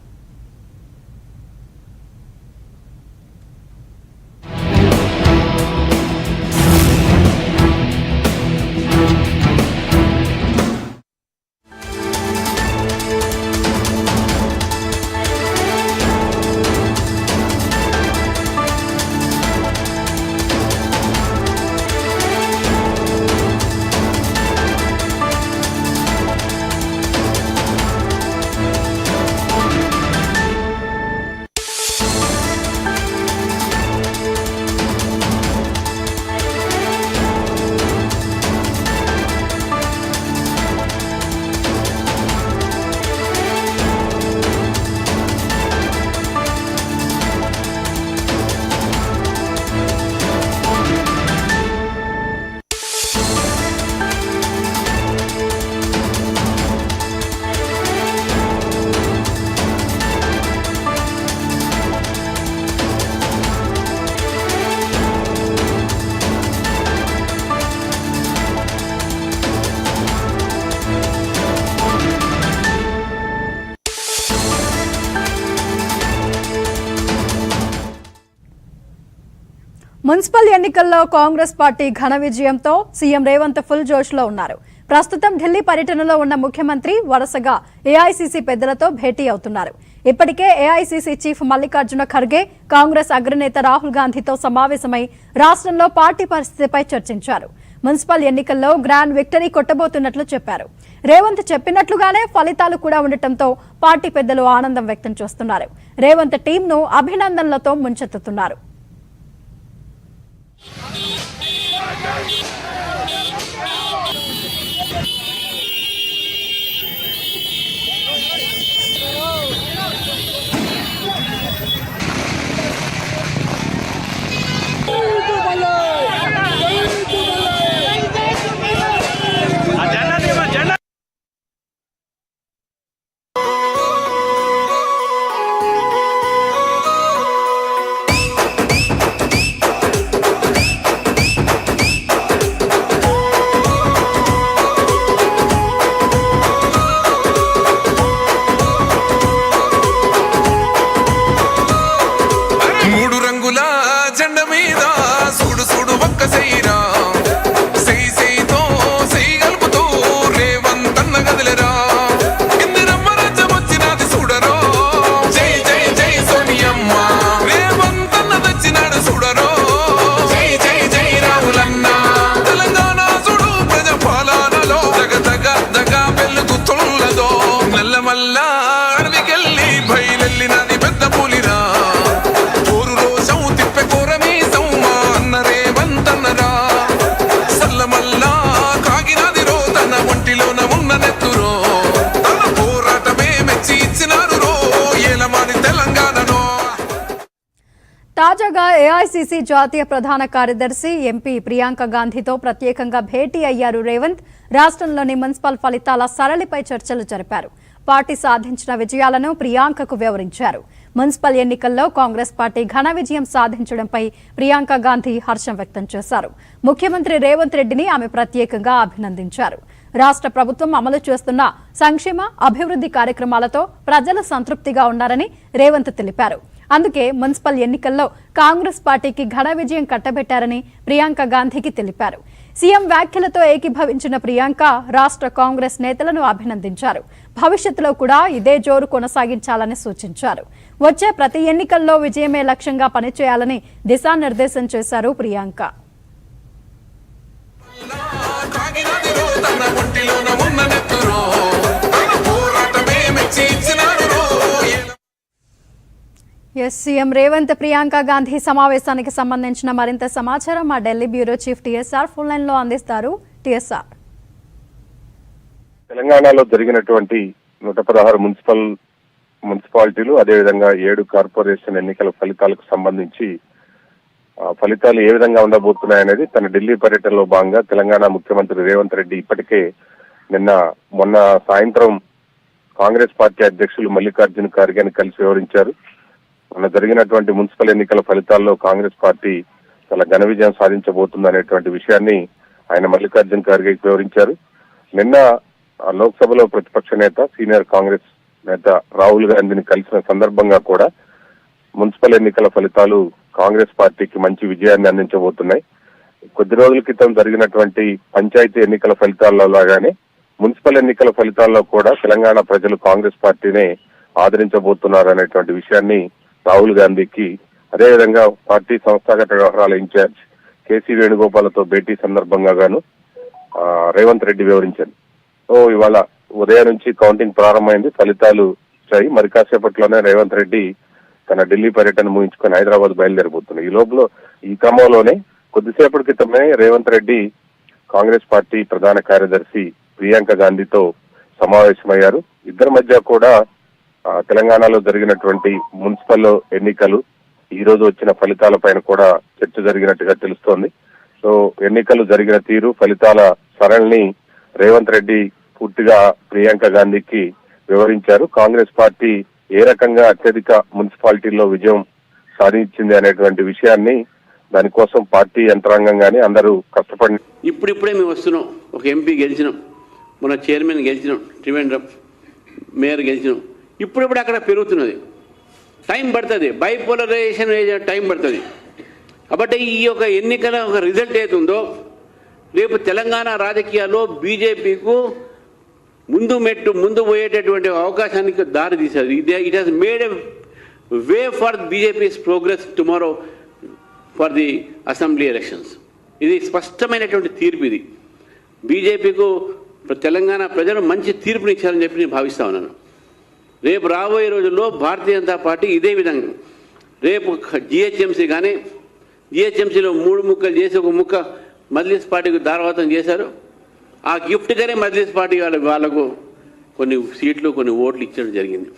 మున్సిపల్ ఎన్నికల్లో కాంగ్రెస్ పార్టీ ఘన విజయంతో సీఎం రేవంత్ ఫుల్ జోష్లో ఉన్నారు. ప్రస్తుతం ఢిల్లీ పర్యటనలో ఉన్న ముఖ్యమంత్రి వరుసగా ఏఐసీసీ పెద్దలతో భేటీ అవుతున్నారు. ఇప్పటికే ఏఐసీసీ చీఫ్ మల్లికార్జున ఖర్గే కాంగ్రెస్ అగ్రనేత రాహుల్ గాంధీతో సమావేశమై రాష్ట్రంలో పార్టీ పరిస్థితిపై చర్చించారు. మున్సిపల్ ఎన్నికల్లో గ్రాండ్ విక్టరీ కొట్టబోతున్నట్లు చెప్పారు. రేవంత్ చెప్పినట్లుగానే ఫలితాలు కూడా ఉండటంతో పార్టీ పెద్దలు ఆనందం వ్యక్తం చేస్తున్నారు. రేవంత్ టీంను అభినందనలతో ముంచెత్తుతున్నారు. తాజాగా ఏఐసీసీ జాతీయ ప్రధాన కార్యదర్శి ఎంపీ ప్రియాంక గాంధీతో ప్రత్యేకంగా భేటీ అయ్యారు రేవంత్. రాష్ట్రంలోని మున్సిపల్ ఫలితాల సరళిపై చర్చలు జరిపారు. పార్టీ సాధించిన విజయాలను ప్రియాంకకు వివరించారు. మున్సిపల్ ఎన్నికల్లో కాంగ్రెస్ పార్టీ ఘన విజయం సాధించడంపై ప్రియాంక గాంధీ హర్షం వ్యక్తం చేశారు. ముఖ్యమంత్రి రేవంత్ రెడ్డిని ఆమె ప్రత్యేకంగా అభినందించారు. రాష్ట్ర ప్రభుత్వం అమలు చేస్తున్న సంక్షేమ అభివృద్ధి కార్యక్రమాలతో ప్రజలు సంతృప్తిగా ఉన్నారని రేవంత్ తెలిపారు. అందుకే మున్సిపల్ ఎన్నికల్లో కాంగ్రెస్ పార్టీకి ఘన విజయం కట్టబెట్టారని ప్రియాంక గాంధీకి తెలిపారు. సీఎం వ్యాఖ్యలతో ఏకీభవించిన ప్రియాంక రాష్ట్ర కాంగ్రెస్ నేతలను అభినందించారు. భవిష్యత్తులో కూడా ఇదే జోరు కొనసాగించాలని సూచించారు. వచ్చే ప్రతి ఎన్నికల్లో విజయమే లక్ష్యంగా పనిచేయాలని దిశానిర్దేశం చేశారు ప్రియాంక. సీఎం రేవంత్ ప్రియాంక గాంధీ సమావేశానికి సంబంధించిన మరింత సమాచారం మా Delhi bureau chief TSR full line లో అందిస్తారు. టీఎస్ఆర్, తెలంగాణలో జరిగినటువంటి 116 మున్సిపాలిటీలు అదేవిధంగా 7 కార్పొరేషన్ ఎన్నికల ఫలితాలకు సంబంధించి ఫలితాలు ఏ విధంగా ఉండబోతున్నాయనేది తన ఢిల్లీ పర్యటనలో భాగంగా తెలంగాణ ముఖ్యమంత్రి రేవంత్ రెడ్డి ఇప్పటికే మొన్న సాయంత్రం కాంగ్రెస్ పార్టీ అధ్యక్షులు మల్లికార్జున ఖర్గేని కలిసి వివరించారు. మొన్న జరిగినటువంటి మున్సిపల్ ఎన్నికల ఫలితాల్లో కాంగ్రెస్ పార్టీ చాలా ఘన విజయం సాధించబోతుంది అనేటువంటి విషయాన్ని ఆయన మల్లికార్జున ఖర్గేకి వివరించారు. నిన్న లోక్సభలో ప్రతిపక్ష నేత సీనియర్ కాంగ్రెస్ నేత రాహుల్ గాంధీని కలిసిన సందర్భంగా కూడా మున్సిపల్ ఎన్నికల ఫలితాలు కాంగ్రెస్ పార్టీకి మంచి విజయాన్ని అందించబోతున్నాయి. కొద్ది రోజుల క్రితం జరిగినటువంటి పంచాయతీ ఎన్నికల ఫలితాల్లో లాగానే మున్సిపల్ ఎన్నికల ఫలితాల్లో కూడా తెలంగాణ ప్రజలు కాంగ్రెస్ పార్టీనే ఆదరించబోతున్నారు అనేటువంటి విషయాన్ని రాహుల్ గాంధీకి, అదేవిధంగా పార్టీ సంస్థాగత వ్యవహారాల ఇన్ఛార్జ్ కేసీ వేణుగోపాలతో భేటీ సందర్భంగా గాను రేవంత్ రెడ్డి వివరించారు. సో ఇవాళ ఉదయం నుంచి కౌంటింగ్ ప్రారంభమైంది, ఫలితాలు వచ్చాయి. మరి కాసేపట్లోనే రేవంత్ రెడ్డి తన ఢిల్లీ పర్యటన ముగించుకొని హైదరాబాద్ బయలుదేరబోతున్నారు. ఈ క్రమంలోనే కొద్దిసేపటి క్రితమే రేవంత్ రెడ్డి కాంగ్రెస్ పార్టీ ప్రధాన కార్యదర్శి ప్రియాంక గాంధీతో సమావేశమయ్యారు. ఇద్దరి మధ్య కూడా తెలంగాణలో జరిగినటువంటి మున్సిపల్ ఎన్నికలు, ఈ రోజు వచ్చిన ఫలితాల పైన కూడా చర్చ జరిగినట్టుగా తెలుస్తోంది. సో ఎన్నికలు జరిగిన తీరు, ఫలితాల సరళిని రేవంత్ రెడ్డి పూర్తిగా ప్రియాంక గాంధీకి వివరించారు. కాంగ్రెస్ పార్టీ ఏ రకంగా అత్యధిక మున్సిపాలిటీల్లో విజయం సాధించింది అనేటువంటి విషయాన్ని, దానికోసం పార్టీ యంత్రాంగం గానీ అందరూ కష్టపడి ఇప్పుడిప్పుడే మేము వస్తున్నాం. ఒక ఎంపీ గెలిచినాం, మన చైర్మన్ గెలిచినాం, ట్రివేండ్రం మేయర్ గెలిచినాం. ఇప్పుడిప్పుడు అక్కడ పెరుగుతున్నది, టైం పడుతుంది, బైపోలరైజేషన్ టైం పడుతుంది. కాబట్టి ఈ యొక్క ఎన్నికల ఒక రిజల్ట్ ఏతుందో రేపు తెలంగాణ రాజకీయాల్లో బీజేపీకు ముందు పోయేటటువంటి అవకాశానికి దారి తీశారు. It has made a way for BJP's progress tomorrow for the assembly elections. ఇది స్పష్టమైనటువంటి తీర్పు. ఇది బీజేపీకు తెలంగాణ ప్రజలు మంచి తీర్పునిచ్చారని చెప్పి నేను భావిస్తా ఉన్నాను. రేపు రాబోయే రోజుల్లో భారతీయ జనతా పార్టీ ఇదే విధంగా రేపు జిహెచ్ఎంసీ కానీ, జిహెచ్ఎంసీలో 3 ముక్కలు చేసి ఒక ముక్క మజ్లిస్ పార్టీకి దారవాతం చేశారు. ఆ గిఫ్ట్గానే మజ్లిస్ పార్టీ వాళ్ళకు కొన్ని సీట్లు, కొన్ని ఓట్లు ఇచ్చడం జరిగింది.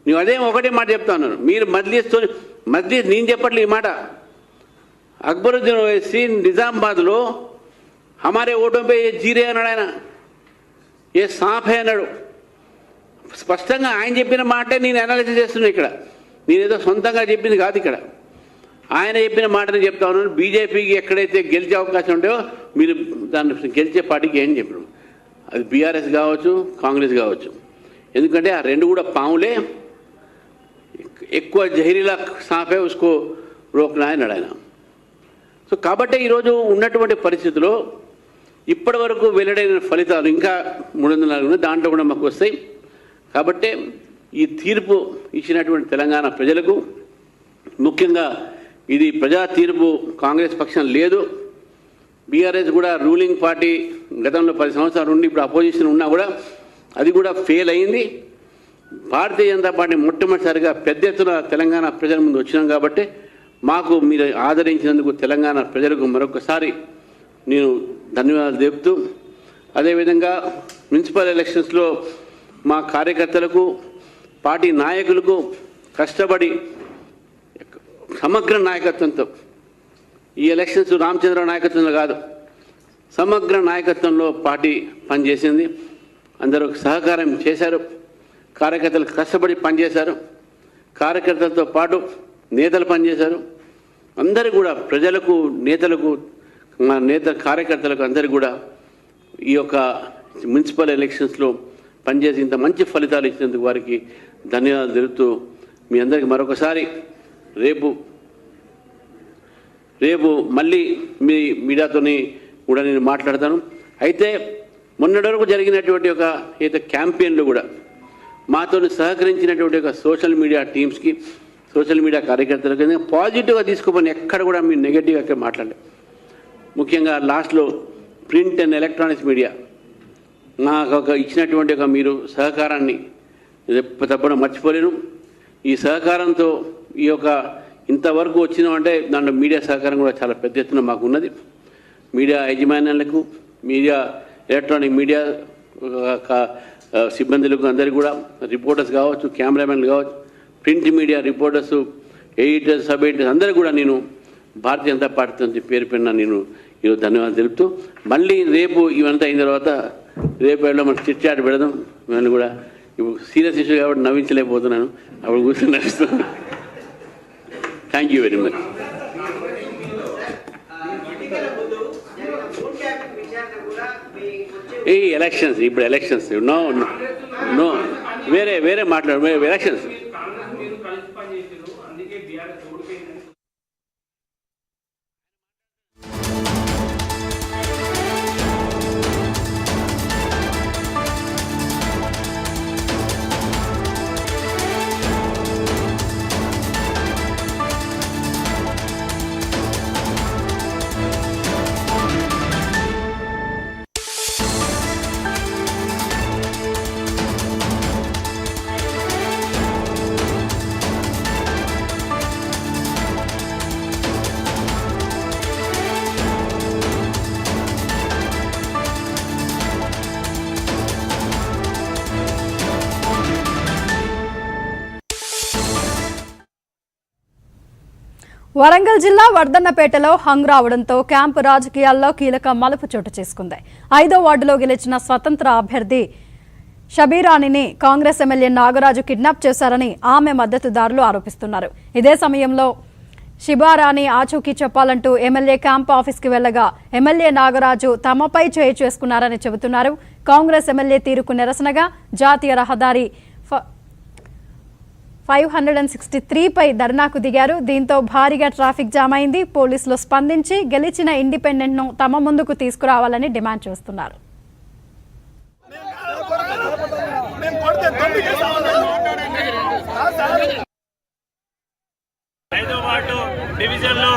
నేను అదే ఒకటే మాట చెప్తా ఉన్నాను, మీరు మజ్లిస్ నేను చెప్పట్లే ఈ మాట. అక్బరుద్దీన్ ఓవైసీ నిజామాబాద్లో హమారే ఓటంపై జీరే అన్నాడు, ఆయన ఏ సాఫే అన్నాడు. స్పష్టంగా ఆయన చెప్పిన మాటే నేను అనాలిసిస్ చేస్తున్నాను. ఇక్కడ నేనేదో సొంతంగా చెప్పింది కాదు, ఇక్కడ ఆయన చెప్పిన మాటని చెప్తా ఉన్నాను. బీజేపీకి ఎక్కడైతే గెలిచే అవకాశం ఉంటాయో మీరు దాన్ని గెలిచే పార్టీకి ఏం చెప్పారు, అది బీఆర్ఎస్ కావచ్చు, కాంగ్రెస్ కావచ్చు. ఎందుకంటే ఆ రెండు కూడా పాములే, ఎక్కువ జహరీలా సాఫే ఉస్కో రోక్నా అన్నాడు ఆయన. సో కాబట్టి ఈరోజు ఉన్నటువంటి పరిస్థితుల్లో ఇప్పటి వరకు వెల్లడైన ఫలితాలు ఇంకా 304 దాంట్లో కూడా మాకు వస్తాయి. కాబట్టి ఈ తీర్పు ఇచ్చినటువంటి తెలంగాణ ప్రజలకు, ముఖ్యంగా ఇది ప్రజా తీర్పు కాంగ్రెస్ పక్షం లేదు. బీఆర్ఎస్ కూడా రూలింగ్ పార్టీ గతంలో 10 సంవత్సరాలు ఉండి ఇప్పుడు అపోజిషన్ ఉన్నా కూడా అది కూడా ఫెయిల్ అయింది. భారతీయ జనతా పార్టీ మొట్టమొదటిసారిగా పెద్ద ఎత్తున తెలంగాణ ప్రజల ముందు వచ్చినాం. కాబట్టి మాకు మీరు ఆదరించినందుకు తెలంగాణ ప్రజలకు మరొకసారి నేను ధన్యవాదాలు తెలుపుతూ, అదేవిధంగా మున్సిపల్ ఎలక్షన్స్లో మా కార్యకర్తలకు, పార్టీ నాయకులకు కష్టపడి సమగ్ర నాయకత్వంతో, ఈ ఎలక్షన్స్ రామచంద్ర నాయకత్వంలో కాదు, సమగ్ర నాయకత్వంలో పార్టీ పనిచేసింది. అందరూ సహకారం చేశారు, కార్యకర్తలు కష్టపడి పనిచేశారు, కార్యకర్తలతో పాటు నేతలు పనిచేశారు. అందరూ కూడా ప్రజలకు, నేతలకు, మా కార్యకర్తలకు అందరూ కూడా ఈ యొక్క మున్సిపల్ ఎలక్షన్స్లో పనిచేసి ఇంత మంచి ఫలితాలు ఇచ్చినందుకు వారికి ధన్యవాదాలు తెలుపుతూ, మీ అందరికీ మరొకసారి రేపు మళ్ళీ మీ మీడియాతోని కూడా నేను మాట్లాడతాను. అయితే మొన్నటి వరకు జరిగినటువంటి ఒక అయితే క్యాంపెయిన్లు కూడా మాతో సహకరించినటువంటి ఒక సోషల్ మీడియా టీమ్స్కి, సోషల్ మీడియా కార్యకర్తలకు పాజిటివ్గా తీసుకోమని ఎక్కడ కూడా మీరు నెగటివ్గా మాట్లాడలేదు. ముఖ్యంగా లాస్ట్లో ప్రింట్ అండ్ ఎలక్ట్రానిక్స్ మీడియా నాకు ఒక ఇచ్చినటువంటి ఒక మీరు సహకారాన్ని తప్పడం మర్చిపోలేను. ఈ సహకారంతో ఈ యొక్క ఇంతవరకు వచ్చినామంటే దాంట్లో మీడియా సహకారం కూడా చాలా పెద్ద ఎత్తున మాకు ఉన్నది. మీడియా యాజమాన్యాలకు, మీడియా ఎలక్ట్రానిక్ మీడియా సిబ్బందులకు అందరికీ కూడా, రిపోర్టర్స్ కావచ్చు, కెమెరామెన్లు కావచ్చు, print media reporters, editors, sub editors అందరూ కూడా నేను భారతీయ జనతా పార్టీ పేరు పైన నేను ఈరోజు ధన్యవాదాలు తెలుపుతూ, మళ్ళీ రేపు ఇవంతా అయిన తర్వాత రేపు మనం చిట్ చాట్ పెడదాం. నేను కూడా ఇప్పుడు సీరియస్ ఇష్యూ కాబట్టి నవ్వించలేకపోతున్నాను, అప్పుడు కూర్చొని నవ్విస్తున్నాను. Thank you very much. ఈ ఎలక్షన్స్, ఇప్పుడు ఎలక్షన్స్ నో నో వేరే మాట్లాడు, ఎలక్షన్స్. వరంగల్ జిల్లా వర్ధన్నపేటలో హంగ్ రావడంతో క్యాంపు రాజకీయాల్లో కీలక మలుపు చోటు చేసుకుంది. 5వ వార్డులో గెలిచిన స్వతంత్ర అభ్యర్థి షబీరాణిని కాంగ్రెస్ ఎమ్మెల్యే నాగరాజు కిడ్నాప్ చేశారని ఆమె మద్దతుదారులు ఆరోపిస్తున్నారు. ఇదే సమయంలో శిబారాణి ఆచూకీ చెప్పాలంటూ ఎమ్మెల్యే క్యాంప్ ఆఫీస్కి వెళ్లగా ఎమ్మెల్యే నాగరాజు తమపై చేయి చేసుకున్నారని చెబుతున్నారు. కాంగ్రెస్ ఎమ్మెల్యే తీరుకు నిరసనగా జాతీయ రహదారి 563 పై ధర్నాకు దిగారు. దీంతో భారీగా ట్రాఫిక్ జామ్ అయింది. పోలీసులు స్పందించి గెలిచిన ఇండిపెండెంట్ ను తమ ముందుకు తీసుకురావాలని డిమాండ్ చేస్తున్నారు. డివిజన్లో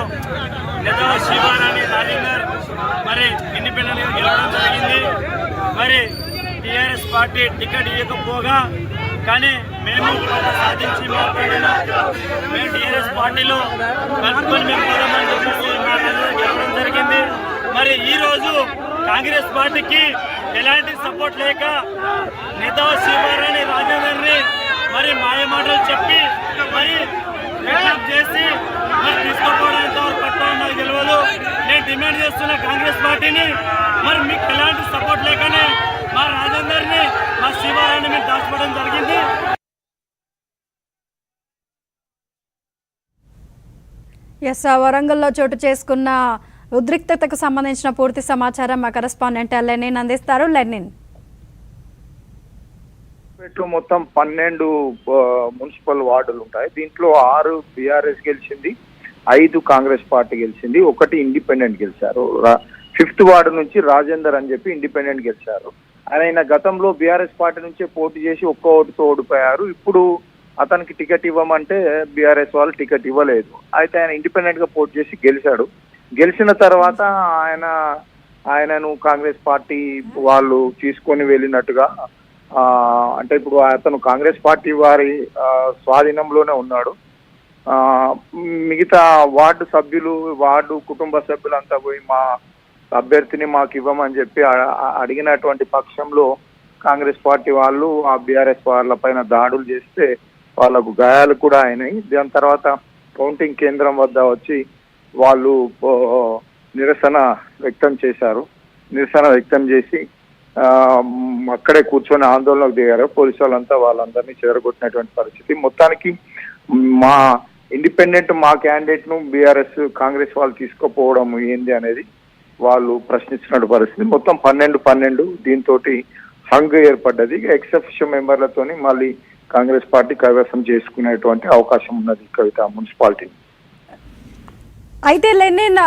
శివారాణి రాజేందర్ మరి ఇండిపెండెంట్ గా గెలవడం జరిగింది. మరి టీఆర్ఎస్ పార్టీ టికెట్ ఇవ్వకపోగా కానీ మేము సాధించి మాట్లాడినా మేము టీఆర్ఎస్ పార్టీలో కలుపుకొని మేము పోదామని చెప్పేసి గెలవడం జరిగింది. మరి ఈరోజు కాంగ్రెస్ పార్టీకి ఎలాంటి సపోర్ట్ లేక నేత శివారాణి రాజేందర్ని మరి మాయమాటలు చెప్పి మరి చేసి మరి తీసుకోవడానికి పట్ల నాకు తెలియదు. నేను డిమాండ్ చేస్తున్న కాంగ్రెస్ పార్టీని మరి మీకు ఎలాంటి సపోర్ట్ లేకనే మా రాజేందర్ని మా శివారాన్ని మేము దాచుకోవడం జరిగింది. వరంగల్లో చోటు చేసుకున్న ఉద్రిక్తతకు సంబంధించిన పూర్తి సమాచారం మా కరెస్పాండెంట్ లెనిన్ అందిస్తారు. లెనిన్, మొత్తం 12 మున్సిపల్ వార్డులు ఉంటాయి. దీంట్లో 6 బీఆర్ఎస్ గెలిచింది, 5 కాంగ్రెస్ పార్టీ గెలిచింది, 1 ఇండిపెండెంట్ గెలిచారు. 5th వార్డు నుంచి రాజేందర్ అని చెప్పి ఇండిపెండెంట్ గెలిచారు. ఆయన గతంలో బీఆర్ఎస్ పార్టీ నుంచే పోటీ చేసి 1 ఓటుతో ఓడిపోయారు. ఇప్పుడు అతనికి టికెట్ ఇవ్వమంటే బీఆర్ఎస్ వాళ్ళు టికెట్ ఇవ్వలేదు. అయితే ఆయన ఇండిపెండెంట్ గా పోటీ చేసి గెలిచాడు. గెలిచిన తర్వాత ఆయనను కాంగ్రెస్ పార్టీ వాళ్ళు తీసుకొని వెళ్ళినట్టుగా అంటే ఇప్పుడు అతను కాంగ్రెస్ పార్టీ వారి స్వాధీనంలోనే ఉన్నాడు. మిగతా వార్డు సభ్యులు, వార్డు కుటుంబ సభ్యులంతా పోయి మా అభ్యర్థిని మాకు ఇవ్వమని చెప్పి అడిగినటువంటి పక్షంలో కాంగ్రెస్ పార్టీ వాళ్ళు ఆ బీఆర్ఎస్ వాళ్ళ పైన దాడులు చేస్తే వాళ్ళకు గాయాలు కూడా అయినాయి. దాని తర్వాత కౌంటింగ్ కేంద్రం వద్ద వచ్చి వాళ్ళు నిరసన వ్యక్తం చేశారు. నిరసన వ్యక్తం చేసి అక్కడే కూర్చొని ఆందోళనకు దిగారు. పోలీసు వాళ్ళందరినీ చెదరగొట్టినటువంటి పరిస్థితి. మొత్తానికి మా ఇండిపెండెంట్ మా క్యాండిడేట్ ను బీఆర్ఎస్ కాంగ్రెస్ వాళ్ళు తీసుకోపోవడం ఏంది అనేది వాళ్ళు ప్రశ్నించిన పరిస్థితి. మొత్తం 12 దీంతో హంగ్ ఏర్పడ్డది. ఎక్సెప్షియో మెంబర్లతోని మళ్ళీ కాంగ్రెస్ పార్టీ కైవసం చేసుకునేటువంటి అవకాశం ఉన్నది కవిత మున్సిపాలిటీ. అయితే లెనిన్,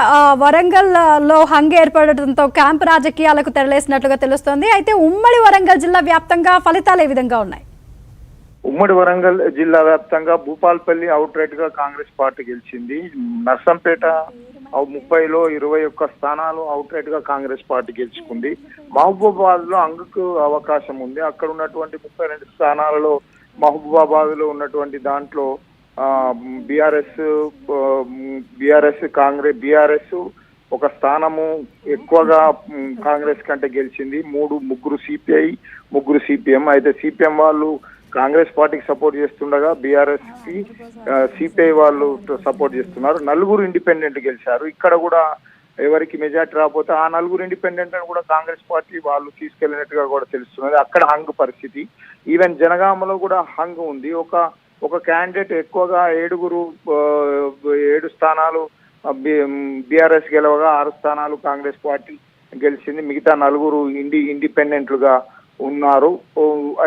వరంగల్ లో హంగ్ ఏర్పడటంతో క్యాంప్ రాజకీయాలకు తెరలేసినట్లుగా తెలుస్తోంది. అయితే ఉమ్మడి వరంగల్ జిల్లా వ్యాప్తంగా ఫలితాలు ఏ విధంగా ఉన్నాయి? ఉమ్మడి వరంగల్ జిల్లా వ్యాప్తంగా భూపాల్పల్లి అవుట్ రైట్ గా కాంగ్రెస్ పార్టీ గెలిచింది. నర్సంపేట 30లో 21 స్థానాలు అవుట్ రైట్ గా కాంగ్రెస్ పార్టీ గెలుచుకుంది. మహబూబాబాద్ లో హంగ్కు అవకాశం ఉంది. అక్కడ ఉన్నటువంటి 32 స్థానాలలో మహబూబాబాద్ లో ఉన్నటువంటి దాంట్లో బీఆర్ఎస్ ఒక స్థానము ఎక్కువగా కాంగ్రెస్ కంటే గెలిచింది. 3 సిపిఐ, 3 సిపిఎం. అయితే సిపిఎం వాళ్ళు కాంగ్రెస్ పార్టీకి సపోర్ట్ చేస్తుండగా బీఆర్ఎస్ కి సిపిఐ వాళ్ళు సపోర్ట్ చేస్తున్నారు. 4 ఇండిపెండెంట్ గెలిచారు. ఇక్కడ కూడా ఎవరికి మెజార్టీ రాకపోతే ఆ 4 ఇండిపెండెంట్ అని కూడా కాంగ్రెస్ పార్టీ వాళ్ళు తీసుకెళ్లినట్టుగా కూడా తెలుస్తున్నది. అక్కడ హంగ్ పరిస్థితి. ఈవెన్ జనగామలో కూడా హంగ్ ఉంది. ఒక క్యాండిడేట్ ఎక్కువగా 7 స్థానాలు బీఆర్ఎస్ గెలవగా 6 స్థానాలు కాంగ్రెస్ పార్టీ గెలిచింది. మిగతా 4 ఇండిపెండెంట్లుగా ఉన్నారు.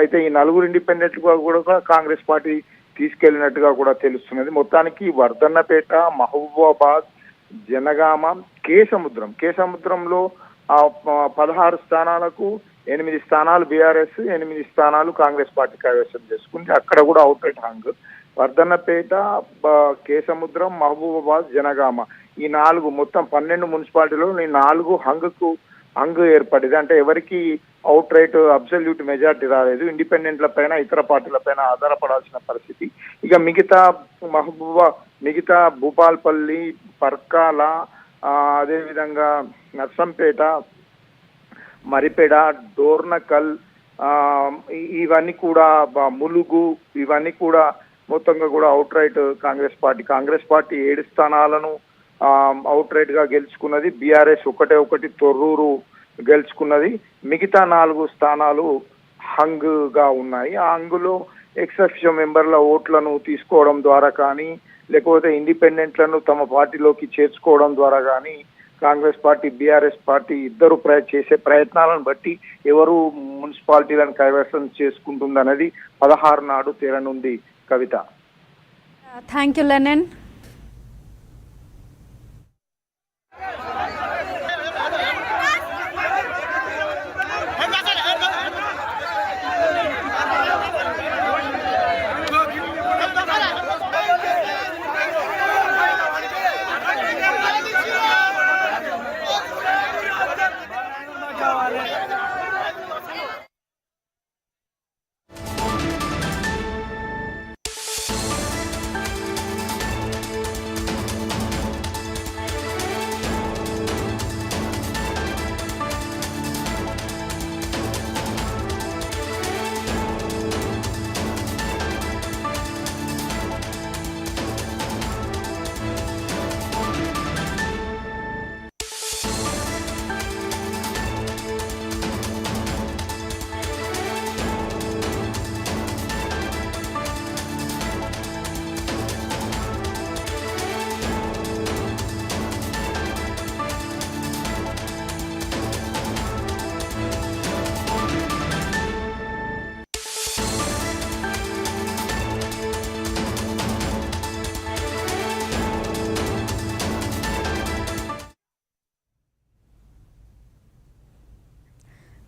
అయితే ఈ 4 ఇండిపెండెంట్లుగా కూడా కాంగ్రెస్ పార్టీ తీసుకెళ్లినట్టుగా కూడా తెలుస్తున్నది. మొత్తానికి వర్ధన్నపేట, మహబూబాబాద్, జనగామ, కేసముద్రంలో 16 స్థానాలకు 8 స్థానాలు బీఆర్ఎస్, 8 స్థానాలు కాంగ్రెస్ పార్టీ కైవసం చేసుకుంటే అక్కడ కూడా outright hung. Wardhannapet, Kesamudram, Mahabubabad, Jangaon ఈ 4 మొత్తం 12 మున్సిపాలిటీలో ఈ 4 హంగ్ ఏర్పడింది. అంటే ఎవరికి అవుట్ రైట్ అబ్సల్యూట్ మెజార్టీ రాలేదు. ఇండిపెండెంట్ల పైన, ఇతర పార్టీల పైన ఆధారపడాల్సిన పరిస్థితి. ఇక మిగతా భూపాల్పల్లి, పర్కాల, అదేవిధంగా నర్సంపేట, మరిపేడ, డోర్నకల్, ఇవన్నీ కూడా ములుగు, ఇవన్నీ కూడా మొత్తంగా కూడా అవుట్ రైట్ కాంగ్రెస్ పార్టీ 7 స్థానాలను అవుట్ రైట్ గా గెలుచుకున్నది. బీఆర్ఎస్ ఒకటి తొర్రూరు గెలుచుకున్నది. మిగతా 4 స్థానాలు హంగ్ గా ఉన్నాయి. ఆ హంగులో ఎక్సెఫిషియో మెంబర్ల ఓట్లను తీసుకోవడం ద్వారా కానీ, లేకపోతే ఇండిపెండెంట్లను తమ పార్టీలోకి చేర్చుకోవడం ద్వారా కానీ కాంగ్రెస్ పార్టీ, బీఆర్ఎస్ పార్టీ ఇద్దరు చేసే ప్రయత్నాలను బట్టి ఎవరు మున్సిపాలిటీలను కైవసం చేసుకుంటుందనేది 16 నాడు తేలనుంది. Kavitha. Thank you Lenin.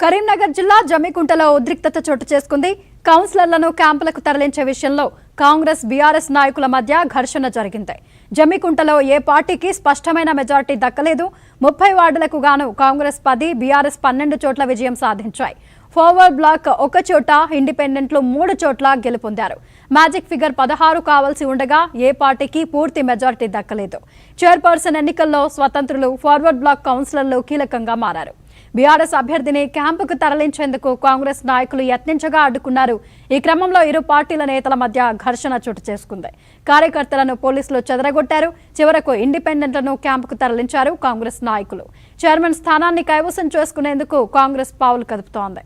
Karimnagar జిల్లా జమ్మికుంటలో ఉద్రిక్తత చోటు చేసుకుంది. కౌన్సిలర్లను క్యాంపులకు తరలించే విషయంలో కాంగ్రెస్, బీఆర్ఎస్ నాయకుల మధ్య ఘర్షణ జరిగింది. జమ్మికుంటలో ఏ పార్టీకి స్పష్టమైన మెజార్టీ దక్కలేదు. 30 వార్డులకు గాను కాంగ్రెస్ 10, బీఆర్ఎస్ 12 చోట్ల విజయం సాధించాయి. ఫార్వర్డ్ బ్లాక్ 1 చోట, ఇండిపెండెంట్లు 3 చోట్ల గెలుపొందారు. మ్యాజిక్ ఫిగర్ 16 కావాల్సి ఉండగా ఏ పార్టీకి పూర్తి మెజార్టీ దక్కలేదు. చైర్పర్సన్ ఎన్నికల్లో స్వతంత్రులు, ఫార్వర్డ్ బ్లాక్ కౌన్సిలర్లు కీలకంగా మారారు. బీఆర్ఎస్ అభ్యర్థిని క్యాంపుకు తరలించేందుకు కాంగ్రెస్ నాయకులు యత్నించగా అడ్డుకున్నారు. ఈ క్రమంలో ఇరు పార్టీల నేతల మధ్య ఘర్షణ చోటు చేసుకుంది. కార్యకర్తలను పోలీసులు చెదరగొట్టారు. చివరకు ఇండిపెండెంట్లను క్యాంపుకు తరలించారు కాంగ్రెస్ నాయకులు. చైర్మన్ స్థానాన్ని కైవసం చేసుకునేందుకు కాంగ్రెస్ పావులు కదుపుతోంది.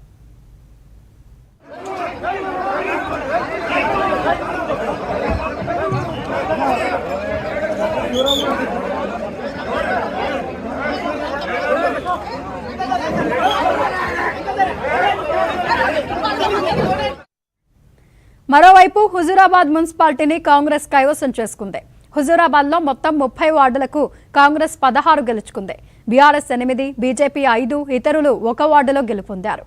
మరోవైపు హుజూరాబాద్ మున్సిపాలిటీని కాంగ్రెస్ కైవసం చేసుకుంది. హుజూరాబాద్లో మొత్తం 30 వార్డులకు కాంగ్రెస్ 16 గెలుచుకుంది. బీఆర్ఎస్ 8, బీజేపీ 5, ఇతరులు 1 వార్డులో గెలుపొందారు.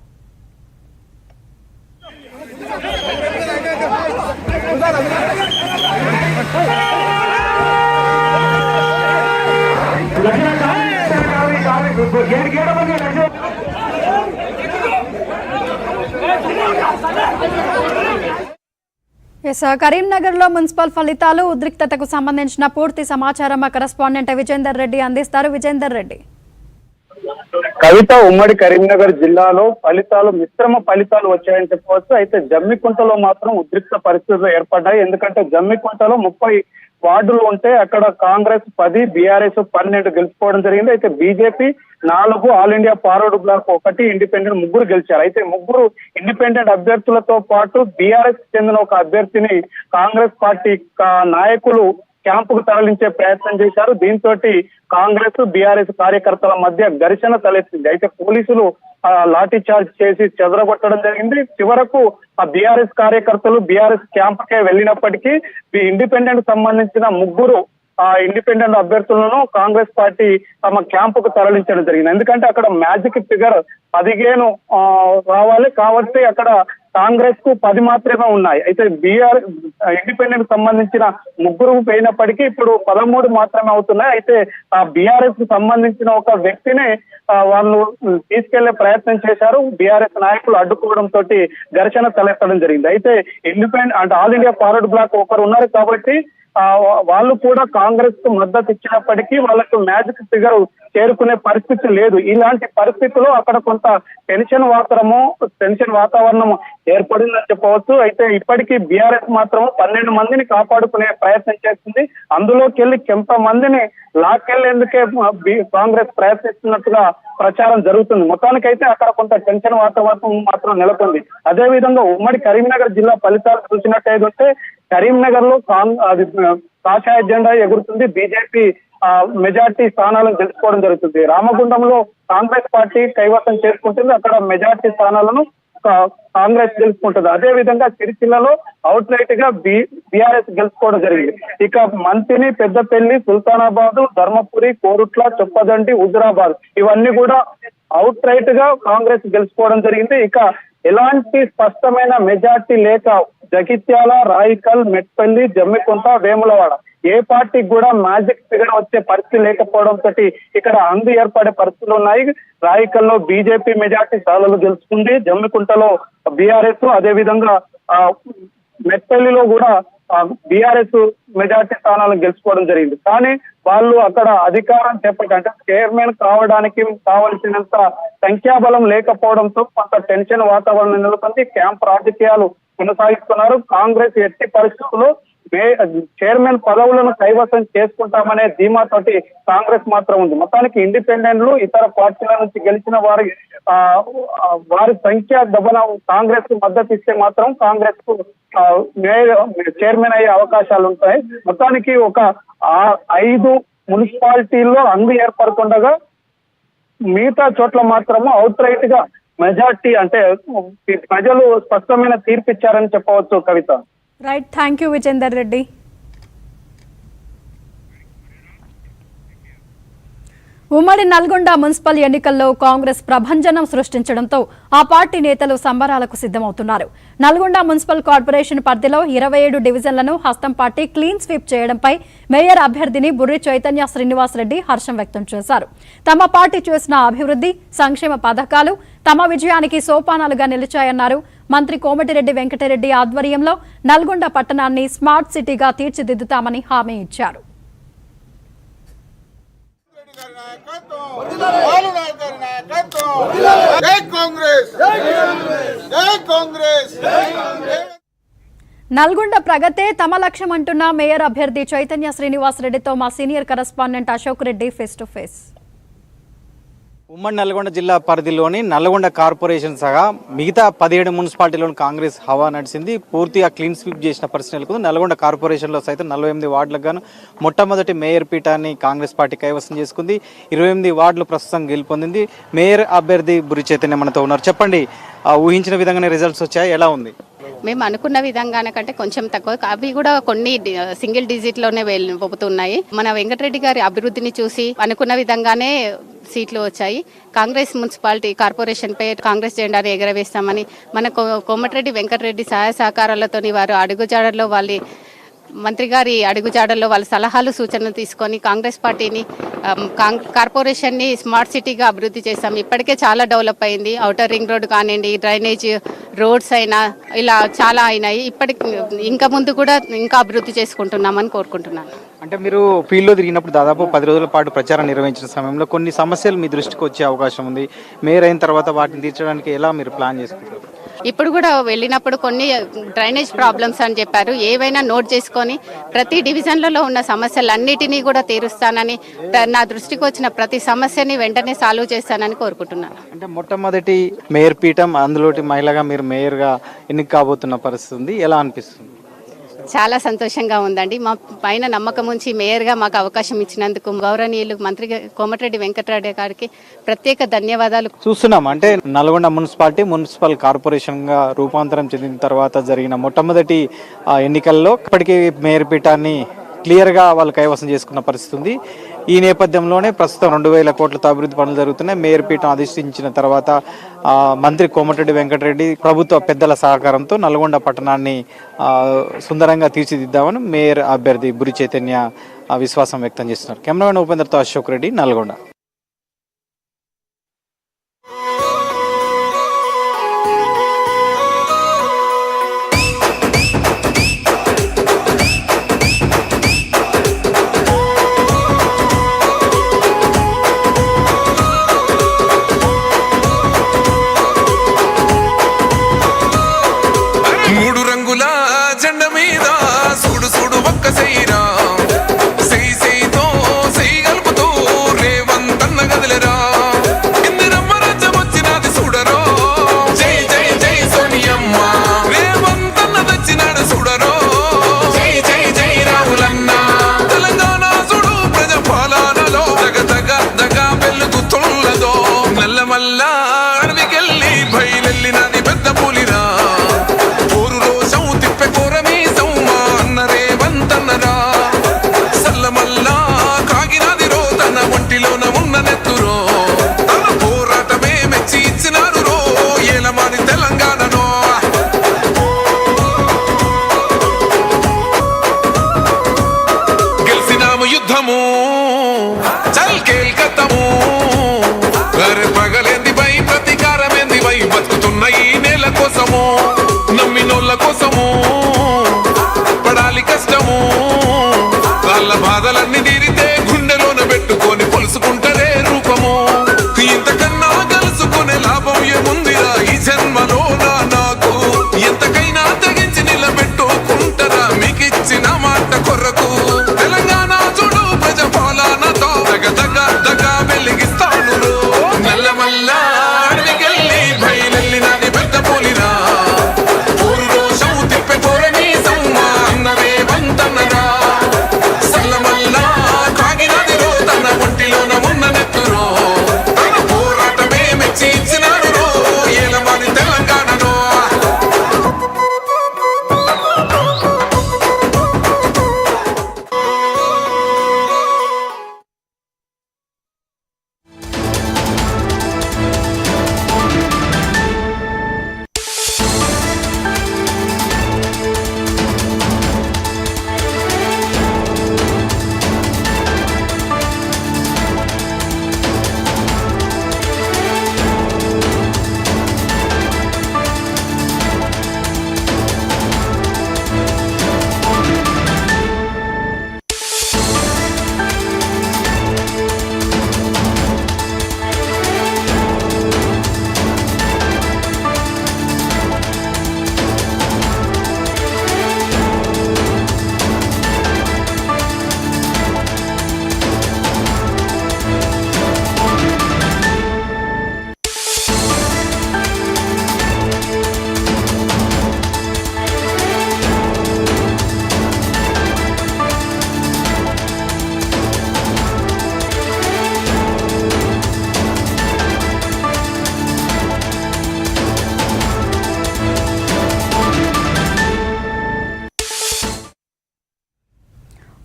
కరీంనగర్ లో మున్సిపల్ ఫలితాలు, ఉద్రిక్తతకు సంబంధించిన పూర్తి సమాచారం మా కరెస్పాండెంట్ విజేందర్ రెడ్డి అందిస్తారు. విజేందర్ రెడ్డి. కవిత, ఉమ్మడి కరీంనగర్ జిల్లాలో మిశ్రమ ఫలితాలు వచ్చాయని చెప్పవచ్చు. అయితే జమ్మికుంటలో మాత్రం ఉద్రిక్త పరిస్థితులు ఏర్పడ్డాయి. ఎందుకంటే జమ్మికుంటలో వార్డులు ఉంటే అక్కడ కాంగ్రెస్ 10, బీఆర్ఎస్ 12 గెలుచుకోవడం జరిగింది. అయితే BJP 4, All India Forward Bloc 1, independent 3 గెలిచారు. అయితే 3 ఇండిపెండెంట్ అభ్యర్థులతో పాటు బీఆర్ఎస్ చెందిన ఒక అభ్యర్థిని కాంగ్రెస్ పార్టీ నాయకులు క్యాంపుకు తరలించే ప్రయత్నం చేశారు. దీంతో కాంగ్రెస్ బీఆర్ఎస్ కార్యకర్తల మధ్య ఘర్షణ తలెత్తింది. అయితే పోలీసులు లాఠీ చార్జ్ చేసి చెదరగొట్టడం జరిగింది. చివరకు ఆ బీఆర్ఎస్ కార్యకర్తలు బీఆర్ఎస్ క్యాంపుకే వెళ్ళినప్పటికీ ఇండిపెండెంట్ సంబంధించిన 3 ఇండిపెండెంట్ అభ్యర్థులను కాంగ్రెస్ పార్టీ తమ క్యాంపుకు తరలించడం జరిగింది. ఎందుకంటే అక్కడ మ్యాజిక్ ఫిగర్ 15 రావాలి కాబట్టి అక్కడ కాంగ్రెస్ కు 10 మాత్రమే ఉన్నాయి. అయితే ఇండిపెండెంట్ సంబంధించిన 3 పోయినప్పటికీ ఇప్పుడు 13 మాత్రమే అవుతున్నాయి. అయితే ఆ బీఆర్ఎస్ కు సంబంధించిన ఒక వ్యక్తిని వాళ్ళు తీసుకెళ్లే ప్రయత్నం చేశారు. బీఆర్ఎస్ నాయకులు అడ్డుకోవడంతో ఘర్షణ తలెత్తడం జరిగింది. అయితే ఇండిపెండెంట్ అంటే ఆల్ ఇండియా ఫార్వర్డ్ బ్లాక్ ఒకరు ఉన్నారు కాబట్టి వాళ్ళు కూడా కాంగ్రెస్ కు మద్దతు ఇచ్చినప్పటికీ వాళ్ళకు మ్యాజిక్ ఫిగర్ చేరుకునే పరిస్థితి లేదు. ఇలాంటి పరిస్థితుల్లో అక్కడ కొంత టెన్షన్ వాతావరణం ఏర్పడిందని చెప్పవచ్చు. అయితే ఇప్పటికీ బీఆర్ఎస్ మాత్రం 12 మందిని కాపాడుకునే ప్రయత్నం చేస్తుంది. అందులోకి వెళ్ళి కొంతమందిని లాక్కెళ్లేందుకే కాంగ్రెస్ ప్రయత్నిస్తున్నట్టుగా ప్రచారం జరుగుతుంది. మొత్తానికైతే అక్కడ కొంత టెన్షన్ వాతావరణం మాత్రం నెలకొంది. అదే విధంగా ఉమ్మడి కరీంనగర్ జిల్లా ఫలితాలు చూసినట్టయితే కరీంనగర్ లో కాషాయ జెండా ఎగురుతుంది. బీజేపీ మెజార్టీ స్థానాలను గెలుచుకోవడం జరుగుతుంది. రామగుండంలో కాంగ్రెస్ పార్టీ కైవసం చేసుకుంటుంది. అక్కడ మెజార్టీ స్థానాలను కాంగ్రెస్ గెలుచుకుంటుంది. అదే విధంగా సిరిసిల్లలో అవుట్ రైట్ గా బీఆర్ఎస్ గెలుచుకోవడం జరిగింది. ఇక మంతిని, పెద్దపల్లి, సుల్తానాబాద్, ధర్మపురి, కోరుట్ల, చొప్పదండి, హుజురాబాద్ ఇవన్నీ కూడా అవుట్ రైట్ గా కాంగ్రెస్ గెలుచుకోవడం జరిగింది. ఇక ఎలాంటి స్పష్టమైన మెజార్టీ లేక జగిత్యాల, రాయికల్, మెట్పల్లి, జమ్మికుంట, వేములవాడ ఏ పార్టీకి కూడా మ్యాజిక్ ఫిగర్ వచ్చే పరిస్థితి లేకపోవడంతో ఇక్కడ అందు ఏర్పడే పరిస్థితులు ఉన్నాయి. రాయికల్లో బీజేపీ మెజార్టీ స్థానాలు గెలుచుకుంది. జమ్మికుంటలో బీఆర్ఎస్, అదే విధంగా మెట్పల్లిలో కూడా బీఆర్ఎస్ మెజార్టీ స్థానాలను గెలుచుకోవడం జరిగింది. కానీ వాళ్ళు అక్కడ అధికారం అంటే చైర్మన్ కావడానికి కావలసినంత సంఖ్యాబలం లేకపోవడంతో కొంత టెన్షన్ వాతావరణం నెలకొంది. క్యాంప్ రాజకీయాలు కొనసాగిస్తున్నారు. కాంగ్రెస్ ఎట్టి పరిస్థితుల్లో చైర్మన్ పదవులను కైవసం చేసుకుంటామనే ధీమాతోటి కాంగ్రెస్ మాత్రం ఉంది. మొత్తానికి ఇండిపెండెంట్లు, ఇతర పార్టీల నుంచి గెలిచిన వారి సంఖ్య గమన కాంగ్రెస్ కు మద్దతు ఇస్తే మాత్రం కాంగ్రెస్ కు చైర్మన్ అయ్యే అవకాశాలు ఉంటాయి. మొత్తానికి ఒక 5 మున్సిపాలిటీల్లో అందు ఏర్పడుతుండగా మిగతా చోట్ల మాత్రము అవుట్ రైట్ గా మెజార్టీ అంటే ప్రజలు స్పష్టమైన తీర్పు ఇచ్చారని చెప్పవచ్చు. Kavitha. Right, thank you Vijender Reddy. ఉమ్మడి నల్గొండ మున్సిపల్ ఎన్నికల్లో కాంగ్రెస్ ప్రభంజనం సృష్టించడంతో ఆ పార్టీ నేతలు సంబరాలకు సిద్ధమవుతున్నారు. నల్గొండ మున్సిపల్ కార్పొరేషన్ పరిధిలో 27 డివిజన్లను హస్తం పార్టీ క్లీన్ స్వీప్ చేయడంపై మేయర్ అభ్యర్థిని బుర్రి చైతన్య శ్రీనివాస్ రెడ్డి హర్షం వ్యక్తం చేశారు. తమ పార్టీ చేసిన అభివృద్ధి, సంక్షేమ పథకాలు తమ విజయానికి సోపానాలుగా నిలిచాయన్నారు. మంత్రి కోమటిరెడ్డి వెంకటరెడ్డి ఆధ్వర్యంలో నల్గొండ పట్టణాన్ని స్మార్ట్ సిటీగా తీర్చిదిద్దుతామని హామీ ఇచ్చారు. నల్గొండ ప్రగతే తమ లక్ష్యం అంటున్న మేయర్ అభ్యర్థి చైతన్య శ్రీనివాస్ రెడ్డితో మా senior correspondent Ashok Reddy face to face. ఉమ్మడి నల్గొండ జిల్లా పరిధిలోని నల్గొండ కార్పొరేషన్ సహా మిగతా 17 మున్సిపాలిటీలోని కాంగ్రెస్ హవా నడిచింది. పూర్తిగా క్లీన్ స్వీప్ చేసిన పరిస్థితి నెలకొంది. నల్గొండ కార్పొరేషన్లో సైతం 48 వార్డులకు గాను మొట్టమొదటి మేయర్ పీఠాన్ని కాంగ్రెస్ పార్టీ కైవసం చేసుకుంది. 28 వార్డులు ప్రస్తుతం గెలుపొందింది. మేయర్ అభ్యర్థి బుర్రి చైతన్య మనతో ఉన్నారు. చెప్పండి, ఊహించిన విధంగానే రిజల్ట్స్ వచ్చాయి, ఎలా ఉంది? మేము అనుకున్న విధంగానే కంటే కొంచెం తక్కువ, అవి కూడా కొన్ని సింగిల్ డిజిట్లోనే పోతున్నాయి. మన వెంకటరెడ్డి గారి అభివృద్ధిని చూసి అనుకున్న విధంగానే సీట్లు వచ్చాయి. కాంగ్రెస్ మున్సిపాలిటీ కార్పొరేషన్ పై కాంగ్రెస్ జెండాను ఎగరవేస్తామని మన కోమటిరెడ్డి వెంకటరెడ్డి సహాయ సహకారాలతోని వారు అడుగుజాడల్లో మంత్రి గారి అడుగుజాడల్లో వాళ్ళ సలహాలు సూచనలు తీసుకొని కాంగ్రెస్ పార్టీని కార్పొరేషన్ని స్మార్ట్ సిటీగా అభివృద్ధి చేశాం. ఇప్పటికే చాలా డెవలప్ అయింది. ఔటర్ రింగ్ రోడ్ కానివ్వండి, డ్రైనేజ్ రోడ్స్ అయినా ఇలా చాలా అయినాయి. ఇప్పటికి ఇంకా ముందు కూడా ఇంకా అభివృద్ధి చేసుకుంటున్నామని కోరుకుంటున్నాను. అంటే మీరు ఫీల్డ్లో తిరిగినప్పుడు దాదాపు 10 రోజుల పాటు ప్రచారం నిర్వహించిన సమయంలో కొన్ని సమస్యలు మీ దృష్టికి వచ్చే అవకాశం ఉంది. మేయర్ అయిన తర్వాత వాటిని తీర్చడానికి ఎలా మీరు ప్లాన్ చేసుకుంటారు? ఇప్పుడు కూడా వెళ్ళినప్పుడు కొన్ని డ్రైనేజ్ ప్రాబ్లమ్స్ అని చెప్పారు. ఏవైనా నోట్ చేసుకొని ప్రతి డివిజన్లలో ఉన్న సమస్యలన్నిటినీ కూడా తీరుస్తానని, నా దృష్టికి వచ్చిన ప్రతి సమస్యని వెంటనే సాల్వ్ చేస్తానని కోరుకుంటున్నాను. అంటే మొట్టమొదటి మేయర్ పీఠం, అందులోటి మహిళగా మీరు మేయర్గా ఎన్నిక కాబోతున్న పరిస్థితి ఉంది, ఎలా అనిపిస్తుంది? చాలా సంతోషంగా ఉందండి. మా పైన నమ్మకం ఉంచి మేయర్గా మాకు అవకాశం ఇచ్చినందుకు గౌరవనీయులు మంత్రి కోమటిరెడ్డి వెంకటరెడ్డి గారికి ప్రత్యేక ధన్యవాదాలు. చూస్తున్నాం అంటే నల్గొండ మున్సిపాలిటీ మున్సిపల్ కార్పొరేషన్గా రూపాంతరం చెందిన తర్వాత జరిగిన మొట్టమొదటి ఎన్నికల్లో ఇప్పటికీ మేయర్ పీఠాన్ని క్లియర్గా వాళ్ళు కైవసం చేసుకున్న పరిస్థితి ఉంది. ఈ నేపథ్యంలోనే ప్రస్తుతం 2000 కోట్లతో అభివృద్ధి పనులు జరుగుతున్నాయి. మేయర్ పీఠం అధిష్ఠించిన తర్వాత మంత్రి కోమటిరెడ్డి వెంకటరెడ్డి ప్రభుత్వ పెద్దల సహకారంతో నల్గొండ పట్టణాన్ని సుందరంగా తీర్చిదిద్దామని మేయర్ అభ్యర్థి బురి చైతన్య విశ్వాసం వ్యక్తం చేస్తున్నారు. కెమెరామెన్ ఉపేంద్రతో అశోక్ రెడ్డి, నల్గొండ. బాధలన్నీ తీరితే గుండెలోన పెట్టుకొని పొలుసుకుంటదే రూపము. ఇంతకన్నా కలుసుకునే లాభం ఏముందిరా ఈ జన్మలోన నాకు? ఎంతకైనా తెగించి నిలబెట్టుకుంటారా మీకిచ్చిన మాట కొరకు? తెలంగాణ చూడు ప్రజాపాలనతో దగ వెలిగిస్తాను. నల్లమల్ల అడవికెళ్ళి బయలెళ్ళినది పెద్ద పోలినా ఊరు రోషం తిప్పే పోరని సమ్మా అన్నవే వంతన్నరా.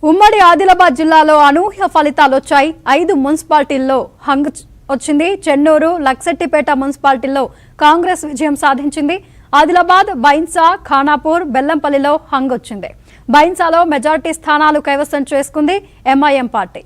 ఉమ్మడి ఆదిలాబాద్ జిల్లాలో అనూహ్య ఫలితాలు వచ్చాయి. 5 మున్సిపాలిటీల్లో హంగ్ వచ్చింది. చెన్నూరు, లక్సెట్టిపేట మున్సిపాలిటీల్లో కాంగ్రెస్ విజయం సాధించింది. ఆదిలాబాద్, బైన్సా, ఖానాపూర్, బెల్లంపల్లిలో హంగ్ వచ్చింది. బైన్సాలో మెజార్టీ స్థానాలు కైవసం చేసుకుంది ఎంఐఎం పార్టీ.